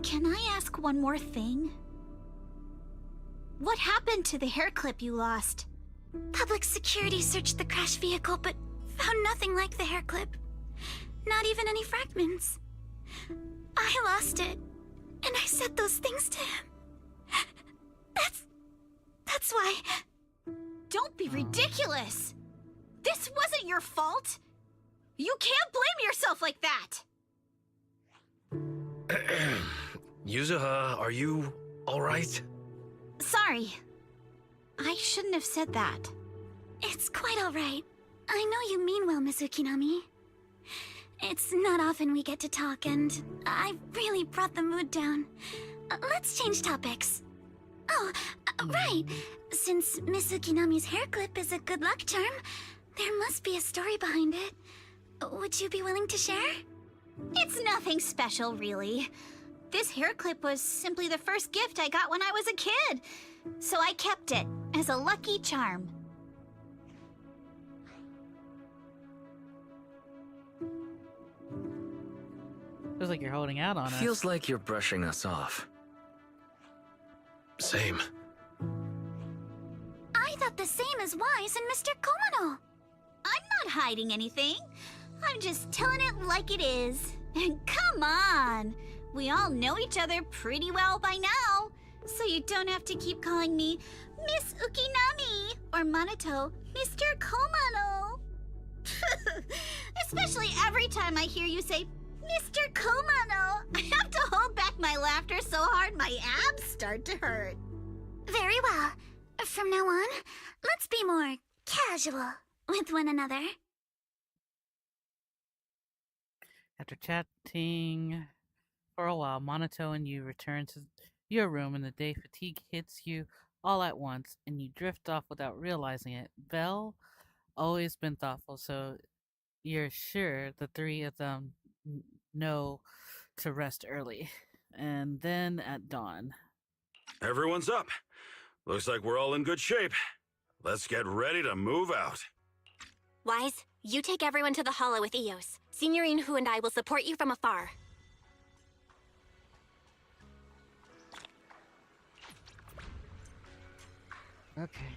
Can I ask one more thing? What happened to the hair clip you lost? Public security searched the crashed vehicle, but found nothing like the hair clip. Not even any fragments. I lost it, and I said those things to him. That's why... Don't be ridiculous! This wasn't your fault! You can't blame yourself like that! Yuzuha, are you alright? Sorry. I shouldn't have said that. It's quite alright. I know you mean well, Miss Ukinami. It's not often we get to talk, and I really brought the mood down. Let's change topics. Oh, right. Since Miss Ukinami's hair clip is a good luck charm, there must be a story behind it. Would you be willing to share? It's nothing special, really. This hair clip was simply the first gift I got when I was a kid, so I kept it as a lucky charm. Feels like you're holding out on us. Feels like you're brushing us off. Same. I thought the same as Wise and Mr. Komano. I'm not hiding anything. I'm just telling it like it is. And come on! We all know each other pretty well by now, so you don't have to keep calling me Miss Ukinami or Minato Mr. Komano. Especially every time I hear you say, Mr. Komano. I have to hold back my laughter so hard my abs start to hurt. Very well. From now on, let's be more casual with one another. After chatting for a while, Monato and you return to your room, and the day fatigue hits you all at once, and you drift off without realizing it. Belle, always been thoughtful, so you're sure the three of them know to rest early. And then at dawn. Everyone's up. Looks like we're all in good shape. Let's get ready to move out. Wise, you take everyone to the Hollow with Eos. Signorine Hu and I will support you from afar. Okay.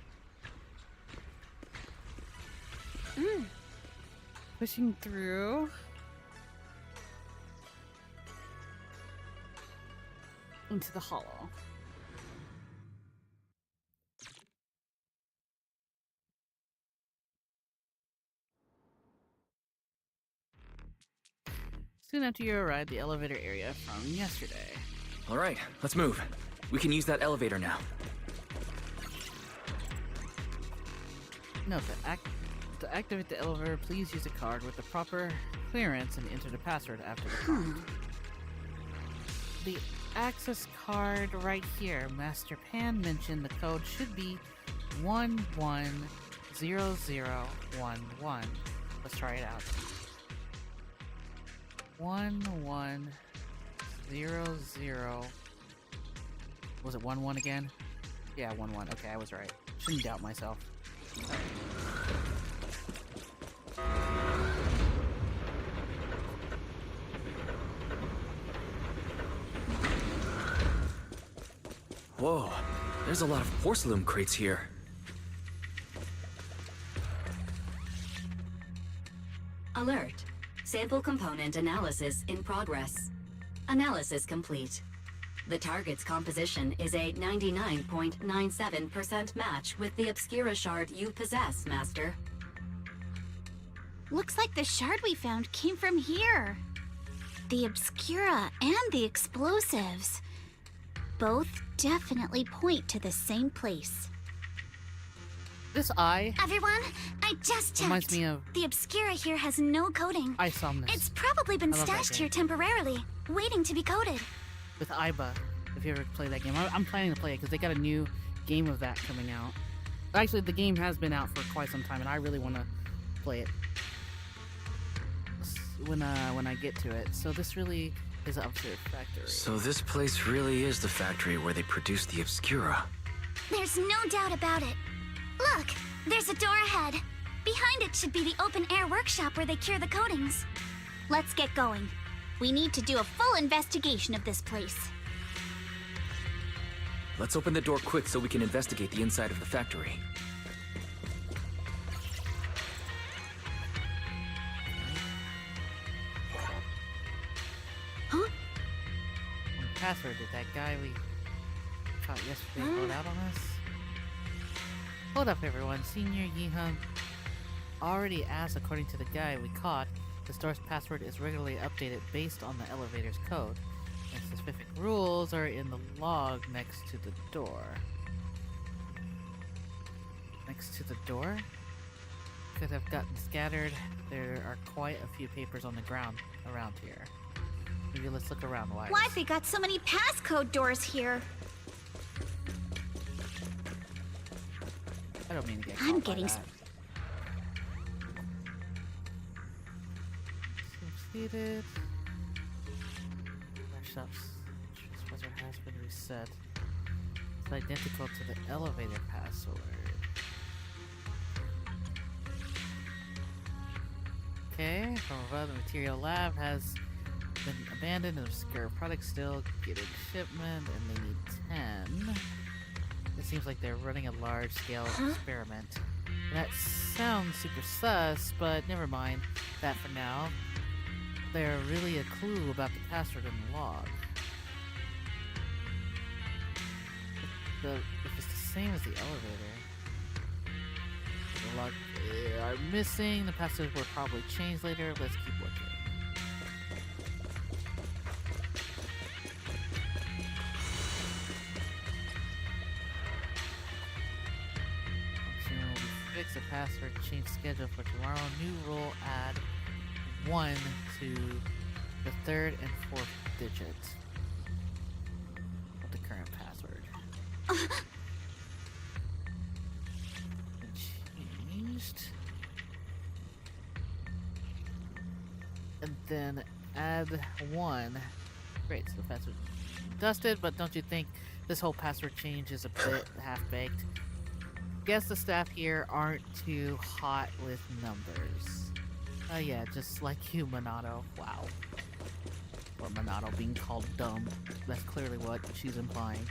Pushing through. Into the hollow. Soon after you arrive, the elevator area from yesterday. All right, let's move. We can use that elevator now. Note that to activate the elevator, please use a card with the proper clearance and enter the password after the prompt. The access card right here. Master Pan mentioned the code should be 110011. Let's try it out. 1100. Was it 11 again? Yeah, 11. Okay, I was right. Shouldn't doubt myself. Whoa, there's a lot of porcelain crates here. Alert. Sample component analysis in progress. Analysis complete. The target's composition is a 99.97% match with the Obscura shard you possess, Master. Looks like the shard we found came from here. The Obscura and the explosives. Both definitely point to the same place. This eye Everyone, I just checked. reminds me of The Obscura here has no coding. Isomnus. It's probably been I love that stashed here game. temporarily, waiting to be coded. With Iba, if you ever play that game. I'm planning to play it because they got a new game of that coming out. Actually, the game has been out for quite some time, and I really want to play it when I get to it. So this really is an Obscura factory. So this place really is the factory where they produce the Obscura. There's no doubt about it. Look, there's a door ahead. Behind it should be the open-air workshop where they cure the coatings. Let's get going. We need to do a full investigation of this place. Let's open the door quick so we can investigate the inside of the factory. Huh? What password did that guy we caught yesterday hold out on us? Hold up, everyone. Senior Yihun already asked, according to the guy we caught, the store's password is regularly updated based on the elevator's code, and specific rules are in the log next to the door. Next to the door? Could have gotten scattered. There are quite a few papers on the ground around here. Maybe let's look around. Why? Why've we got so many passcode doors here? I don't mean to get I'm caught by getting that. Completed. Our shop's trespasser has been reset. It's identical to the elevator password. Okay, from above, the material lab has been abandoned and obscure products still getting shipment, and they need 10. It seems like they're running a large-scale experiment. And that sounds super sus, but never mind that for now. There's really a clue about the password in the log. If it's the same as the elevator, The lock are missing. The passwords were probably changed later. Let's keep looking. Fix a password change schedule for tomorrow. New rule, add 1 to the 3rd and 4th digits of the current password. Changed. And then add 1. Great, so the password dusted, but don't you think this whole password change is a bit half-baked? Guess the staff here aren't too hot with numbers. Yeah, just like you, Minato. Wow. Or Minato being called dumb. That's clearly what she's implying.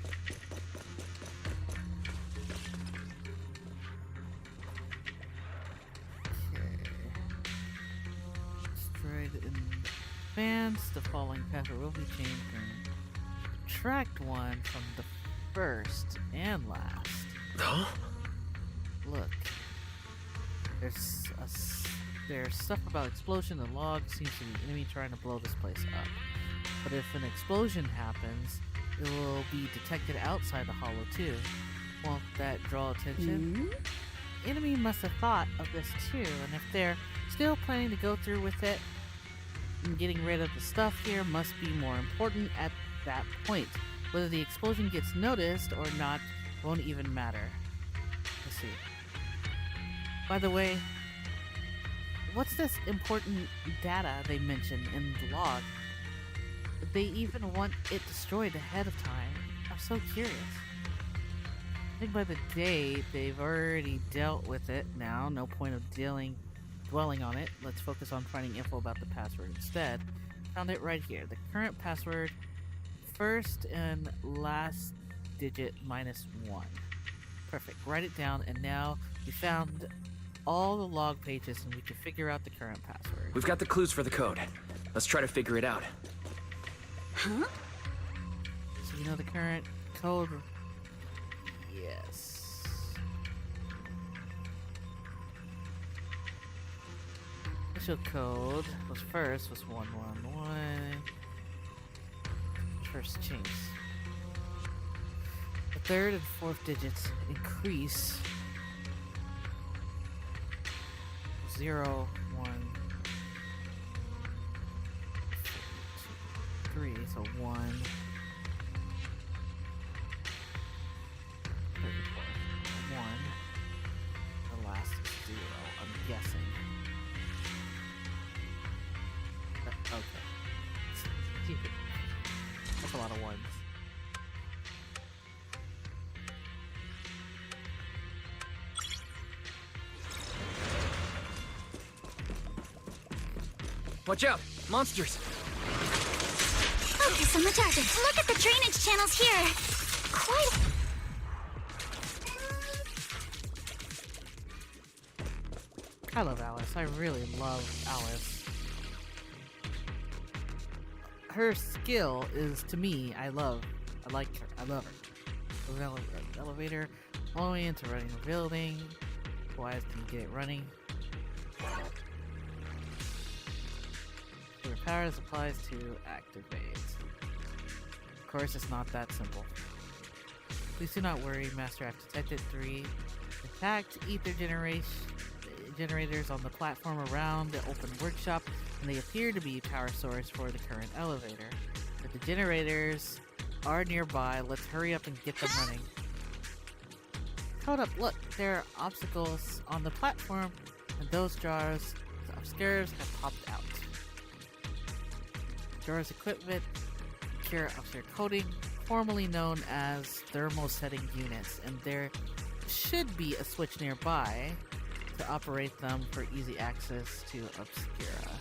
Okay. Destroyed in advance. The following password will be changed and subtract 1 from the first and last. Huh? Look, there's stuff about explosion. The log seems to be enemy trying to blow this place up. But if an explosion happens, it will be detected outside the hollow too. Won't that draw attention? Enemy must have thought of this too, and if they're still planning to go through with it, getting rid of the stuff here must be more important at that point. Whether the explosion gets noticed or not won't even matter. Let's see. By the way, what's this important data they mention in the log? They even want it destroyed ahead of time. I'm so curious. I think by the day they've already dealt with it now. No point of dwelling on it. Let's focus on finding info about the password instead. Found it right here. The current password, first and last digit -1. Perfect. Write it down, and now we found all the log pages and we can figure out the current password. We've got the clues for the code. Let's try to figure it out. Huh? So you know the current code? Yes. Initial code was 111. First change. The 3rd and 4th digits increase 0, 1, 2, 3, so 1, 34, 1, the last is 0, I'm guessing. Okay. That's a lot of ones. Watch out! Monsters! Focus on the target. Look at the drainage channels here. Quite. I love Alice. I really love Alice. Her skill is, to me, I love her. I love her. The elevator, all the way into running the building. Why can you get it running? Your powers applies to activate. Of course, it's not that simple. Please do not worry, Master. I've detected 3 intact ether generators on the platform around the open workshop, and they appear to be power source for the current elevator. If the generators are nearby, let's hurry up and get them running. Hold up, look, there are obstacles on the platform, and those jars upstairs have popped out. Jars equipment, pure upstairs coating, formerly known as thermosetting units, and there should be a switch nearby to operate them for easy access to Obscura.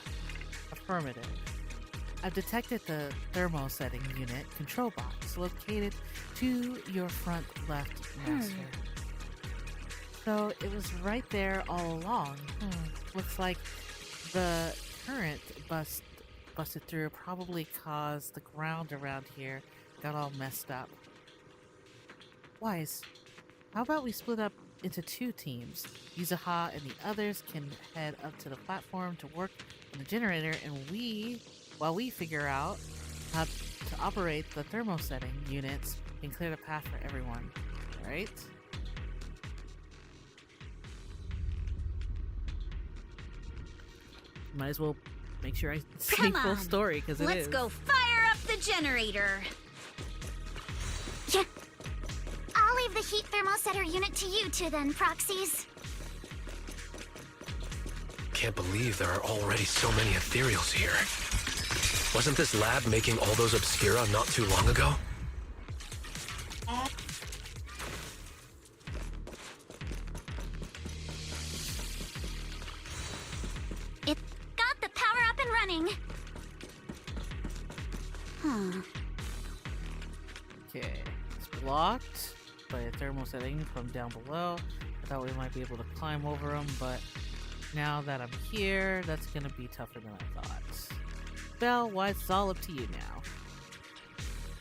Affirmative. I've detected the thermosetting unit control box located to your front left, Master. So it was right there all along. Looks like the current busted through probably caused the ground around here got all messed up. Wise, how about we split up into 2 teams. Yuzaha and the others can head up to the platform to work on the generator, and while we figure out how to operate the thermosetting units and clear the path for everyone. Alright? Might as well make sure I say Come full on, story, because it is. Let's go fire up the generator. Yeah. I'll leave the heat thermosetter unit to you two then, Proxies. Can't believe there are already so many ethereals here. Wasn't this lab making all those obscura not too long ago? It got the power up and running. Huh. Okay, it's blocked by a thermal setting from down below. I thought we might be able to climb over them, but now that I'm here, that's gonna be tougher than I thought. Belle, why it's all up to you now.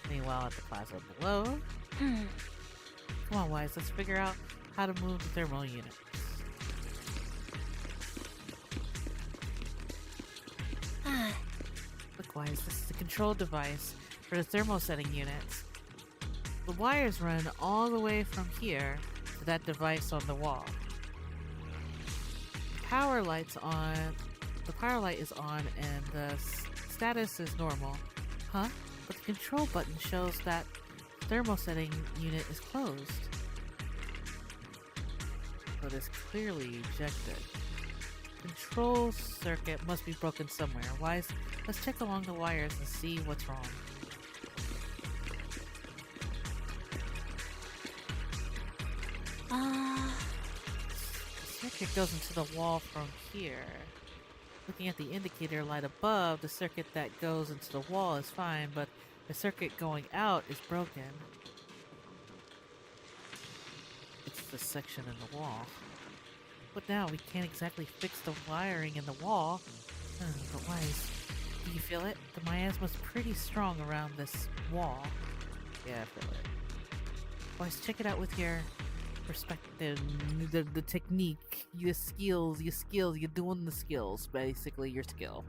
Meanwhile, at the plaza below. Come on, Wise, let's figure out how to move the thermal unit. Look, Wise, this is the control device for the thermosetting units. The wires run all the way from here to that device on the wall. The power light is on and the status is normal. Huh? But the control button shows that thermosetting unit is closed. So it is clearly ejected. Control circuit must be broken somewhere. Wise, let's check along the wires and see what's wrong. The circuit goes into the wall from here. Looking at the indicator light above, the circuit that goes into the wall is fine, but the circuit going out is broken. It's the section in the wall. But now we can't exactly fix the wiring in the wall. But Wise, do you feel it? The miasma's pretty strong around this wall. Yeah, I feel it. Wise, check it out with your perspective, the technique, your skills, you're doing the skills, basically your skill.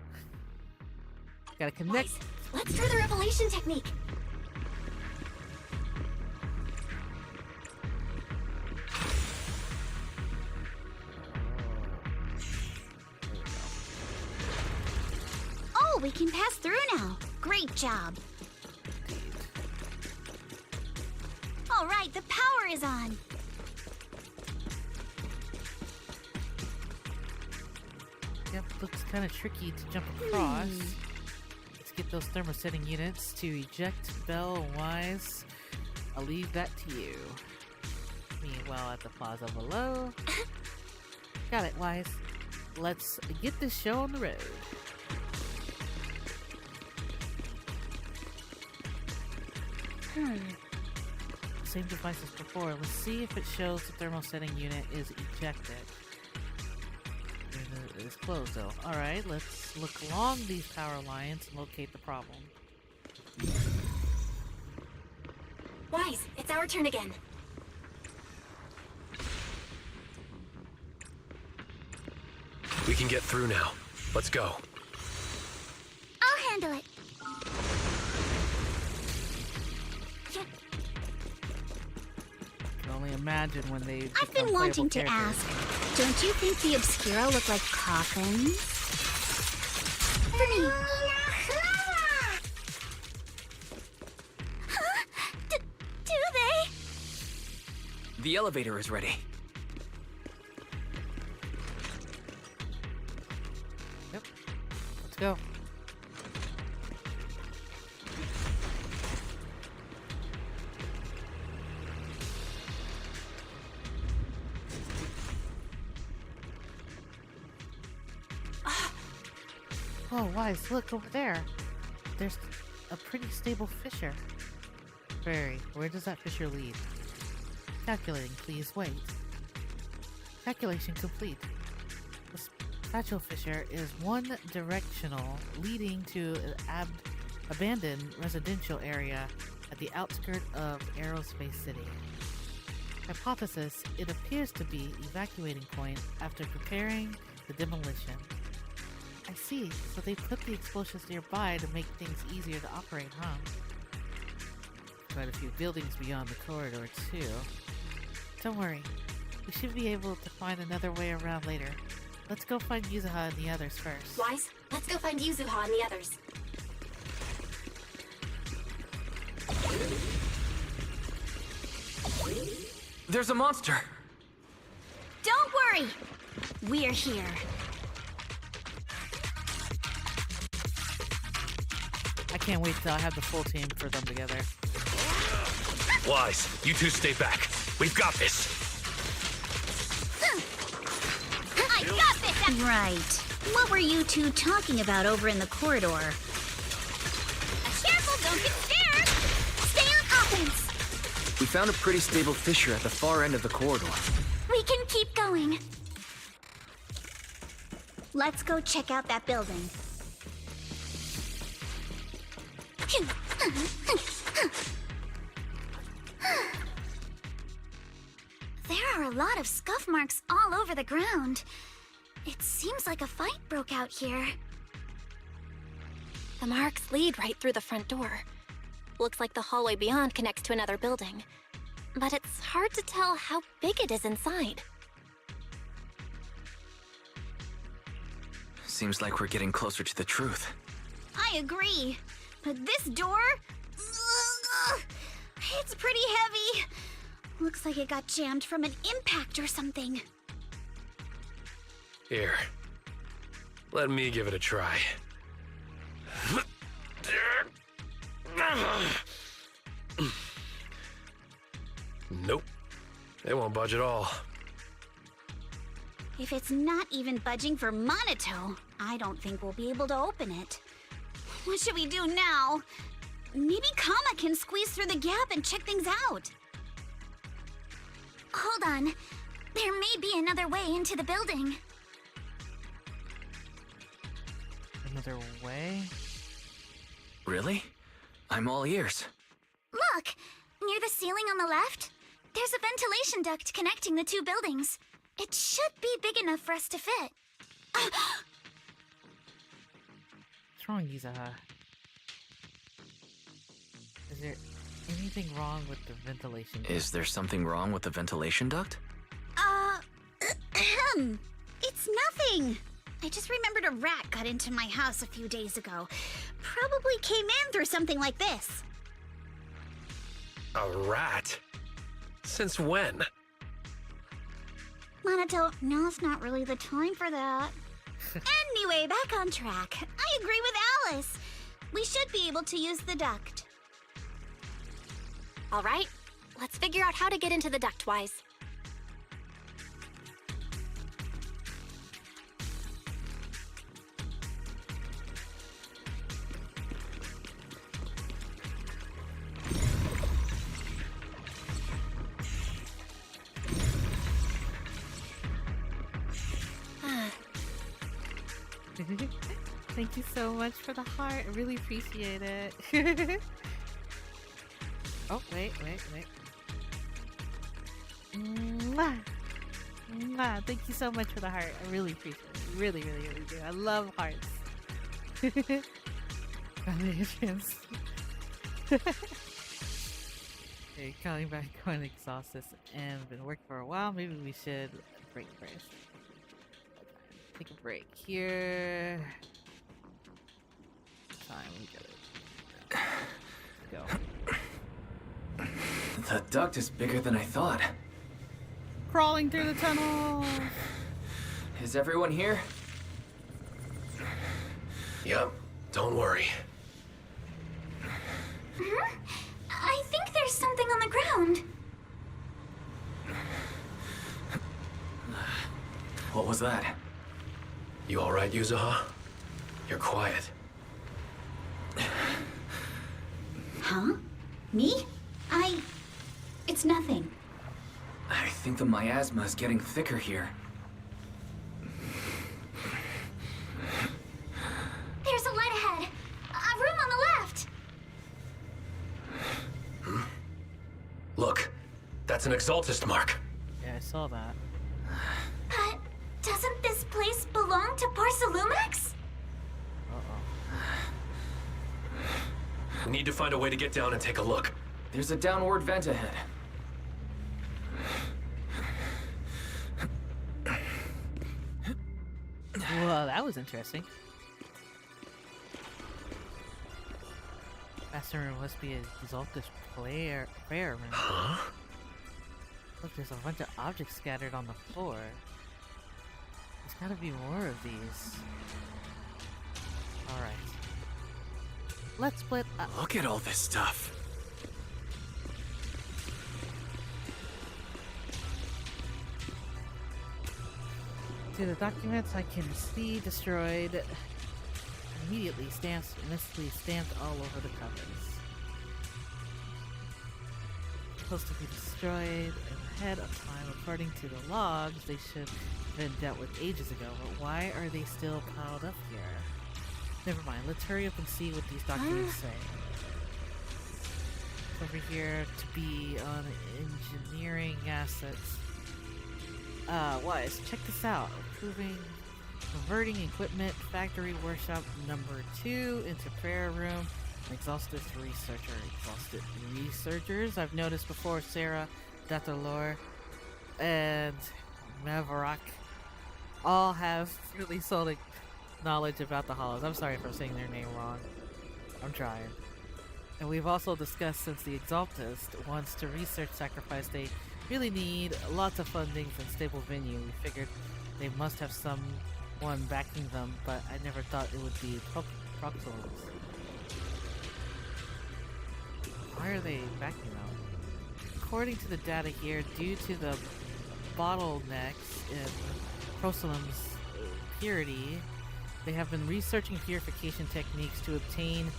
Gotta connect. Wise, let's try the revelation technique. Oh, we can pass through now. Great job. All right, the power is on. Yep, looks kind of tricky to jump across. Let's get those thermosetting units to eject Belle and Wise. I'll leave that to you. Meanwhile, at the plaza below. Got it, Wise. Let's get this show on the road. Same device as before. Let's see if it shows the thermosetting unit is ejected. It is closed though. Alright, let's look along these power lines and locate the problem. Wise, it's our turn again. We can get through now. Let's go. I'll handle it. I can only imagine when they I've been wanting to ask, don't you think the Obscura look like coffins? For me. Do they? The elevator is ready. Yep. Let's go. Oh, Wise, look over there. There's a pretty stable fissure. Fairy, where does that fissure lead? Calculating, please, wait. Calculation complete. The spatial fissure is one directional, leading to an abandoned residential area at the outskirts of Aerospace City. Hypothesis, it appears to be evacuating point after preparing the demolition. I see, so they put the explosives nearby to make things easier to operate, huh? Quite a few buildings beyond the corridor, too. Don't worry, we should be able to find another way around later. Let's go find Yuzuha and the others first. Wise, let's go find Yuzuha and the others. There's a monster! Don't worry! We're here. I can't wait till I have the full team for them together. Wise, you two stay back. We've got this. I got this! Right. What were you two talking about over in the corridor? Careful, don't get scared! Stay on offense! We found a pretty stable fissure at the far end of the corridor. We can keep going. Let's go check out that building. There are a lot of scuff marks all over the ground. It seems like a fight broke out here. The marks lead right through the front door. Looks like the hallway beyond connects to another building. But it's hard to tell how big it is inside. Seems like we're getting closer to the truth. I agree. But this door... it's pretty heavy. Looks like it got jammed from an impact or something. Here. Let me give it a try. Nope. It won't budge at all. If it's not even budging for Monato, I don't think we'll be able to open it. What should we do now? Maybe Kama can squeeze through the gap and check things out. Hold on. There may be another way into the building. Another way? Really? I'm all ears. Look! Near the ceiling on the left, there's a ventilation duct connecting the two buildings. It should be big enough for us to fit. What's wrong, Yuzuha? Is there anything wrong with the ventilation duct? Is there something wrong with the ventilation duct? It's nothing. I just remembered a rat got into my house a few days ago. Probably came in through something like this. A rat? Since when? Monato, now's not really the time for that. Anyway, back on track. I agree with Alice. We should be able to use the duct. All right, let's figure out how to get into the duct, Wise. Thank you so much for the heart. I really appreciate it. Oh, wait. Mwah. Mwah. Thank you so much for the heart. I really appreciate it. Really, really, really do. I love hearts. Foundations. Okay, calling back on exhausted and been working for a while. Maybe we should break first. Take a break here. Time, we gotta go. The duct is bigger than I thought. Crawling through the tunnel. Is everyone here? Yep, don't worry. I think there's something on the ground. What was that? You alright, Yuzuha? You're quiet. Huh? Me? It's nothing. I think the miasma is getting thicker here. There's a light ahead. A room on the left. Look, That's an Exaltist mark. Yeah, I saw that. But doesn't this place belong to Porcelumex? We need to find a way to get down and take a look. There's a downward vent ahead. Well, that was interesting. Master room must be a Exaltist prayer room. Huh? Look, there's a bunch of objects scattered on the floor. There's gotta be more of these. Alright. Let's split up. Look at all this stuff. To the documents I can see destroyed. Immediately stamps, mistily stamped all over the covers. Supposed to be destroyed ahead of time. According to the logs, they should have been dealt with ages ago, but why are they still piled up here? Never mind, let's hurry up and see what these documents say. Over here to be on engineering assets. Wise, check this out. Converting equipment, factory workshop number 2 into prayer room. An exhausted researcher. Exhausted researchers. I've noticed before Sarah, Dr. Lore, and Maverick all have really solid knowledge about the Hollows. I'm sorry if I'm saying their name wrong. I'm trying. And we've also discussed since the Exaltist wants to research sacrifice, they really need lots of funding and stable venue. We figured they must have someone backing them, but I never thought it would be Proxels. Why are they backing them? According to the data here, due to the bottlenecks in Procelum's purity, they have been researching purification techniques to obtain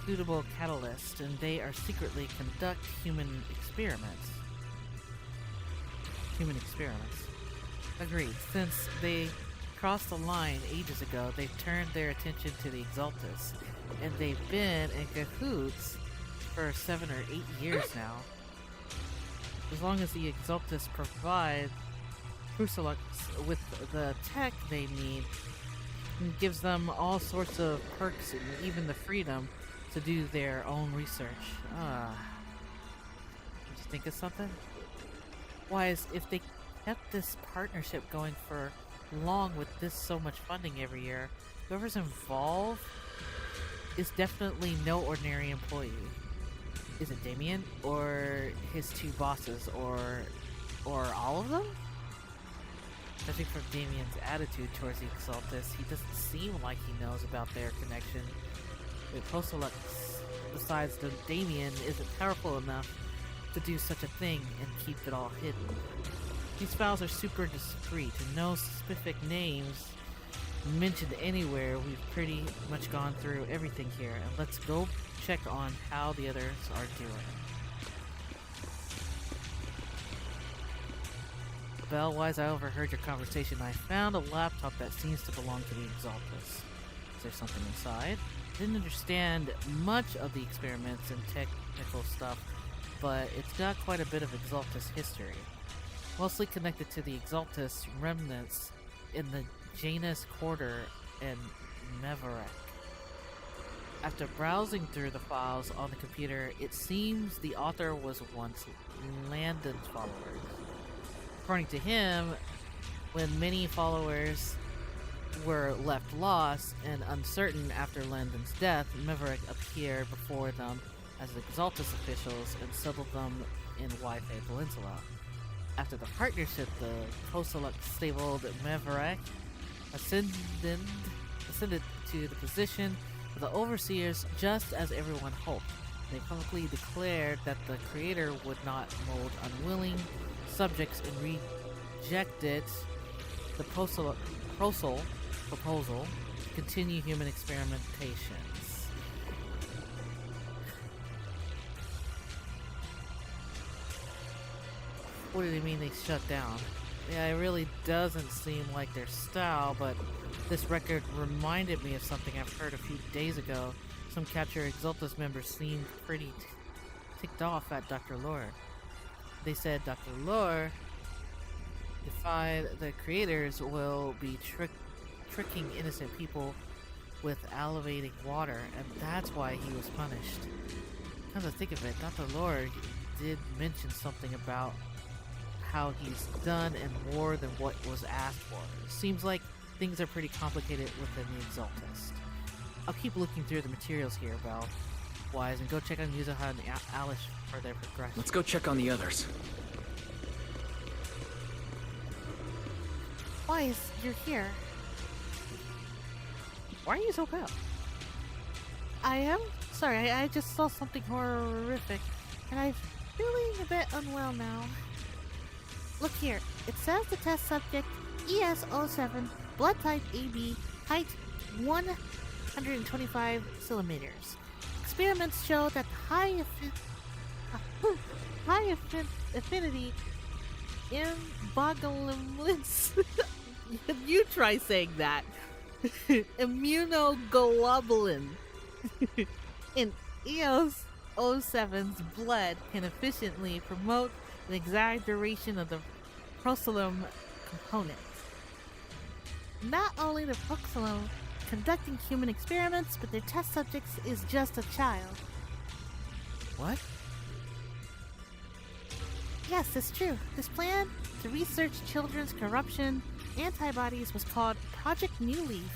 suitable catalysts, and they are secretly conduct human experiments. Agreed. Since they crossed the line ages ago, they've turned their attention to the Exaltist, and they've been in cahoots for 7 or 8 years now. As long as the Exaltist provide Crucilux with the tech they need, and gives them all sorts of perks and even the freedom to do their own research. Did you think of something? Wise, if they kept this partnership going for long with this so much funding every year, whoever's involved is definitely no ordinary employee. Is it Damien or his 2 bosses or all of them? Judging from Damien's attitude towards the Exaltist, he doesn't seem like he knows about their connection. With Procelux, besides Damien isn't powerful enough to do such a thing and keep it all hidden. These files are super discreet and no specific names mentioned anywhere. We've pretty much gone through everything here, and let's go check on how the others are doing. Bellwise, I overheard your conversation. I found a laptop that seems to belong to the Exaltist. Is there something inside? Didn't understand much of the experiments and technical stuff, but it's got quite a bit of Exaltist history. Mostly connected to the Exaltist remnants in the Janus Quarter and Maverick. After browsing through the files on the computer, it seems the author was once Landon's followers. According to him, when many followers were left lost and uncertain after Landon's death, Maverick appeared before them as Exaltist officials and settled them in Hoyofair Peninsula. After the partnership, the Procelux stabled Maverick ascended to the position of the overseers just as everyone hoped. They publicly declared that the creator would not mold unwilling subjects and rejected the proposal to continue human experimentations. What do they mean they shut down? Yeah, it really doesn't seem like their style, but this record reminded me of something I've heard a few days ago. Some Capture Exaltist members seemed pretty ticked off at Dr. Lore. they said Dr. Lore defied the creators will be tricking innocent people with elevating water, and that's why he was punished. Come to think of it, Dr. Lore did mention something about how he's done and more than what was asked for. Seems like things are pretty complicated within the Exaltist. I'll keep looking through the materials here, Belle Wise, and go check on Yuzuha and Alice for their progression. Let's go check on the others. Wise, you're here. Why are you so pale? I am? Sorry, I just saw something horrific, and I'm feeling a bit unwell now. Look here, it says the test subject ES07, blood type AB, height 125 centimeters. Experiments show that high affinity immunoglobulins. You try saying that. Immunoglobulin in EOS 07's blood can efficiently promote an exaggeration of the prosolum component. Not only the prosolum conducting human experiments, but their test subjects is just a child. What? Yes, it's true. This plan to research children's corruption antibodies was called Project New Leaf.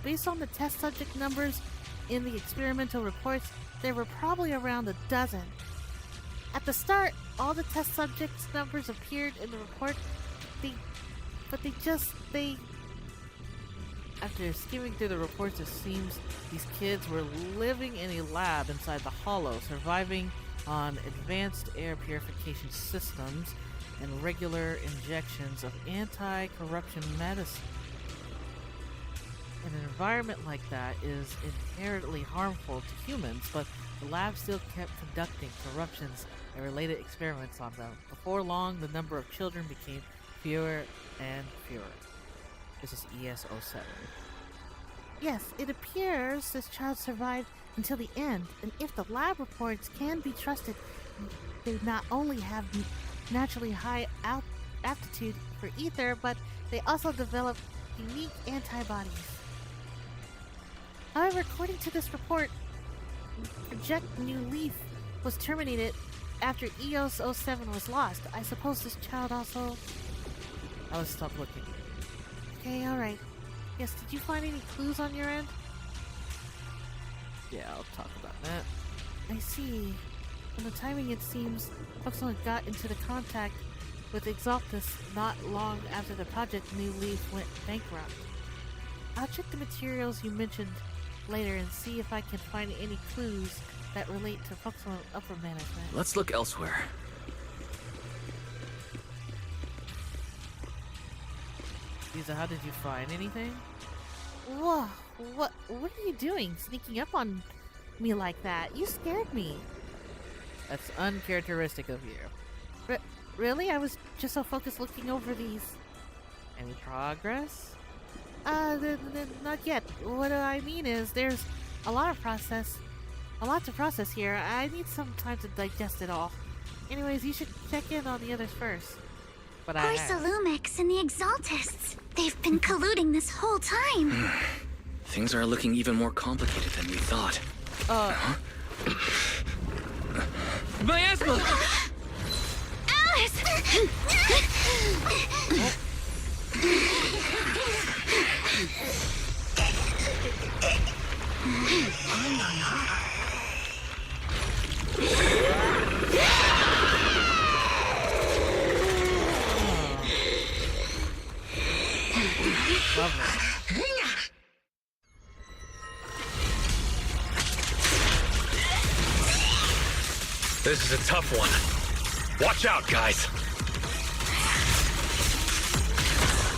Based on the test subject numbers in the experimental reports, there were probably around a dozen. At the start, all the test subjects' numbers appeared in the report, After skimming through the reports, it seems these kids were living in a lab inside the Hollow, surviving on advanced air purification systems and regular injections of anti-corruption medicine. An environment like that is inherently harmful to humans, but the lab still kept conducting corruptions and related experiments on them. Before long, the number of children became fewer and fewer. This is ES07. Yes, it appears this child survived until the end, and if the lab reports can be trusted, they not only have naturally high aptitude for ether, but they also develop unique antibodies. However, according to this report, Project New Leaf was terminated after EOS 07 was lost. I suppose this child also... I'll stop looking. Okay, alright. Yes, did you find any clues on your end? Yeah, I'll talk about that. I see. From the timing, it seems Foxy got into the contact with Exaltus not long after the Project New Leaf went bankrupt. I'll check the materials you mentioned later and see if I can find any clues that relate to Foxy upper management. Let's look elsewhere. Lisa, how did you find anything? Whoa, what are you doing? Sneaking up on me like that? You scared me. That's uncharacteristic of you. Really? I was just so focused looking over these. Any progress? Not yet. What I mean is, there's a lot to process here. I need some time to digest it all. Anyways, you should check in on the others first. But Porsalumix and the Exaltists. They've been colluding this whole time. Things are looking even more complicated than we thought. Miasma! Alice! This is a tough one. Watch out, guys.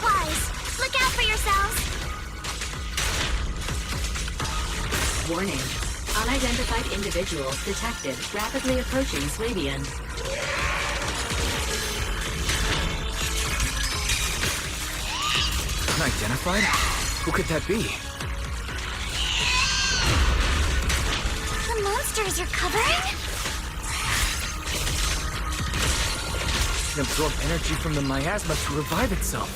Wise, look out for yourselves. Warning. Unidentified individuals detected rapidly approaching Swabian. Unidentified? Who could that be? The monsters you're covering? can absorb energy from the miasma to revive itself.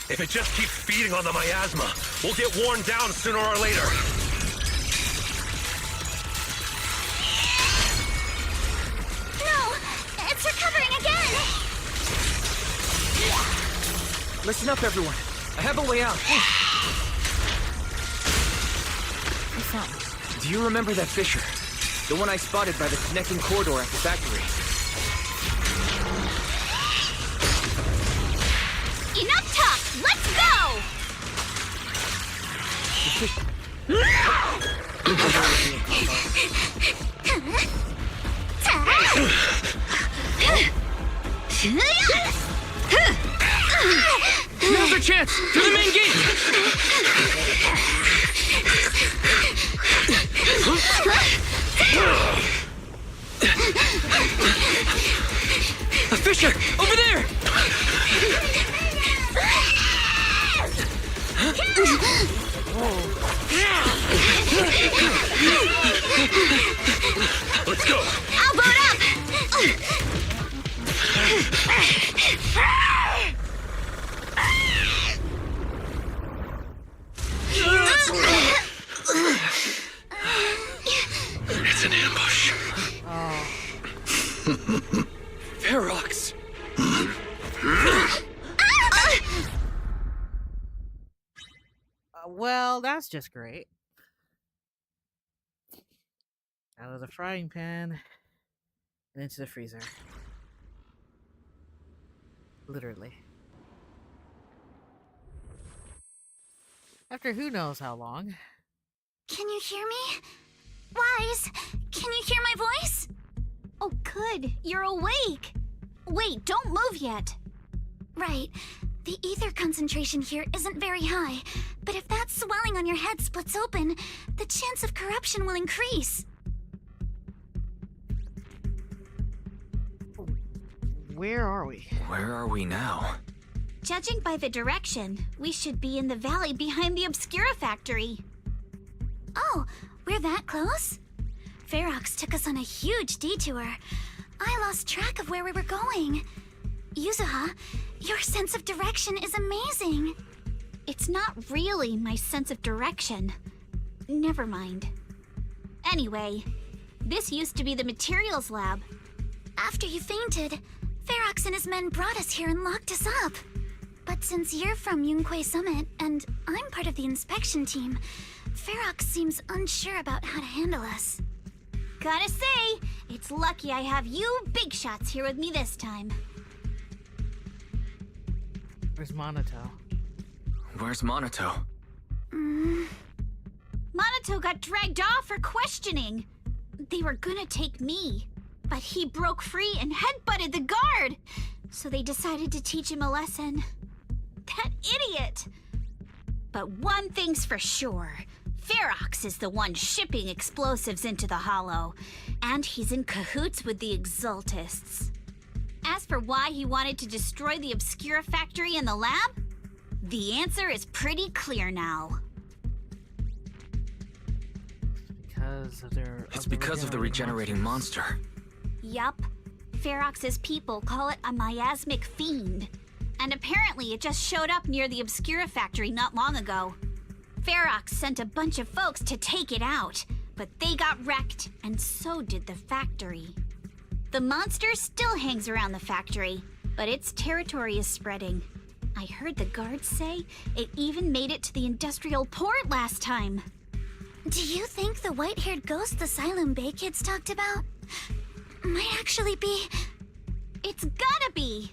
If it just keeps feeding on the miasma, we'll get worn down sooner or later. No! It's recovering again! Listen up, everyone. I have a way out. Do you remember that fissure? The one I spotted by the connecting corridor at the factory. Enough talk! Let's go! Now's our chance! To the main gate! A fissure! Over there! Let's go! I'll boot up! It's an ambush. Ferox! Well, that's just great. Out of the frying pan and into the freezer. Literally. After who knows how long. Can you hear me? Wise, can you hear my voice? Oh, good. You're awake. Wait, don't move yet. Right. The ether concentration here isn't very high, but if that swelling on your head splits open, the chance of corruption will increase. Where are we? Where are we now? Judging by the direction, we should be in the valley behind the Obscura factory. Oh, we're that close? Ferox took us on a huge detour. I lost track of where we were going. Yuzuha, your sense of direction is amazing. It's not really my sense of direction. Never mind. Anyway, this used to be the materials lab. After you fainted, Ferox and his men brought us here and locked us up. But since you're from Yunquei Summit and I'm part of the inspection team, Ferox seems unsure about how to handle us. Gotta say, it's lucky I have you big shots here with me this time. Where's Monato? Where's Monato? Monato got dragged off for questioning. They were gonna take me, but he broke free and headbutted the guard. So they decided to teach him a lesson. That idiot! But one thing's for sure. Ferox is the one shipping explosives into the Hollow, and he's in cahoots with the Exaltists. As for why he wanted to destroy the Obscura factory and the lab, the answer is pretty clear now. Because of their... It's because of the regenerating monster. Yup. Ferox's people call it a miasmic fiend. And apparently it just showed up near the Obscura factory not long ago. Ferox sent a bunch of folks to take it out, but they got wrecked, and so did the factory. The monster still hangs around the factory, but its territory is spreading. I heard the guards say it even made it to the industrial port last time. Do you think the white-haired ghost the Silum Bay kids talked about might actually be... It's gotta be!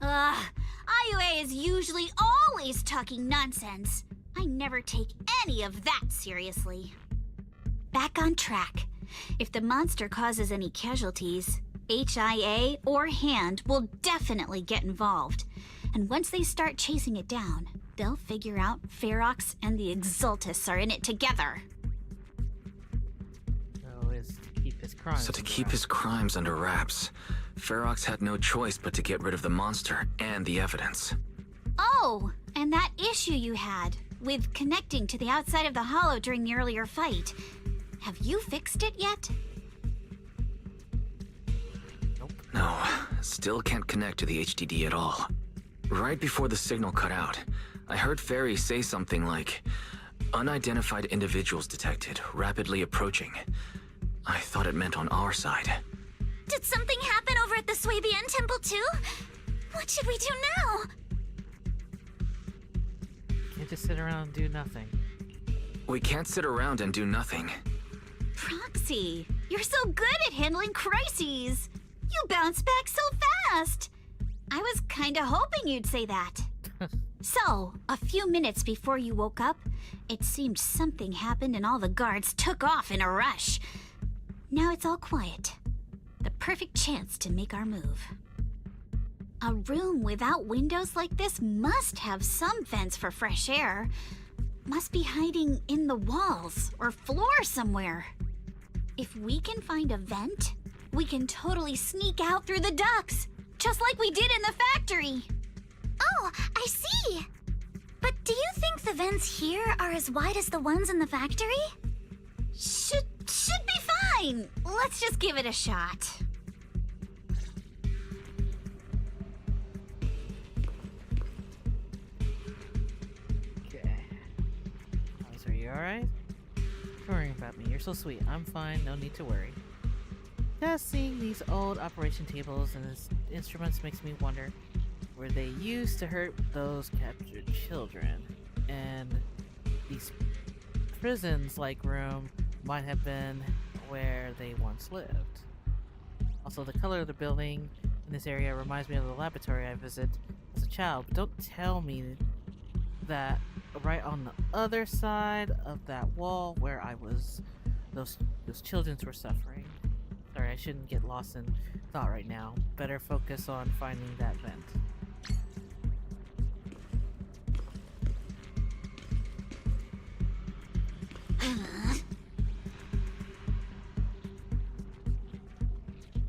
IUA is usually always talking nonsense. I never take any of that seriously. Back on track. If the monster causes any casualties, HIA or Hand will definitely get involved. And once they start chasing it down, they'll figure out Ferox and the Exaltists are in it together. So to keep his crimes under wraps, Ferox had no choice but to get rid of the monster and the evidence. Oh, and that issue you had with connecting to the outside of the Hollow during the earlier fight. Have you fixed it yet? No, still can't connect to the HDD at all. Right before the signal cut out, I heard Fairy say something like, "Unidentified individuals detected, rapidly approaching." I thought it meant on our side. Did something happen over at the Swabian Temple too? What should we do now? Can't just sit around and do nothing. We can't sit around and do nothing. Foxy, you're so good at handling crises. You bounce back so fast. I was kinda hoping you'd say that. So, a few minutes before you woke up, it seemed something happened and all the guards took off in a rush. Now it's all quiet. The perfect chance to make our move. A room without windows like this must have some vents for fresh air. Must be hiding in the walls or floor somewhere. If we can find a vent, we can totally sneak out through the ducts, just like we did in the factory. Oh, I see. But do you think the vents here are as wide as the ones in the factory? Should be fine. Let's just give it a shot. Okay. Are you alright? Don't worry about me. You're so sweet. I'm fine. No need to worry. Just seeing these old operation tables and instruments makes me wonder where they used to hurt those captured children. And these prisons-like room might have been where they once lived. Also, the color of the building in this area reminds me of the laboratory I visited as a child. But don't tell me that right on the other side of that wall where I was, those children were suffering. Sorry, I shouldn't get lost in thought right now. Better focus on finding that vent.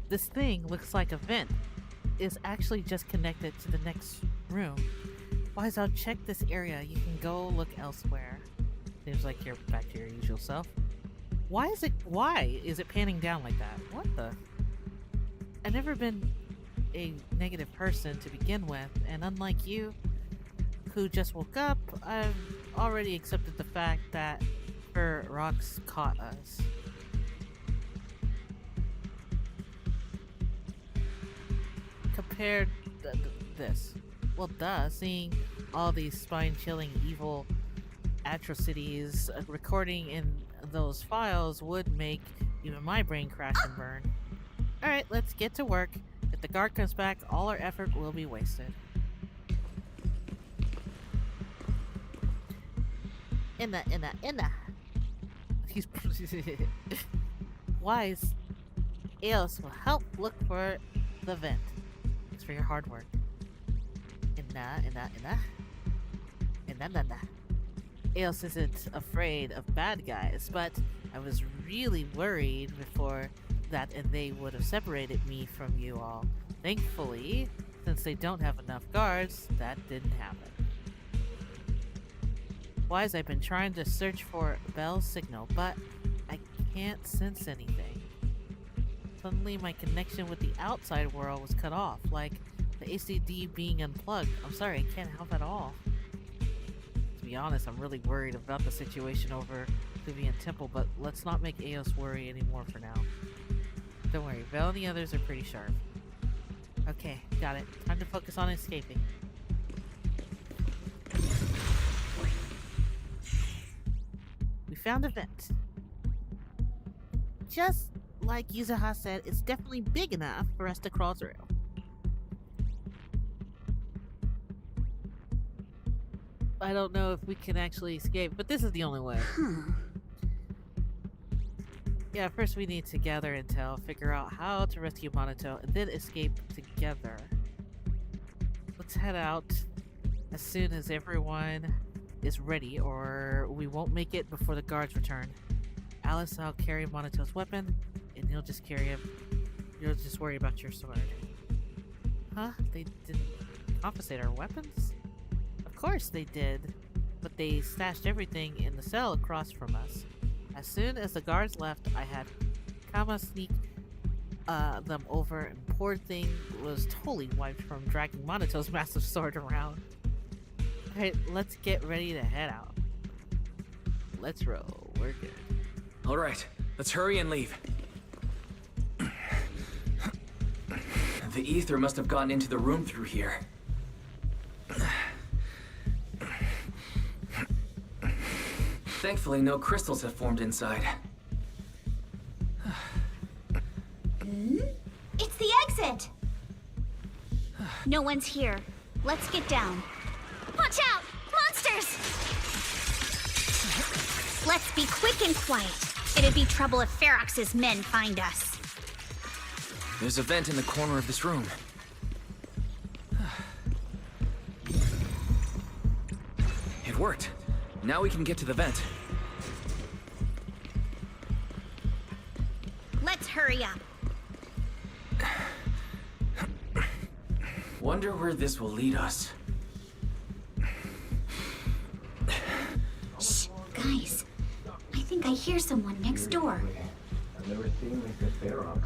This thing looks like a vent. It's actually just connected to the next room. Wise out, check this area. You can go look elsewhere. Seems like you're back to your usual self. Why is it panning down like that? What the? I've never been a negative person to begin with, and unlike you, who just woke up, I've already accepted the fact that her rocks caught us. Compared to this. Well, duh, seeing all these spine-chilling evil atrocities recording in those files would make even my brain crash and burn. Alright, let's get to work. If the guard comes back, all our effort will be wasted. Inna. He's Wise. Eos will help look for the vent. Thanks for your hard work. Inna. Eos isn't afraid of bad guys, but I was really worried before that and they would have separated me from you all. Thankfully, since they don't have enough guards, that didn't happen. Wise, I've been trying to search for Bell's signal, but I can't sense anything. Suddenly my connection with the outside world was cut off, like the ACD being unplugged. I'm sorry, I can't help at all. To be honest, I'm really worried about the situation over Vivian Temple, but let's not make Eos worry anymore for now. Don't worry, Belle and the others are pretty sharp. Okay, got it. Time to focus on escaping. We found a vent. Just like Yuzuha said, it's definitely big enough for us to crawl through. I don't know if we can actually escape, but this is the only way. Yeah, first we need to gather intel, figure out how to rescue Monato, and then escape together. Let's head out as soon as everyone is ready, or we won't make it before the guards return. Alice, I'll carry Monato's weapon, and you'll just carry him. You'll just worry about your sword. Huh? They didn't confiscate our weapons? Of course they did, but they stashed everything in the cell across from us. As soon as the guards left, I had Kama sneak them over, and poor thing was totally wiped from dragging Monato's massive sword around. Alright, let's get ready to head out. Let's roll. We're good. Alright, let's hurry and leave. The ether must have gotten into the room through here. Thankfully, no crystals have formed inside. It's the exit! No one's here. Let's get down. Watch out! Monsters! Let's be quick and quiet. It'd be trouble if Ferox's men find us. There's a vent in the corner of this room. It worked. Now we can get to the vent. Let's hurry up. Wonder where this will lead us. Shh, guys. I think I hear someone next door. I've never seen like the Ferox.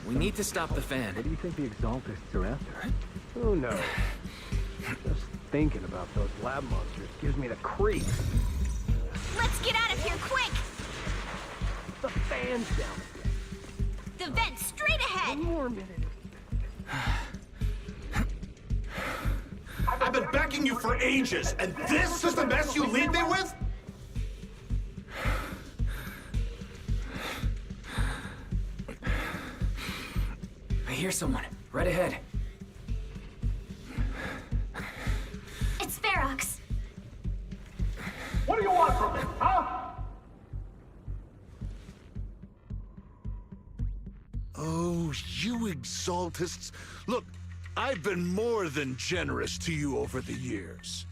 We need to stop the fan. What do you think the Exaltists are after? Who knows? Just thinking about those lab monsters gives me the creeps. Let's get out of here quick! The fan's down. The vent straight ahead! One more minute. I've been backing you for ages, and this is the mess you leave me with? I hear someone. Right ahead. It's Ferox. What do you want from me, huh? Oh, you Exaltists. Look, I've been more than generous to you over the years.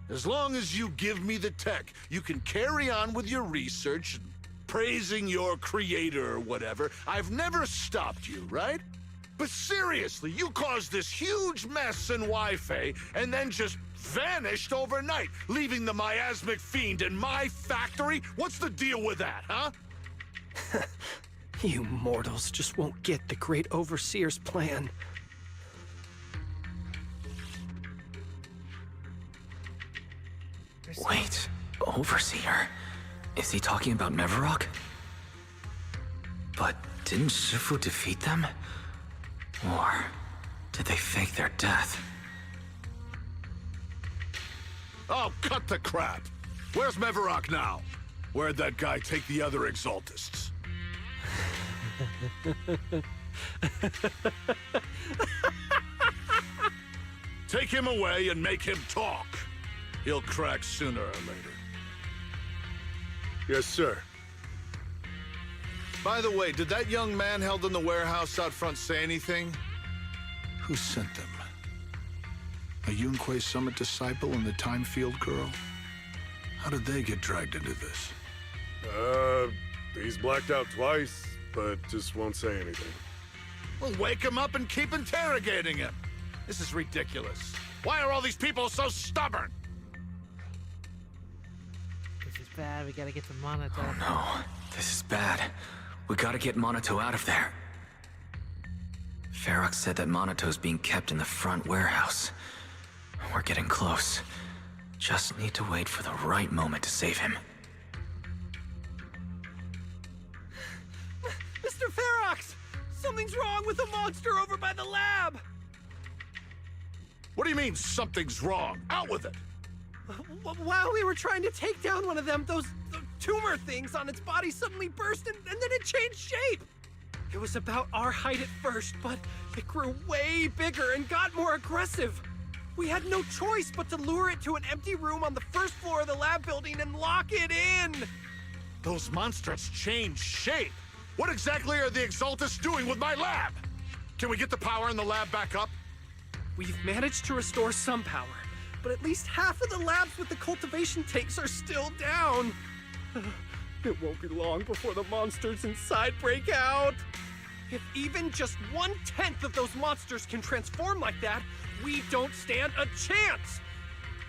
As long as you give me the tech, you can carry on with your research and praising your creator or whatever. I've never stopped you, right? But seriously, you caused this huge mess in Wi-Fi and then just vanished overnight, leaving the miasmic fiend in my factory? What's the deal with that, huh? You mortals just won't get the great Overseer's plan. Wait, Overseer? Is he talking about Mevarok? But didn't Shifu defeat them? Or did they fake their death? Oh, cut the crap! Where's Mevarok now? Where'd that guy take the other Exaltists? Take him away and make him talk. He'll crack sooner or later. Yes, sir. By the way, did that young man held in the warehouse out front say anything? Who sent them? A Yunque Summit disciple and the Time Field girl? How did they get dragged into this? He's blacked out twice, but just won't say anything. Well, wake him up and keep interrogating him. This is ridiculous. Why are all these people so stubborn? This is bad. We gotta get to Monato. Oh no, this is bad. We gotta get Monato out of there. Ferox said that Monato's being kept in the front warehouse. We're getting close. Just need to wait for the right moment to save him. Mr. Ferox! Something's wrong with the monster over by the lab! What do you mean, something's wrong? Out with it! While we were trying to take down one of them, those tumor things on its body suddenly burst and then it changed shape! It was about our height at first, but it grew way bigger and got more aggressive. We had no choice but to lure it to an empty room on the first floor of the lab building and lock it in! Those monsters changed shape! What exactly are the Exaltists doing with my lab? Can we get the power in the lab back up? We've managed to restore some power, but at least half of the labs with the cultivation tanks are still down. It won't be long before the monsters inside break out. If even just 1/10 of those monsters can transform like that, we don't stand a chance.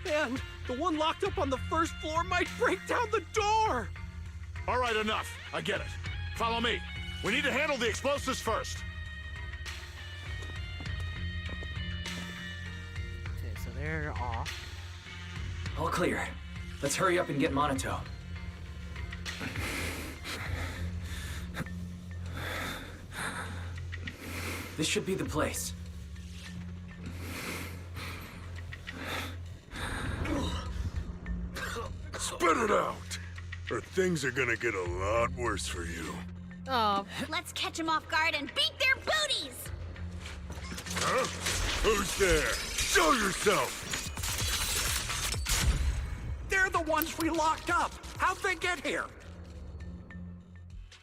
And The one locked up on the first floor might break down the door! All right, enough. I get it. Follow me. We need to handle the explosives first. Okay, so they're off. All clear. Let's hurry up and get Monato. This should be the place. Spit it out, or things are gonna get a lot worse for you. Oh. Let's catch them off guard and beat their booties! Huh? Who's there? Show yourself! They're the ones we locked up! How'd they get here?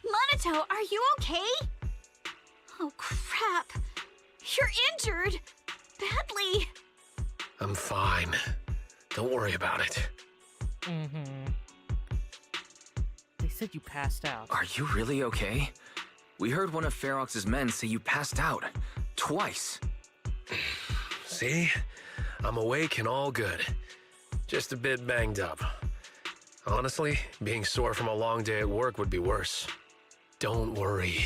Monato, are you okay? Oh, crap. You're injured. Badly. I'm fine. Don't worry about it. Mm-hmm. They said you passed out. Are you really okay? We heard one of Ferox's men say you passed out. Twice. See? I'm awake and all good. Just a bit banged up. Honestly, being sore from a long day at work would be worse. Don't worry.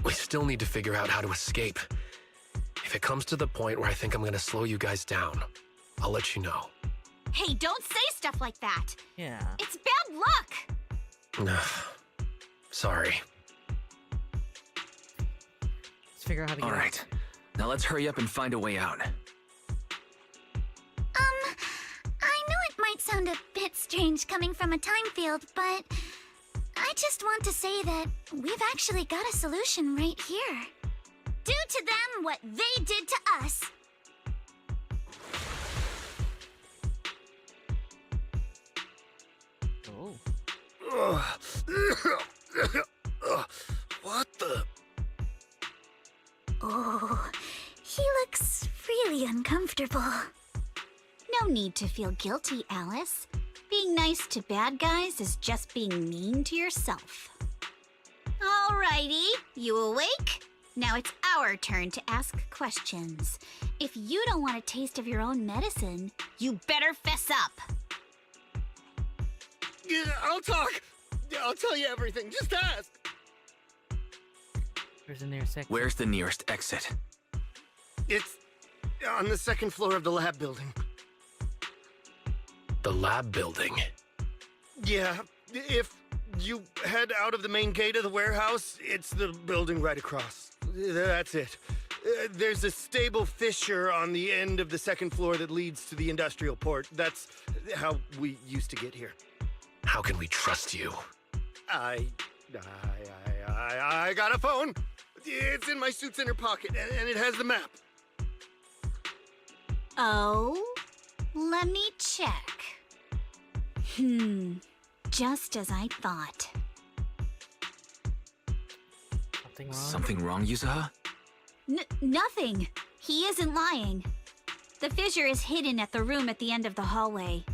We still need to figure out how to escape. If it comes to the point where I think I'm gonna slow you guys down, I'll let you know. Hey, don't say stuff like that. Yeah. It's bad luck. Sorry. Let's figure out how to get All right. Now let's hurry up and find a way out. I know it might sound a bit strange coming from a time field, but I just want to say that we've actually got a solution right here. Do to them what they did to us. What the? Oh, he looks really uncomfortable. No need to feel guilty, Alice. Being nice to bad guys is just being mean to yourself. Alrighty, you awake? Now it's our turn to ask questions. If you don't want a taste of your own medicine, you better fess up. Yeah, I'll talk. I'll tell you everything. Just ask. Where's the nearest exit? Where's the nearest exit? It's on the second floor of the lab building. The lab building? Yeah, if you head out of the main gate of the warehouse, it's the building right across. That's it. There's a stable fissure on the end of the second floor that leads to the industrial port. That's how we used to get here. How can we trust you? I got a phone. It's in my suit's inner pocket, and it has the map. Oh, let me check. Just as I thought. Something wrong? Something wrong, Yuzuha? Nothing. He isn't lying. The fissure is hidden at the room at the end of the hallway.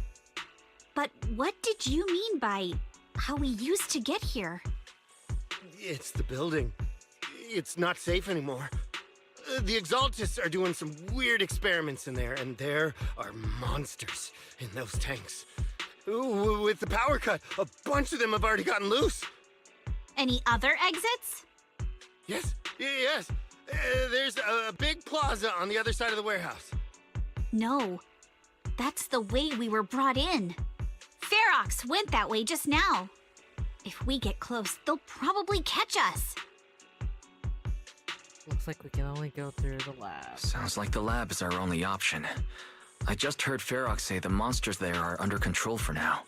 But what did you mean by how we used to get here? It's the building. It's not safe anymore. The Exaltists are doing some weird experiments in there, and there are monsters in those tanks. Ooh, with the power cut, a bunch of them have already gotten loose. Any other exits? Yes. There's a big plaza on the other side of the warehouse. No. That's the way we were brought in. Ferox went that way just now. If we get close, they'll probably catch us. Looks like we can only go through the lab. Sounds like the lab is our only option. I just heard Ferox say the monsters there are under control for now.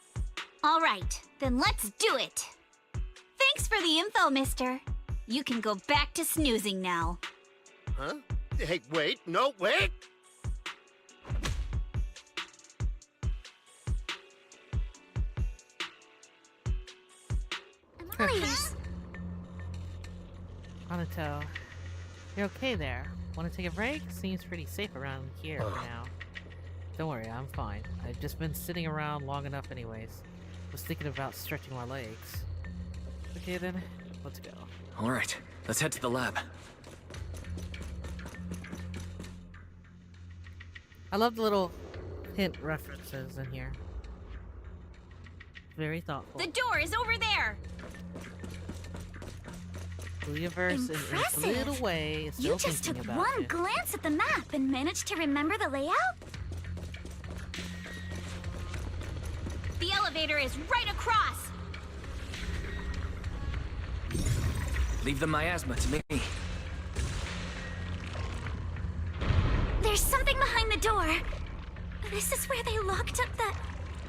All right, then let's do it. Thanks for the info, mister. You can go back to snoozing now. Huh? Hey, wait. No, wait! Please. Monato, you're okay there. Want to take a break? Seems pretty safe around here for now. Don't worry, I'm fine. I've just been sitting around long enough anyways. Was thinking about stretching my legs. Okay then, let's go. Alright, let's head to the lab. I love the little hint references in here. Very thoughtful. The door is over there! Hoyoverse in its little way is still You just thinking took about one it. glance at the map and managed to remember the layout? The elevator is right across! Leave the miasma to me. There's something behind the door. This is where they locked up that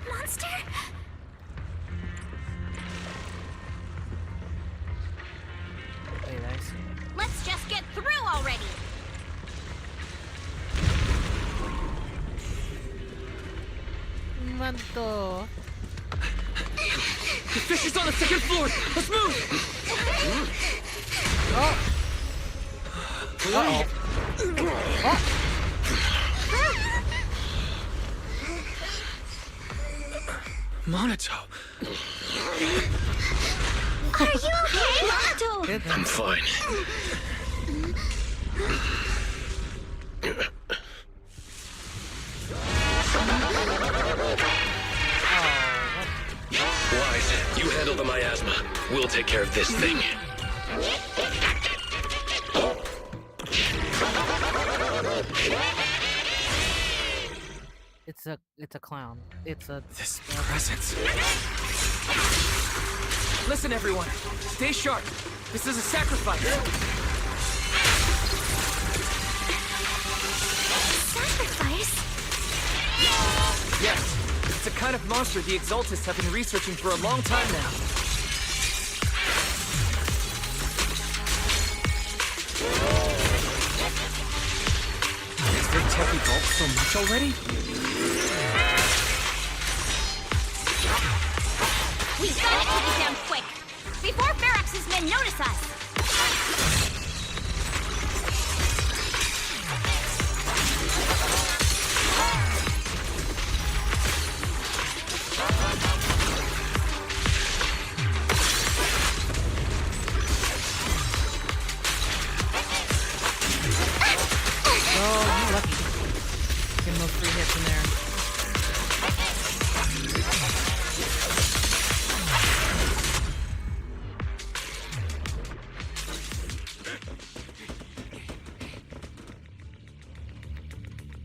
monster? Wait, I see. Let's just get through already! Manto. The fish is on the second floor! Let's move! Oh! Uh-oh. Oh! Monato! Are you okay, Monato? I'm fine. Wise, you handle the miasma. We'll take care of this thing. It's a clown. It's a This presence. Listen, everyone. Stay sharp. This is a sacrifice. Sacrifice? Yes. It's a kind of monster the Exaltists have been researching for a long time now. Has their tech evolved so much already? We gotta take it down quick! Before Ferox's men notice us! Oh, you lucky. Getting those 3 hits in there.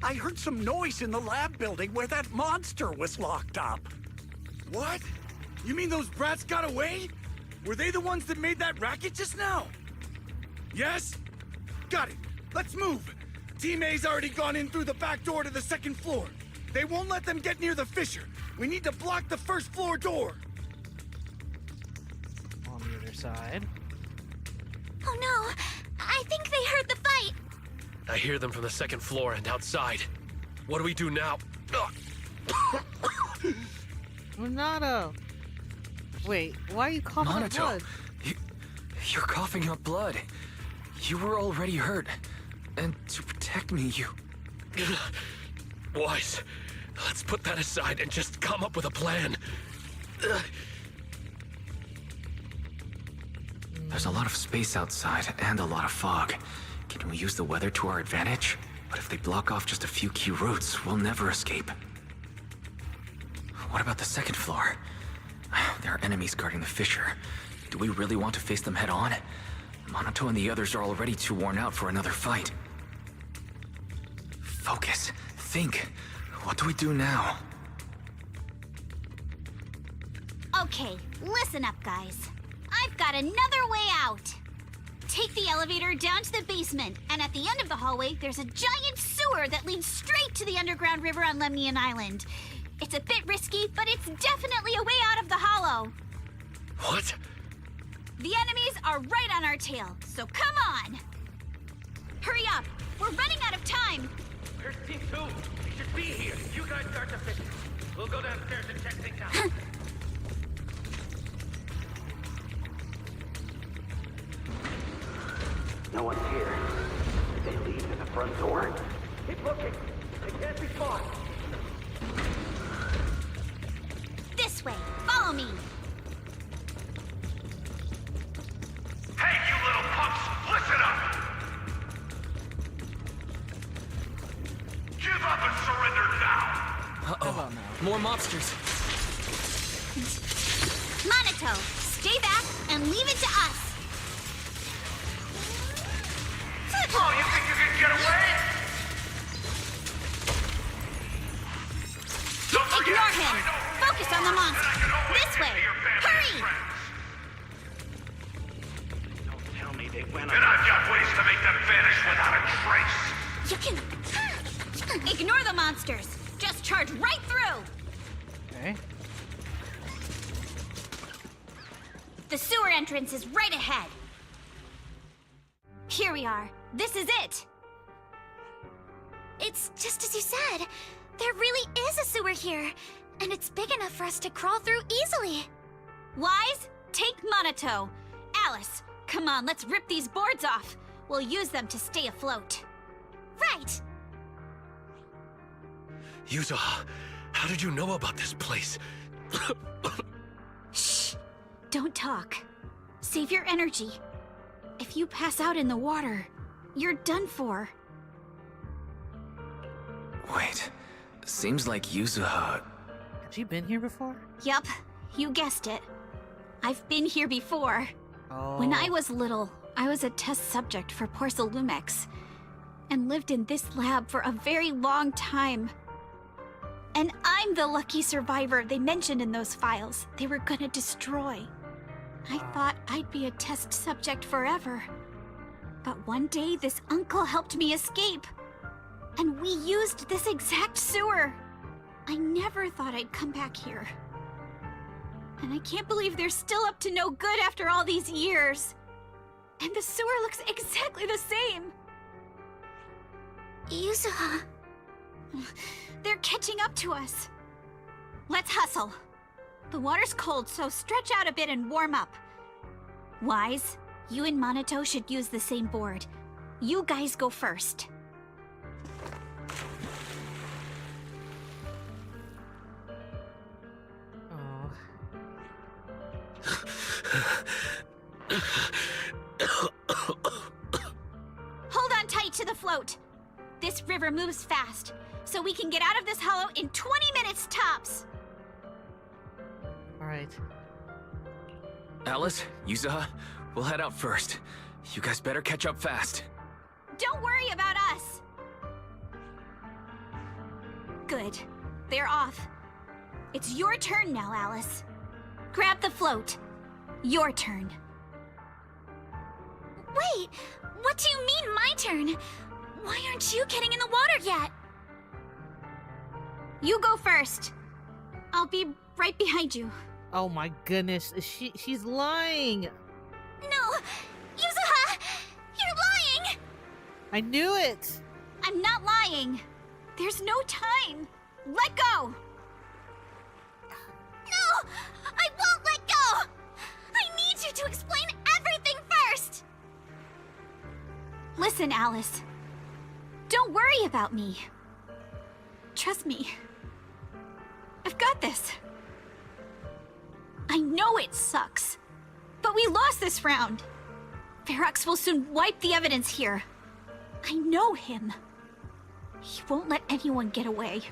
I heard some noise in the lab building where that monster was locked up. What? You mean those brats got away? Were they the ones that made that racket just now? Yes? Got it. Let's move. Team A's already gone in through the back door to the second floor. They won't let them get near the fissure. We need to block the first floor door. On the other side. Oh no! I think they heard the fight! I hear them from the second floor and outside. What do we do now? Monato! Wait, why are you coughing up Monato, blood? you're coughing up blood. You were already hurt. And to protect me, you... Wise, let's put that aside and just come up with a plan. There's a lot of space outside and a lot of fog. Can we use the weather to our advantage? But if they block off just a few key routes, we'll never escape. What about the second floor? There are enemies guarding the fissure. Do we really want to face them head on? Monato and the others are already too worn out for another fight. Focus. Think. What do we do now? Okay, listen up, guys. I've got another way out. Take the elevator down to the basement, and at the end of the hallway, there's a giant sewer that leads straight to the underground river on Lemnian Island. It's a bit risky, but it's definitely a way out of the hollow. What? The enemies are right on our tail, so come on! Hurry up! We're running out of time! Where's Team 2? We should be here. You guys start the fishing. We'll go downstairs and check things out. No one's here. Did they leave to the front door? Keep looking. They can't be far. This way! Follow me! Hey, you little punks! Listen up! Give up and surrender now! mobsters. Monato, stay back and leave it to us. Oh, you think you can get away? Ignore him. Focus on the monster. This way. Hurry! Don't tell me they went on. And I've got ways to make them vanish without a trace. You can... Ignore the monsters. Just charge right through. Okay. The sewer entrance is right ahead. Here we are. This is it. It's just as you said. There really is a sewer here, and it's big enough for us to crawl through easily. Wise, take Monato. Alice, come on, let's rip these boards off. We'll use them to stay afloat. Right. Yuzuha, how did you know about this place? Shh. Don't talk. Save your energy. If you pass out in the water, you're done for. Wait, seems like Yuzuha... Have you been here before? Yup, you guessed it. I've been here before. Oh. When I was little, I was a test subject for Porcelumex, and lived in this lab for a very long time. And I'm the lucky survivor they mentioned in those files they were gonna destroy. I thought I'd be a test subject forever. But one day, this uncle helped me escape. And we used this exact sewer. I never thought I'd come back here. And I can't believe they're still up to no good after all these years. And the sewer looks exactly the same. Yuzuha. They're catching up to us. Let's hustle. The water's cold, so stretch out a bit and warm up. Wise, you and Monato should use the same board. You guys go first. Hold on tight to the float. This river moves fast, so we can get out of this hollow in 20 minutes tops. All right. Alice, Yuzuha, we'll head out first. You guys better catch up fast. Don't worry about us. Good. They're off. It's your turn now, Alice. Grab the float. Your turn. Wait, what do you mean my turn? Why aren't you getting in the water yet? You go first. I'll be right behind you. Oh my goodness, she's lying. No, Yuzuha, you're lying. I knew it. I'm not lying. There's no time. Let go. No, I won't let go. I need you to explain everything first. Listen, Alice. Don't worry about me. Trust me. I've got this. I know it sucks, but we lost this round. Ferox will soon wipe the evidence here. I know him. He won't let anyone get away.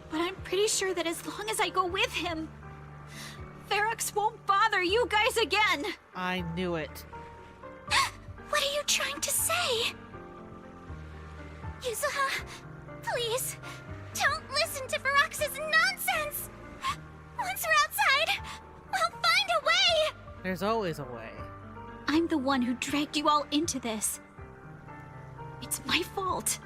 But I'm pretty sure that as long as I go with him, Ferox won't bother you guys again. I knew it. What are you trying to say? Yuzuha, please, don't listen to Ferox's nonsense! Once we're outside, we'll find a way! There's always a way. I'm the one who dragged you all into this. It's my fault.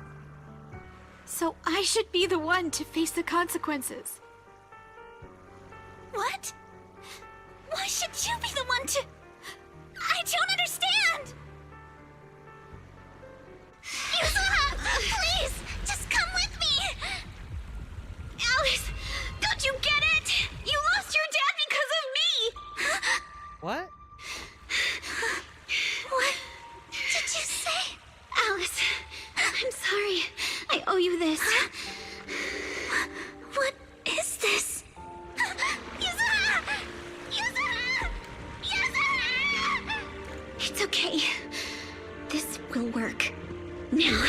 So I should be the one to face the consequences. What? Why should you be the one to... I don't understand! Yuzuha, please, just come with me! Alice, don't you get it? You lost your dad because of me! What? What did you say? Alice, I'm sorry. I owe you this. What is this? Yuzuha! Yuzuha! Yuzuha! It's okay. This will work. Now,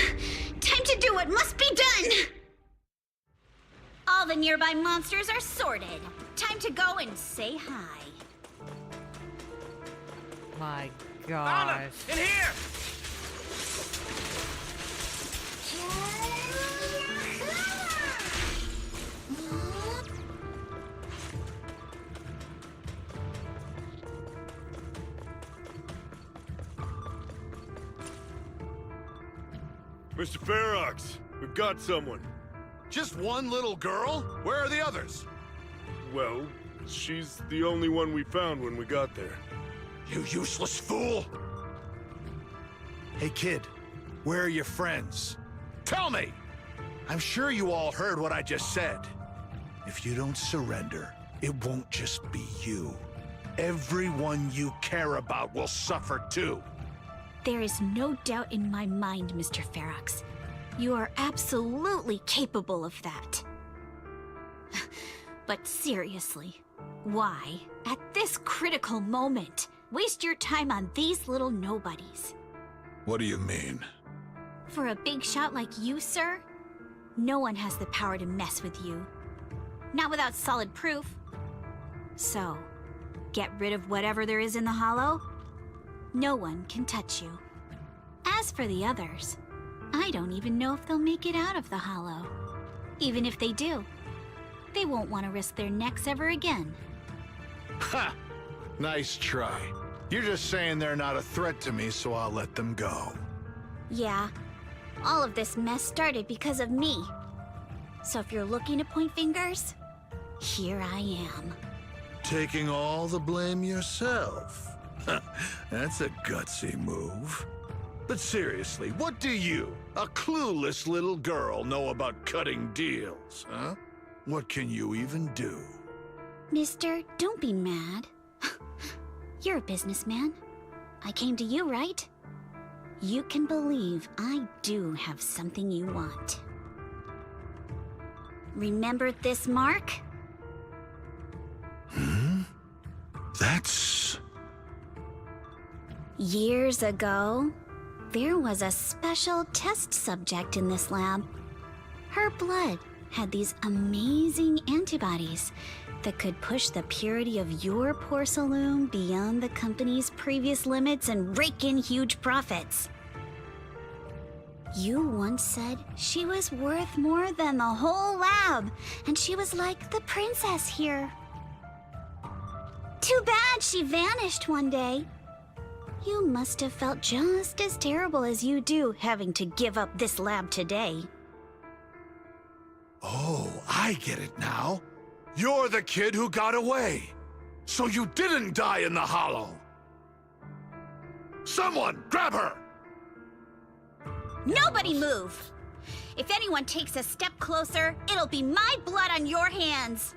time to do what must be done! All the nearby monsters are sorted. Time to go and say hi. My Found him! gosh. In here! Mr. Ferox, we've got someone. Just one little girl? Where are the others? Well, she's the only one we found when we got there. You useless fool! Hey kid, where are your friends? Tell me! I'm sure you all heard what I just said. If you don't surrender, it won't just be you. Everyone you care about will suffer too. There is no doubt in my mind, Mr. Ferox. You are absolutely capable of that. But seriously, why, at this critical moment, waste your time on these little nobodies? What do you mean? For a big shot like you, sir, no one has the power to mess with you. Not without solid proof. So, get rid of whatever there is in the hollow. No one can touch you. As for the others, I don't even know if they'll make it out of the hollow. Even if they do, they won't want to risk their necks ever again. Ha! Nice try. You're just saying they're not a threat to me, so I'll let them go. Yeah, all of this mess started because of me. So if you're looking to point fingers, here I am. Taking all the blame yourself. That's a gutsy move. But seriously, what do you, a clueless little girl, know about cutting deals, huh? What can you even do? Mister, don't be mad. You're a businessman. I came to you, right? You can believe I do have something you want. Remember this mark? That's... Years ago, there was a special test subject in this lab. Her blood had these amazing antibodies that could push the purity of your porcelain beyond the company's previous limits and rake in huge profits. You once said she was worth more than the whole lab, and she was like the princess here. Too bad she vanished one day. You must have felt just as terrible as you do having to give up this lab today. Oh, I get it now. You're the kid who got away. So you didn't die in the hollow. Someone, grab her! Nobody move! If anyone takes a step closer, it'll be my blood on your hands.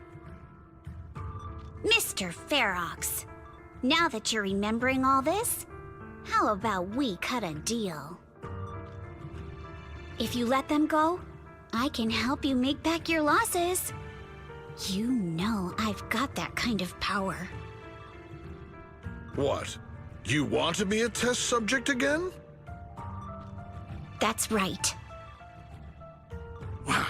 Mr. Ferox, now that you're remembering all this, how about we cut a deal? If you let them go, I can help you make back your losses. You know I've got that kind of power. What? You want to be a test subject again? That's right. Wow.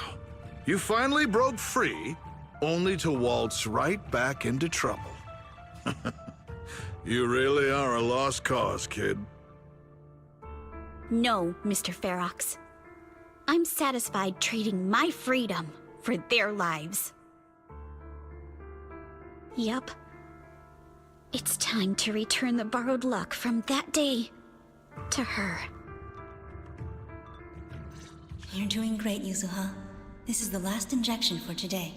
You finally broke free, only to waltz right back into trouble. You really are a lost cause, kid. No, Mr. Ferox. I'm satisfied trading my freedom for their lives. Yup. It's time to return the borrowed luck from that day to her. You're doing great, Yuzuha. This is the last injection for today.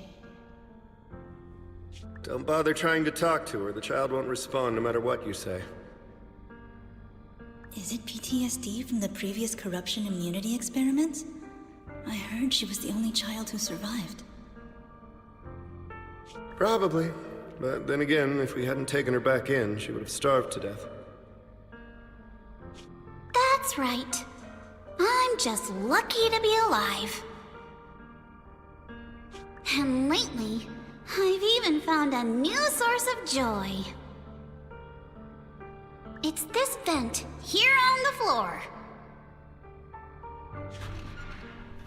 Don't bother trying to talk to her. The child won't respond no matter what you say. Is it PTSD from the previous corruption immunity experiments? I heard she was the only child who survived. Probably. But then again, if we hadn't taken her back in, she would have starved to death. That's right. I'm just lucky to be alive. And lately, I've even found a new source of joy. It's this vent here on the floor.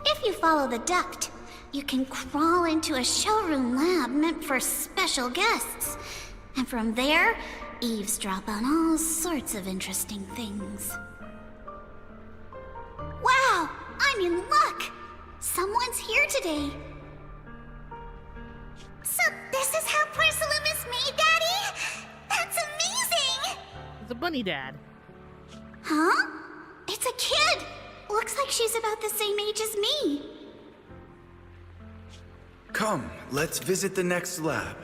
If you follow the duct, you can crawl into a showroom lab meant for special guests. And from there, eavesdrop on all sorts of interesting things. Wow! I'm in luck! Someone's here today. So this is how porcelain is made, Daddy? That's amazing! It's a bunny dad. Huh? It's a kid! Looks like she's about the same age as me. Come, let's visit the next lab.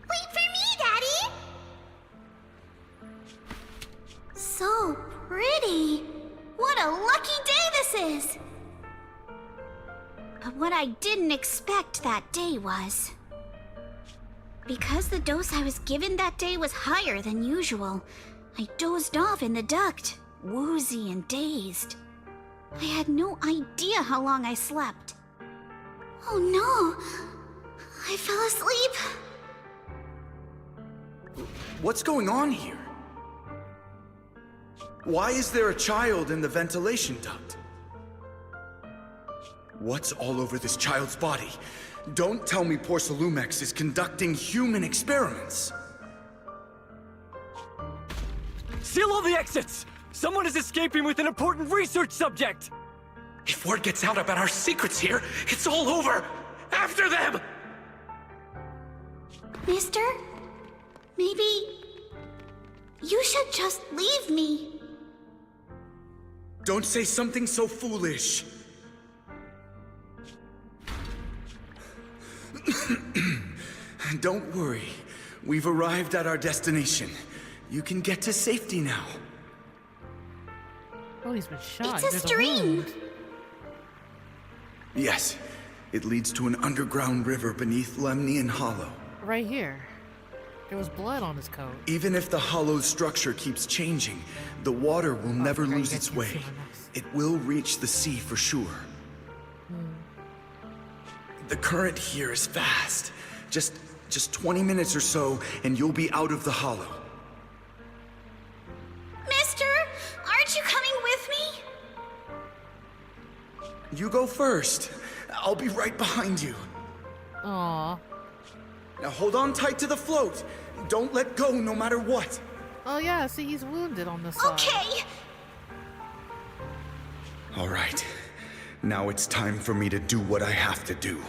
Wait for me, Daddy! So pretty. What a lucky day this is! But what I didn't expect that day was... because the dose I was given that day was higher than usual, I dozed off in the duct, woozy and dazed. I had no idea how long I slept. Oh no! I fell asleep. What's going on here? Why is there a child in the ventilation duct? What's all over this child's body? Don't tell me Porcelumex is conducting human experiments. Seal all the exits! Someone is escaping with an important research subject! If word gets out about our secrets here, it's all over! After them! Mister? Maybe... you should just leave me. Don't say something so foolish. Don't worry. We've arrived at our destination. You can get to safety now. Oh, he's been shot. It's a stream! Yes. It leads to an underground river beneath Lemnian Hollow. Right here. There was blood on his coat. Even if the hollow's structure keeps changing, the water will never lose its way. It will reach the sea for sure. The current here is fast. Just 20 minutes or so, and you'll be out of the hollow. Mister, aren't you coming with me? You go first. I'll be right behind you. Aww. Now hold on tight to the float. Don't let go no matter what. Oh yeah, see, he's wounded on the side. Okay! All right. Now it's time for me to do what I have to do.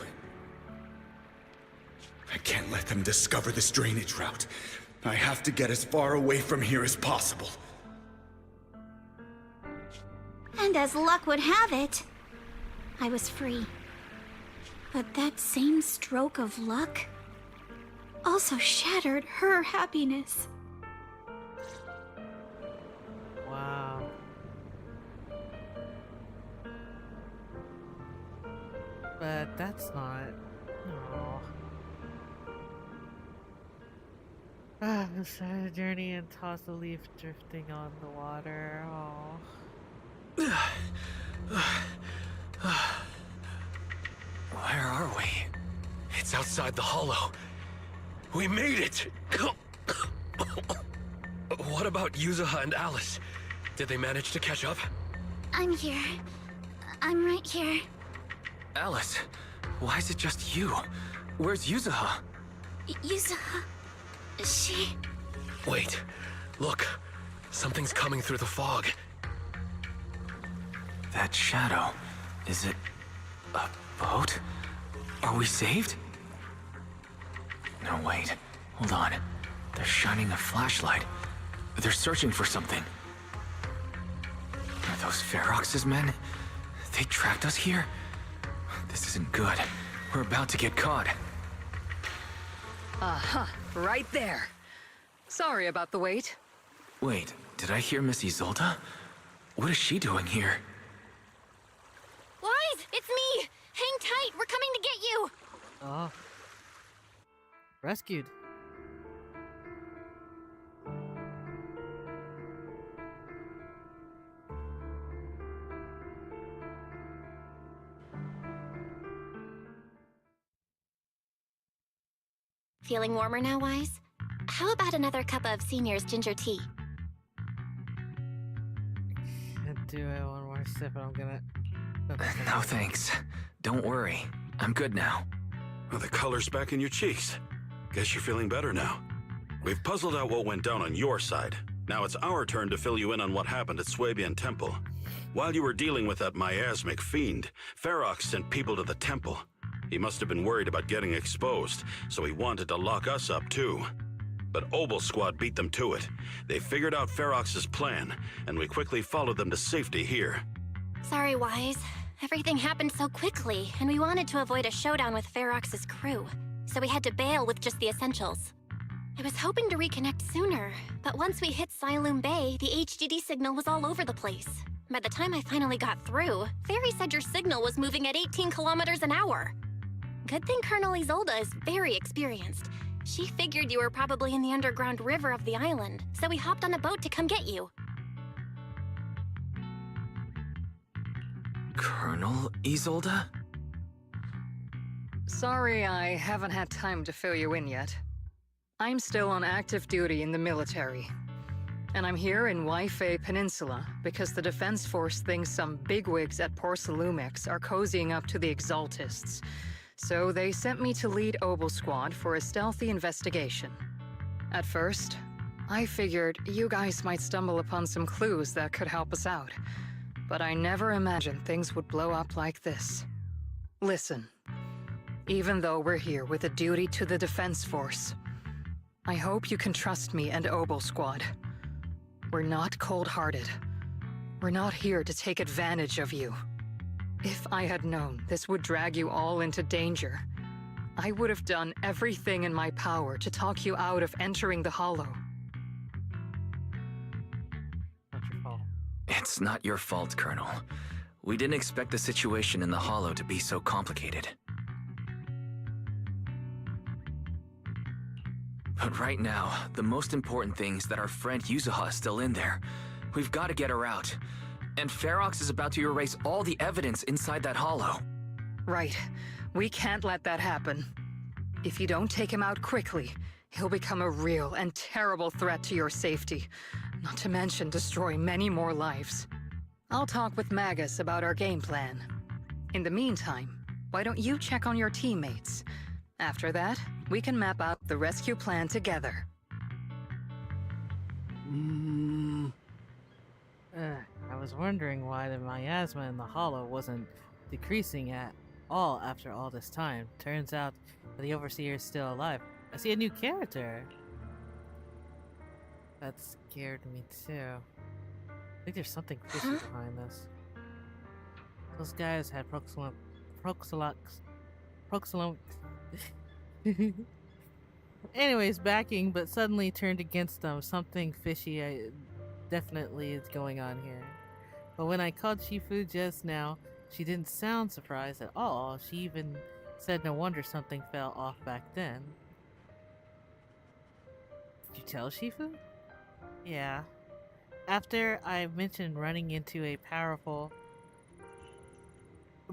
I can't let them discover this drainage route. I have to get as far away from here as possible. And as luck would have it, I was free. But that same stroke of luck also shattered her happiness. Wow. But that's not... No. The sad journey and toss a leaf drifting on the water. Where are we? It's outside the hollow. We made it! What about Yuzuha and Alice? Did they manage to catch up? I'm here. I'm right here. Alice, why is it just you? Where's Yuzuha? Yuzuha... she... Wait. Look. Something's coming through the fog. That shadow. Is it... a boat? Are we saved? No, wait. Hold on. They're shining a flashlight. They're searching for something. Are those Ferox's men? They tracked us here? This isn't good. We're about to get caught. Uh-huh. Right there. Sorry about the wait. Wait, did I hear Miss Isolde? What is she doing here? Wise, it's me! Hang tight, we're coming to get you! Oh. Rescued. Feeling warmer now, Wise? How about another cup of Senior's ginger tea? I'll do it one more sip and I'm gonna... No thanks. Don't worry. I'm good now. Well, the color's back in your cheeks. Guess you're feeling better now. We've puzzled out what went down on your side. Now it's our turn to fill you in on what happened at Swabian Temple. While you were dealing with that miasmic fiend, Ferox sent people to the temple. He must have been worried about getting exposed, so he wanted to lock us up too. But Obel Squad beat them to it. They figured out Ferox's plan, and we quickly followed them to safety here. Sorry, Wise. Everything happened so quickly, and we wanted to avoid a showdown with Ferox's crew, so we had to bail with just the essentials. I was hoping to reconnect sooner, but once we hit Siloam Bay, the HDD signal was all over the place. By the time I finally got through, Fairy said your signal was moving at 18 kilometers an hour. Good thing Colonel Isolde is very experienced. She figured you were probably in the underground river of the island, so we hopped on a boat to come get you. Colonel Isolde? Sorry I haven't had time to fill you in yet. I'm still on active duty in the military. And I'm here in Waifei Peninsula because the Defense Force thinks some bigwigs at Porcelumex are cozying up to the Exaltists. So they sent me to lead Obel Squad for a stealthy investigation. At first, I figured you guys might stumble upon some clues that could help us out. But I never imagined things would blow up like this. Listen, even though we're here with a duty to the Defense Force, I hope you can trust me and Obel Squad. We're not cold-hearted. We're not here to take advantage of you. If I had known this would drag you all into danger, I would have done everything in my power to talk you out of entering the Hollow. Not your fault. It's not your fault, Colonel. We didn't expect the situation in the Hollow to be so complicated. But right now, the most important thing is that our friend Yuzuha is still in there. We've got to get her out. And Ferox is about to erase all the evidence inside that hollow. Right. We can't let that happen. If you don't take him out quickly, he'll become a real and terrible threat to your safety. Not to mention destroy many more lives. I'll talk with Magus about our game plan. In the meantime, why don't you check on your teammates? After that, we can map out the rescue plan together. I was wondering why the miasma in the hollow wasn't decreasing at all after all this time. Turns out the Overseer is still alive. I see a new character. That scared me too. I think there's something fishy behind this. Those guys had anyways, backing, but suddenly turned against them. Something fishy definitely is going on here. But when I called Shifu just now, she didn't sound surprised at all. She even said no wonder something fell off back then. Did you tell Shifu? Yeah. After I mentioned running into a powerful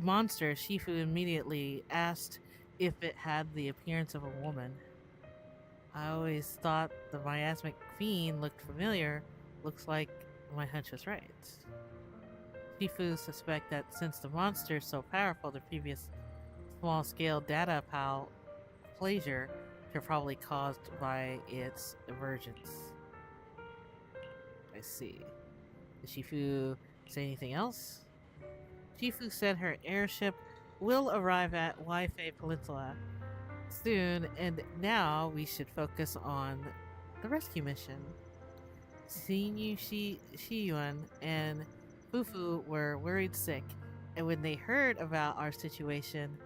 monster, Shifu immediately asked if it had the appearance of a woman. I always thought the miasmic fiend looked familiar. Looks like my hunch was right. Shifu suspect that since the monster is so powerful, the previous small-scale data pleasure are probably caused by its emergence. I see. Did Shifu say anything else? Shifu said her airship will arrive at Waifei Peninsula soon, and now we should focus on the rescue mission. Xinyu Shiyuan and Fufu were worried sick, and when they heard about our situation,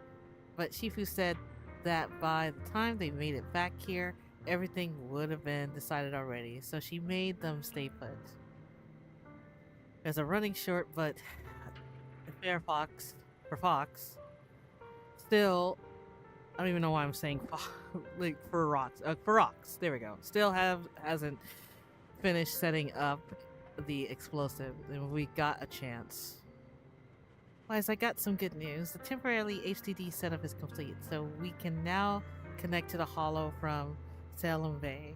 but Shifu said that by the time they made it back here, everything would have been decided already, so she made them stay put. There's a running short, but Fox, still, I don't even know why I'm saying like Ferox, there we go. Still hasn't finished setting up the explosive, and we got a chance. Wise, I got some good news. The temporary HDD setup is complete, so we can now connect to the hollow from Salem Bay.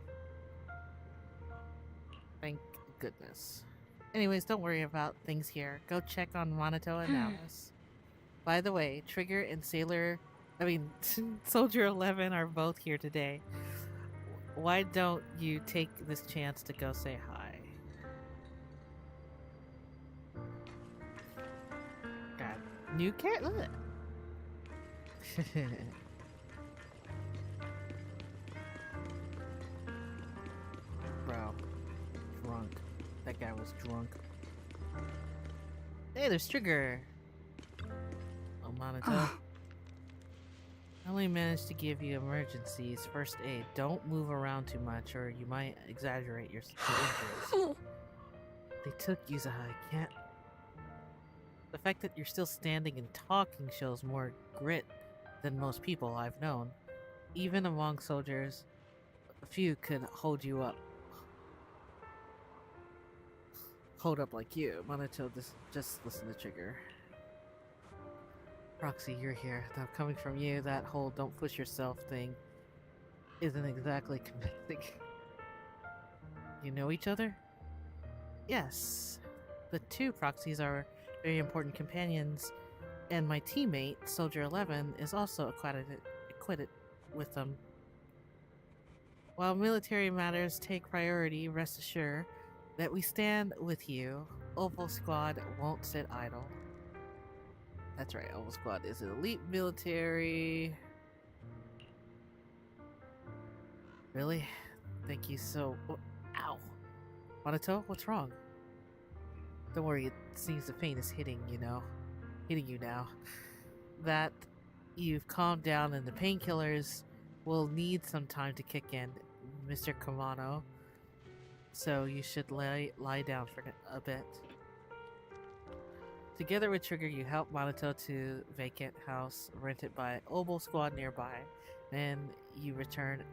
Thank goodness. Anyways, don't worry about things here. Go check on Monato and Alice. By the way, Trigger and Soldier 11 are both here today. Why don't you take this chance to go say hi? God, new cat. Bro, drunk. That guy was drunk. Hey, there's Trigger. Oh, Monato. I only managed to give you emergencies, first aid. Don't move around too much or you might exaggerate your injuries. They took Yuzuha, I can't. The fact that you're still standing and talking shows more grit than most people I've known. Even among soldiers, a few could hold you up. Hold up like you. Monato, just listen to Trigger. Foxy, you're here. Now coming from you, that whole don't push yourself thing isn't exactly convincing. You know each other? Yes. The two Proxies are very important companions, and my teammate, Soldier 11, is also acquitted with them. While military matters take priority, rest assured that we stand with you. Opal Squad won't sit idle. That's right, Opal Squad is an elite military. Really? Thank you so... Oh, ow! Monato, what's wrong? Don't worry, it seems the pain is hitting you now. That you've calmed down and the painkillers will need some time to kick in, Mr. Kamano. So you should lie down for a bit. Together with Trigger, you help Monato to vacant house rented by Opal Squad nearby, and you return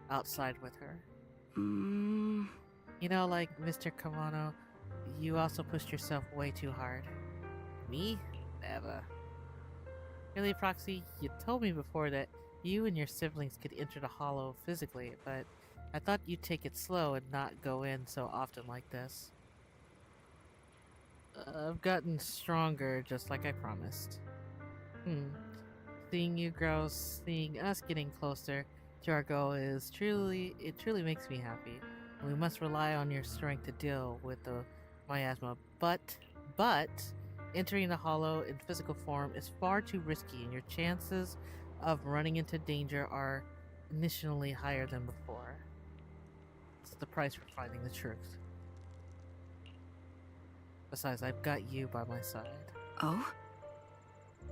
outside with her. You know, like Mr. Kamano, you also pushed yourself way too hard. Me? Never. Really, Foxy, you told me before that you and your siblings could enter the hollow physically, but I thought you'd take it slow and not go in so often like this. I've gotten stronger, just like I promised. Seeing you grow, seeing us getting closer to our goal truly makes me happy. We must rely on your strength to deal with the miasma, but entering the hollow in physical form is far too risky, and your chances of running into danger are initially higher than before. It's the price for finding the truth. Besides, I've got you by my side. Oh?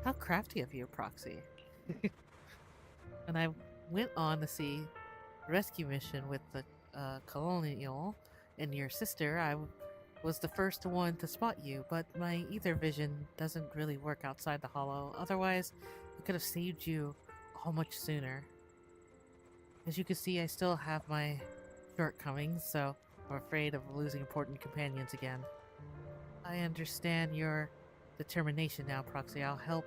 How crafty of you, Proxy. When I went on to see the rescue mission with the Colonial and your sister, I was the first one to spot you, but my ether vision doesn't really work outside the hollow. Otherwise, I could have saved you all much sooner. As you can see, I still have my shortcomings, so I'm afraid of losing important companions again. I understand your determination now, Proxy. I'll help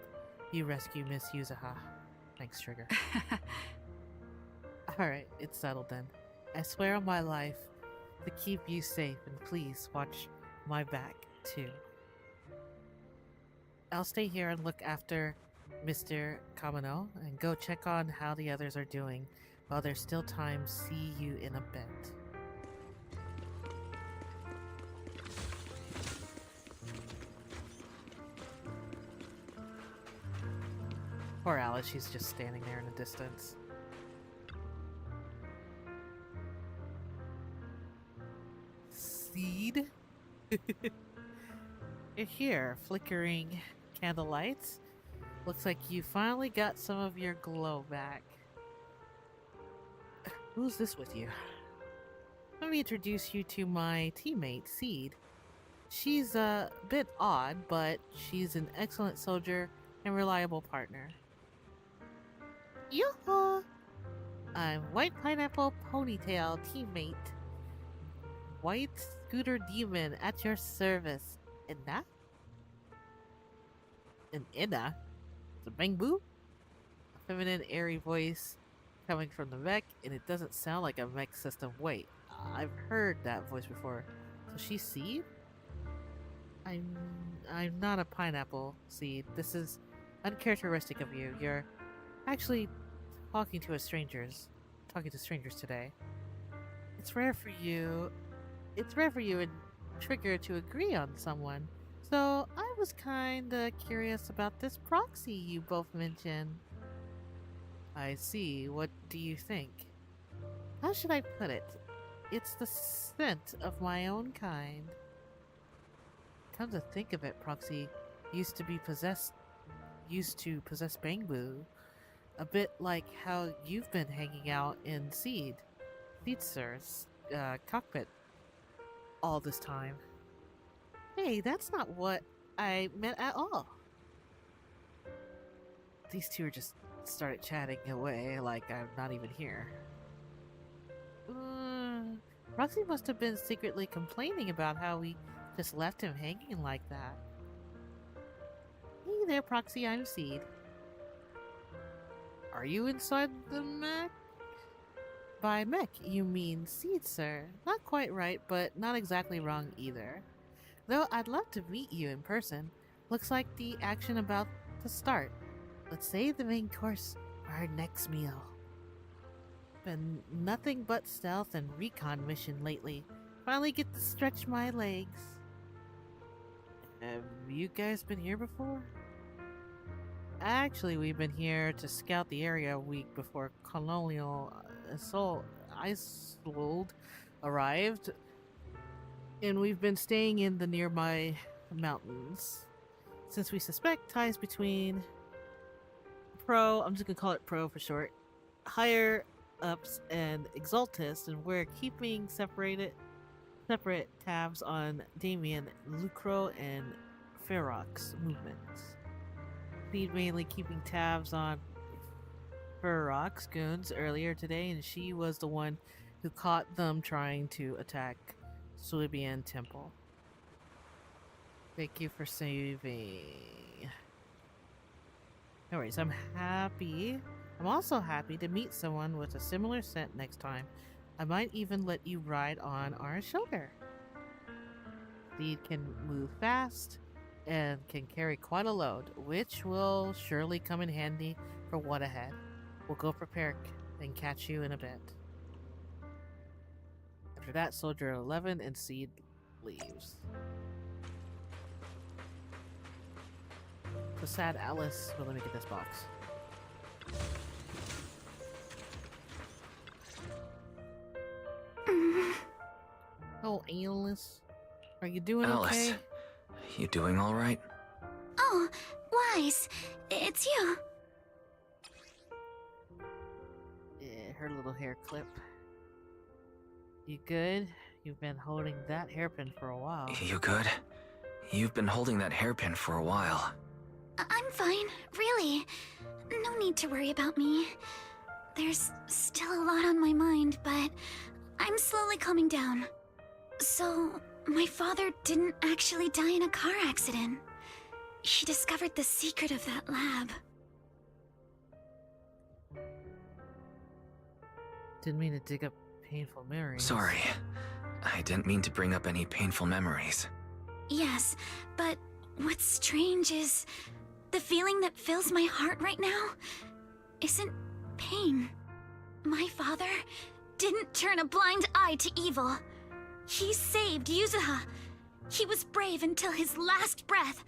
you rescue Miss Yuzuha. Thanks, Trigger. Alright, it's settled then. I swear on my life to keep you safe, and please watch my back, too. I'll stay here and look after Mr. Kamano, and go check on how the others are doing. While there's still time, see you in a bit. Poor Alice, she's just standing there in the distance. Seed? You're here, flickering candlelights. Looks like you finally got some of your glow back. Who's this with you? Let me introduce you to my teammate, Seed. She's a bit odd, but she's an excellent soldier and reliable partner. Yoo-hoo! I'm White Pineapple Ponytail teammate. White Scooter Demon at your service. Inna? An Inna? The Bang Boo? A feminine, airy voice coming from the mech, and it doesn't sound like a mech system. Wait, I've heard that voice before. So she's Seed? I'm not a pineapple, Seed. This is uncharacteristic of you. You're actually talking to strangers today. It's rare for you and Trigger to agree on someone. So I was kinda curious about this proxy you both mentioned. I see. What do you think? How should I put it? It's the scent of my own kind. Come to think of it, Proxy used to possess Bangbu. A bit like how you've been hanging out in Seedsir's cockpit all this time. Hey, that's not what I meant at all. These two are just started chatting away like I'm not even here. Roxy must have been secretly complaining about how we just left him hanging like that. Hey there, Proxy, I'm Seed. Are you inside the mech? By mech, you mean Seed, sir. Not quite right, but not exactly wrong either. Though I'd love to meet you in person. Looks like the action about to start. Let's save the main course for our next meal. Been nothing but stealth and recon mission lately. Finally get to stretch my legs. Have you guys been here before? Actually, we've been here to scout the area a week before Colonial Isolde arrived, and we've been staying in the nearby mountains. Since we suspect ties between I'm just gonna call it Pro for short, higher ups and Exaltists, and we're keeping separate tabs on Damien, Lucro, and Ferox's movements. Speed mainly keeping tabs on Ferox goons earlier today, and she was the one who caught them trying to attack Suibian Temple. Thank you for saving. No worries, I'm also happy to meet someone with a similar scent next time. I might even let you ride on our shoulder. Steed can move fast and can carry quite a load, which will surely come in handy for what ahead. We'll go prepare and catch you in a bit. After that, Soldier 11 and Seed leaves. So sad Alice. Well, let me get this box. Oh, Alice. Are you doing okay? Alice, you doing all right? Oh, Wise. It's you. Yeah, her little hair clip. You good? You've been holding that hairpin for a while. You good? You've been holding that hairpin for a while. I'm fine, really. No need to worry about me. There's still a lot on my mind, but I'm slowly calming down. So, my father didn't actually die in a car accident. He discovered the secret of that lab. Didn't mean to dig up painful memories. Sorry. I didn't mean to bring up any painful memories. Yes, but what's strange is the feeling that fills my heart right now isn't pain. My father didn't turn a blind eye to evil. He saved Yuzuha. He was brave until his last breath.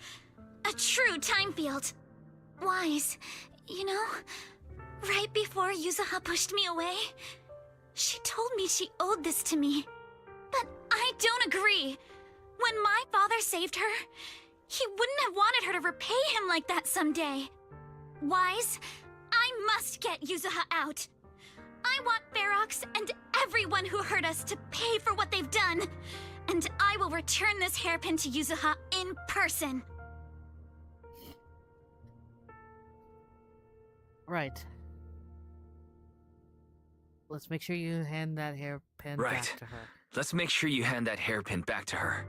A true time field. Wise, you know, right before Yuzuha pushed me away, she told me she owed this to me. But I don't agree. When my father saved her, he wouldn't have wanted her to repay him like that someday. Wise, I must get Yuzuha out. I want Ferox and everyone who hurt us to pay for what they've done. And I will return this hairpin to Yuzuha in person. Right. Let's make sure you hand that hairpin back to her. Let's make sure you hand that hairpin back to her.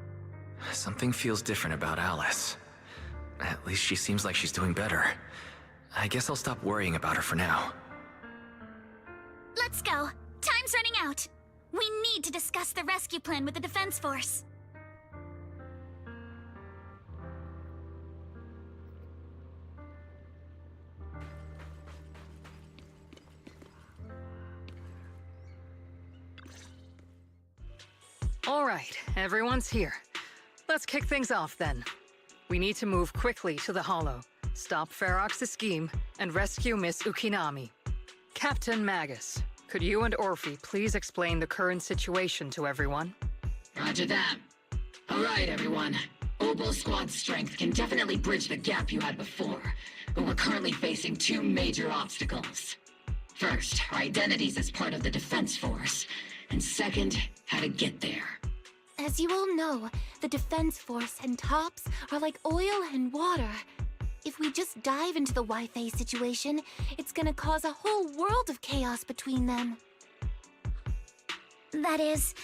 Something feels different about Alice. At least she seems like she's doing better. I guess I'll stop worrying about her for now. Let's go. Time's running out. We need to discuss the rescue plan with the Defense Force. All right, everyone's here. Let's kick things off then. We need to move quickly to the Hollow, stop Ferox's scheme, and rescue Miss Ukinami. Captain Magus, could you and Orphe please explain the current situation to everyone? Roger that. All right, everyone. Obel Squad's strength can definitely bridge the gap you had before, but we're currently facing two major obstacles. First, our identities as part of the Defense Force, and second, how to get there. As you all know, the Defense Force and TOPS are like oil and water. If we just dive into the Wi-Fi situation, it's gonna cause a whole world of chaos between them. That is,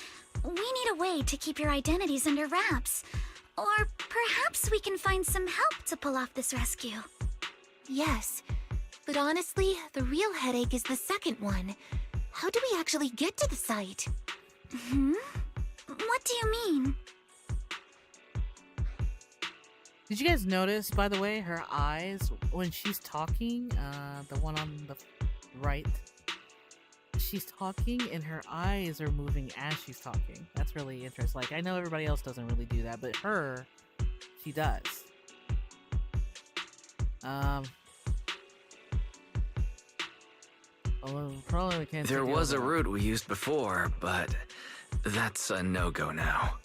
we need a way to keep your identities under wraps. Or perhaps we can find some help to pull off this rescue. Yes, but honestly, the real headache is the second one. How do we actually get to the site? What do you mean? Did you guys notice, by the way, her eyes, when she's talking, the one on the right, she's talking and her eyes are moving as she's talking. That's really interesting. Like, I know everybody else doesn't really do that, but her, she does. Well, probably we can't. There was a route we used before, but that's a no-go now.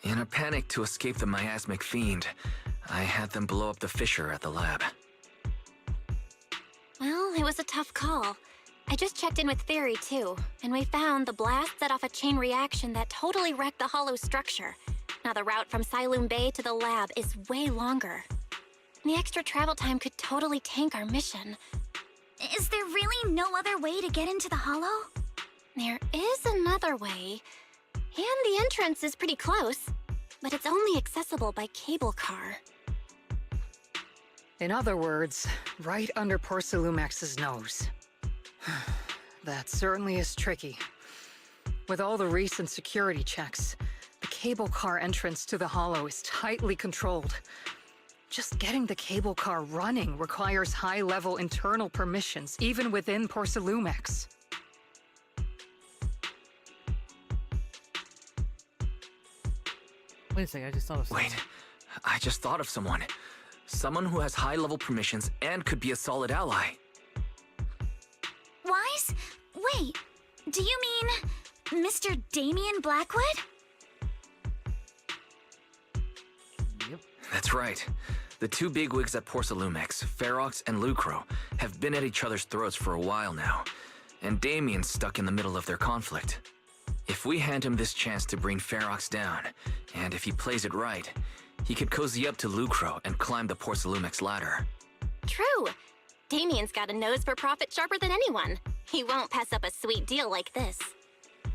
In a panic to escape the miasmic fiend, I had them blow up the fissure at the lab. Well, it was a tough call. I just checked in with Theory too, and we found the blast set off a chain reaction that totally wrecked the hollow structure. Now the route from Siloam Bay to the lab is way longer. The extra travel time could totally tank our mission. Is there really no other way to get into the Hollow? There is another way, and the entrance is pretty close, but it's only accessible by cable car. In other words, right under Porcelumex's nose. That certainly is tricky. With all the recent security checks, the cable car entrance to the Hollow is tightly controlled. Just getting the cable car running requires high-level internal permissions, even within Porcelumex. Wait a second, I just thought of someone. Wait, I just thought of someone. Someone who has high-level permissions and could be a solid ally. Wise? Wait, do you mean Mr. Damien Blackwood? Yep. That's right. The two bigwigs at Porcelumex, Ferox and Lucro, have been at each other's throats for a while now, and Damien's stuck in the middle of their conflict. If we hand him this chance to bring Ferox down, and if he plays it right, he could cozy up to Lucro and climb the Porcelumex ladder. True! Damien's got a nose for profit sharper than anyone. He won't pass up a sweet deal like this.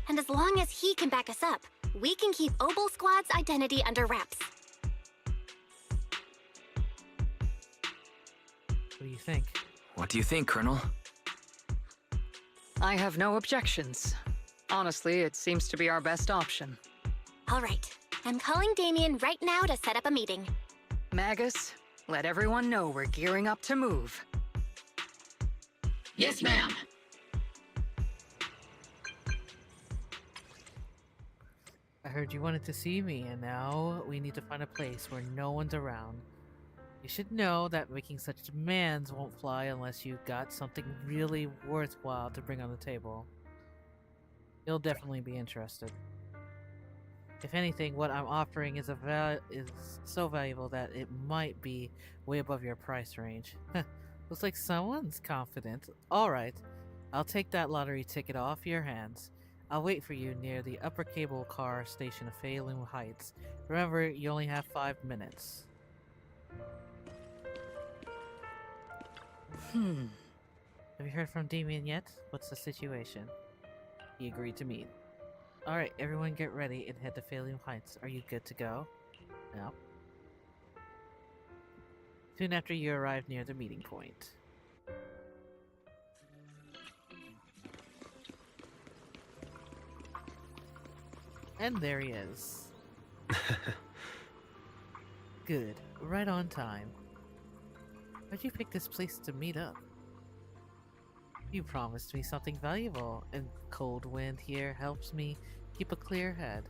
And as long as he can back us up, we can keep Obel Squad's identity under wraps. What do you think? What do you think, Colonel? I have no objections. Honestly, it seems to be our best option. All right. I'm calling Damien right now to set up a meeting. Magus, let everyone know we're gearing up to move. Yes, ma'am. I heard you wanted to see me, and now we need to find a place where no one's around. You should know that making such demands won't fly unless you've got something really worthwhile to bring on the table. You'll definitely be interested. If anything, what I'm offering is so valuable that it might be way above your price range. Looks like someone's confident. Alright, I'll take that lottery ticket off your hands. I'll wait for you near the upper cable car station of Feilung Heights. Remember, you only have 5 minutes. Have you heard from Damien yet? What's the situation? He agreed to meet. Alright, everyone get ready and head to Feilung Heights. Are you good to go? No. Soon after you arrive near the meeting point. And there he is. Good. Right on time. Why'd you pick this place to meet up? You promised me something valuable, and cold wind here helps me keep a clear head.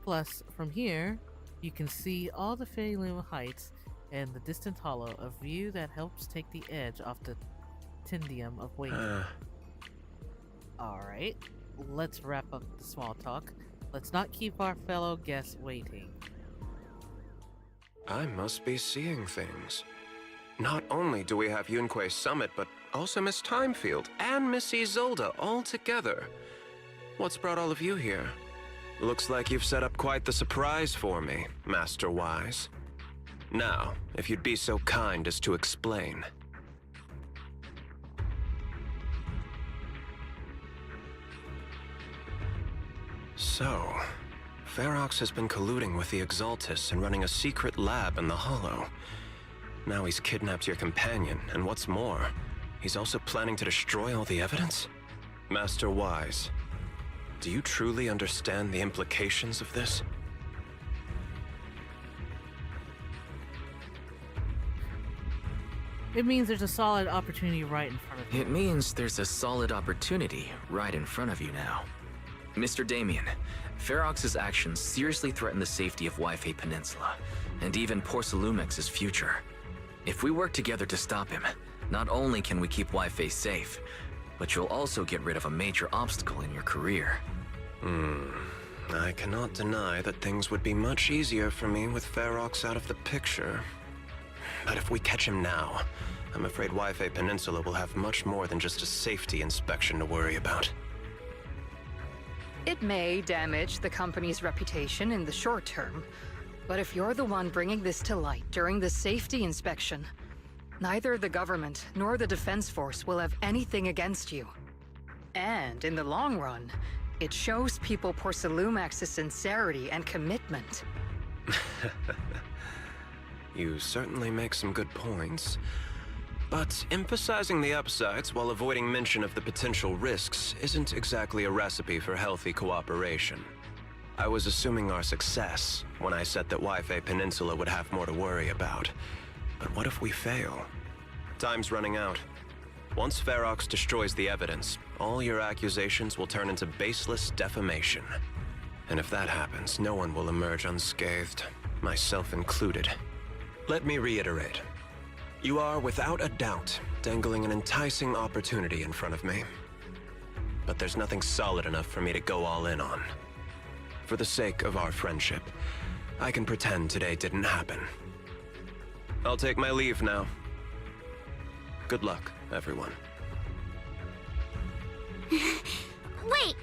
Plus, from here, you can see all the Failum heights and the distant hollow, a view that helps take the edge off the tedium of waiting. Alright, let's wrap up the small talk. Let's not keep our fellow guests waiting. I must be seeing things. Not only do we have Yunque's summit, but also Miss Timefield and Miss Isolde all together. What's brought all of you here? Looks like you've set up quite the surprise for me, Master Wise. Now, if you'd be so kind as to explain. So, Ferox has been colluding with the Exaltus and running a secret lab in the Hollow. Now he's kidnapped your companion, and what's more, he's also planning to destroy all the evidence? Master Wise, do you truly understand the implications of this? It means there's a solid opportunity right in front of you. It means there's a solid opportunity right in front of you now. Mr. Damien, Ferox's actions seriously threaten the safety of Yfei Peninsula, and even Porcelumex's future. If we work together to stop him, not only can we keep Yfei safe, but you'll also get rid of a major obstacle in your career. I cannot deny that things would be much easier for me with Ferox out of the picture. But if we catch him now, I'm afraid Yfei Peninsula will have much more than just a safety inspection to worry about. It may damage the company's reputation in the short term, but if you're the one bringing this to light during the safety inspection, neither the government nor the Defense Force will have anything against you. And in the long run, it shows people Porcelumex's sincerity and commitment. You certainly make some good points. But emphasizing the upsides while avoiding mention of the potential risks isn't exactly a recipe for healthy cooperation. I was assuming our success when I said that Yfei Peninsula would have more to worry about. But what if we fail? Time's running out. Once Ferox destroys the evidence, all your accusations will turn into baseless defamation. And if that happens, no one will emerge unscathed, myself included. Let me reiterate. You are, without a doubt, dangling an enticing opportunity in front of me. But there's nothing solid enough for me to go all in on. For the sake of our friendship, I can pretend today didn't happen. I'll take my leave now. Good luck, everyone. Wait!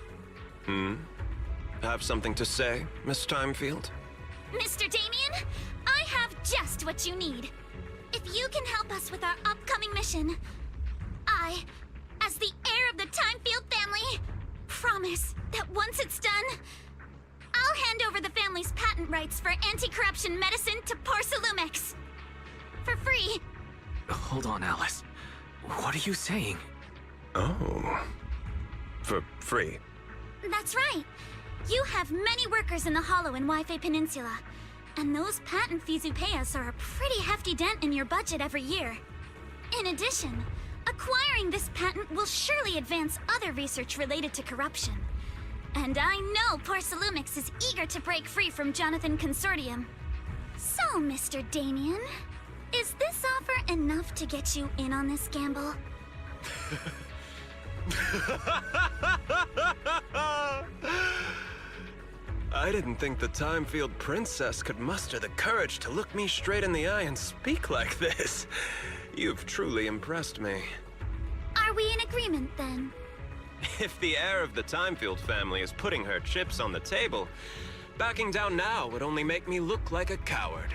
Have something to say, Miss Timefield? Mr. Damien, I have just what you need. If you can help us with our upcoming mission, I, as the heir of the Timefield family, promise that once it's done, I'll hand over the family's patent rights for anti-corruption medicine to Porcelumex. For free. Hold on, Alice. What are you saying? Oh. For free? That's right. You have many workers in the Hollow in Yfei Peninsula, and those patent fees you pay us are a pretty hefty dent in your budget every year. In addition, acquiring this patent will surely advance other research related to corruption. And I know Porcelumex is eager to break free from Jonathan Consortium. So, Mr. Damien, is this offer enough to get you in on this gamble? I didn't think the Timefield princess could muster the courage to look me straight in the eye and speak like this. You've truly impressed me. Are we in agreement, then? If the heir of the Timefield family is putting her chips on the table, backing down now would only make me look like a coward.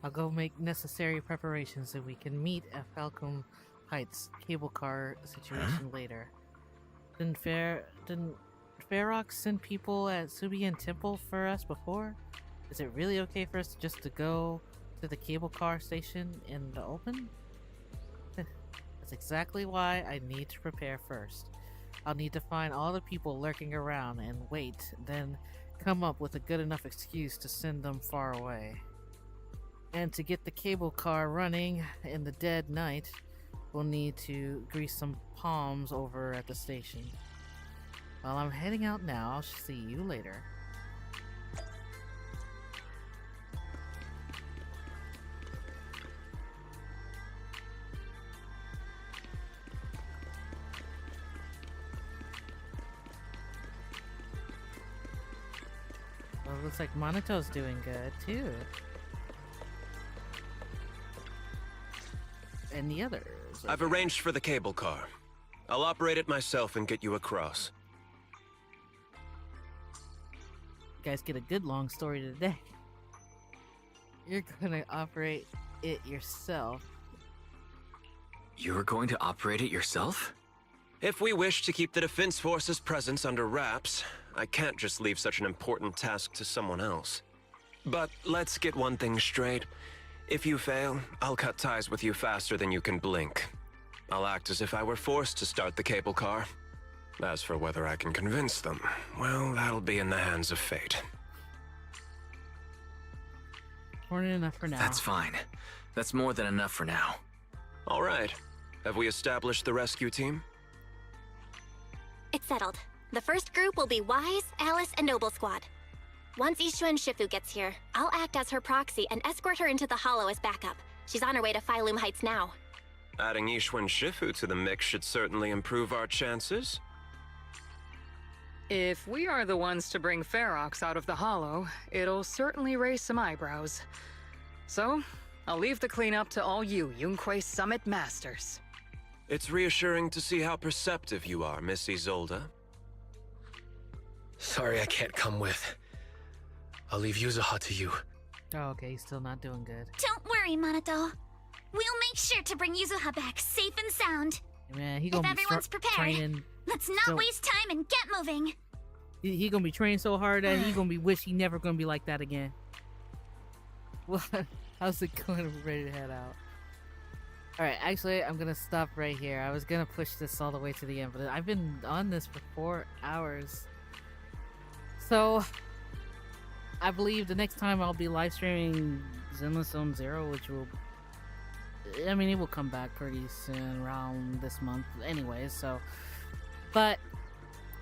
I'll go make necessary preparations so we can meet at Falcom Heights cable car situation later. Didn't Ferox send people at Subian Temple for us before? Is it really okay for us just to go to the cable car station in the open? That's exactly why I need to prepare first. I'll need to find all the people lurking around and wait, then come up with a good enough excuse to send them far away. And to get the cable car running in the dead night, we'll need to grease some palms over at the station. Well, I'm heading out now. I'll see you later. Well, it looks like Monito's doing good, too. And the others. I've arranged for the cable car. I'll operate it myself and get you across. You guys get a good long story today. You're gonna operate it yourself. You're going to operate it yourself? If we wish to keep the Defense Force's presence under wraps, I can't just leave such an important task to someone else. But let's get one thing straight. If you fail, I'll cut ties with you faster than you can blink. I'll act as if I were forced to start the cable car. As for whether I can convince them, well, that'll be in the hands of fate. More than enough for now. That's fine. That's more than enough for now. All right. Have we established the rescue team? It's settled. The first group will be Wise, Alice, and Noble Squad. Once Ishun Shifu gets here, I'll act as her proxy and escort her into the Hollow as backup. She's on her way to Phylum Heights now. Adding Ishun Shifu to the mix should certainly improve our chances. If we are the ones to bring Ferox out of the Hollow, it'll certainly raise some eyebrows. So, I'll leave the cleanup to all you Yunque Summit Masters. It's reassuring to see how perceptive you are, Miss Isolde. Sorry I can't come with. I'll leave Yuzuha to you. Oh, okay, he's still not doing good. Don't worry, Monato. We'll make sure to bring Yuzuha back safe and sound. Man, he If gonna everyone's be prepared, let's not waste time and get moving. He gonna be trained so hard that he gonna be wish he never gonna be like that again. What? How's it going? We're ready to head out. Alright, actually, I'm gonna stop right here. I was gonna push this all the way to the end, but I've been on this for 4 hours. So, I believe the next time I'll be live streaming Zenless Zone Zero, which will... I mean, it will come back pretty soon, around this month anyway, so... But,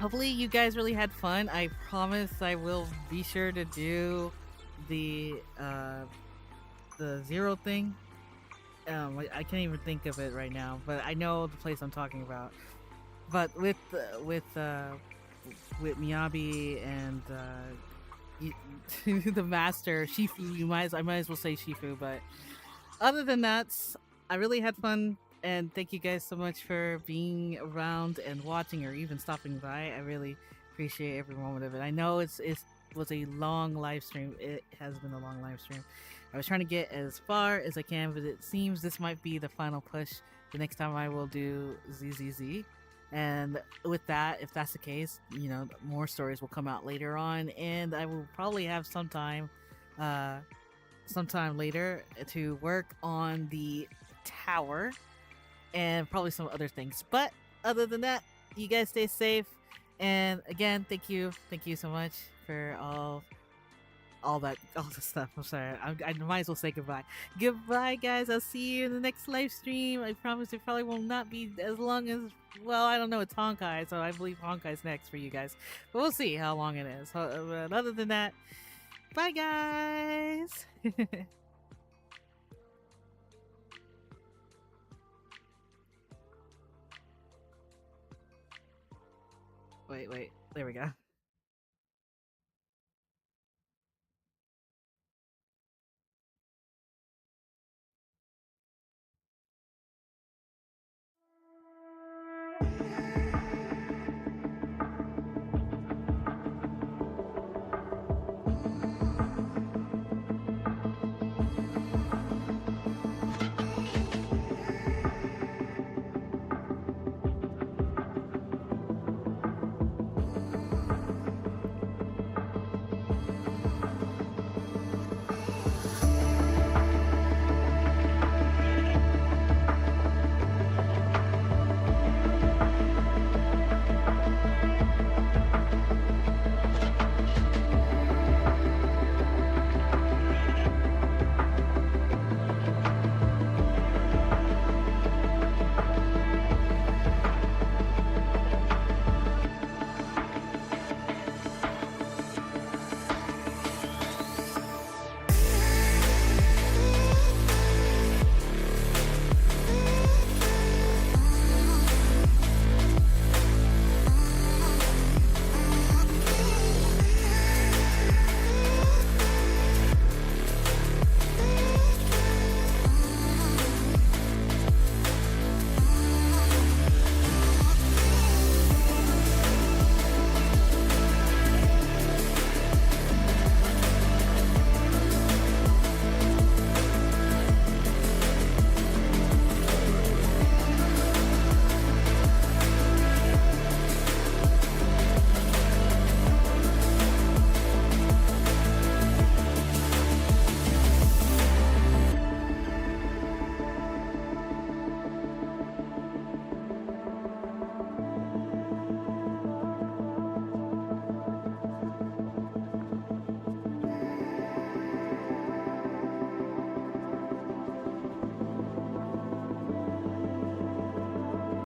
hopefully you guys really had fun. I promise I will be sure to do the Zero thing. I can't even think of it right now, but I know the place I'm talking about. But with Miyabi and the master Shifu, I might as well say Shifu. But other than that, I really had fun, and thank you guys so much for being around and watching, or even stopping by. I really appreciate every moment of it. I know it was a long live stream. It has been a long live stream. I was trying to get as far as I can, but it seems this might be the final push. The next time I will do ZZZ. And with that, if that's the case, you know, more stories will come out later on, and I will probably have sometime later to work on the tower and probably some other things. But other than that, you guys stay safe. And again, thank you so much for all the stuff. I'm sorry, I might as well say goodbye. Goodbye, guys. I'll see you in the next live stream. I promise it probably will not be as long as, well, I don't know, it's Honkai, so I believe Honkai's next for you guys. But we'll see how long it is. But other than that, bye, guys. Wait, there we go.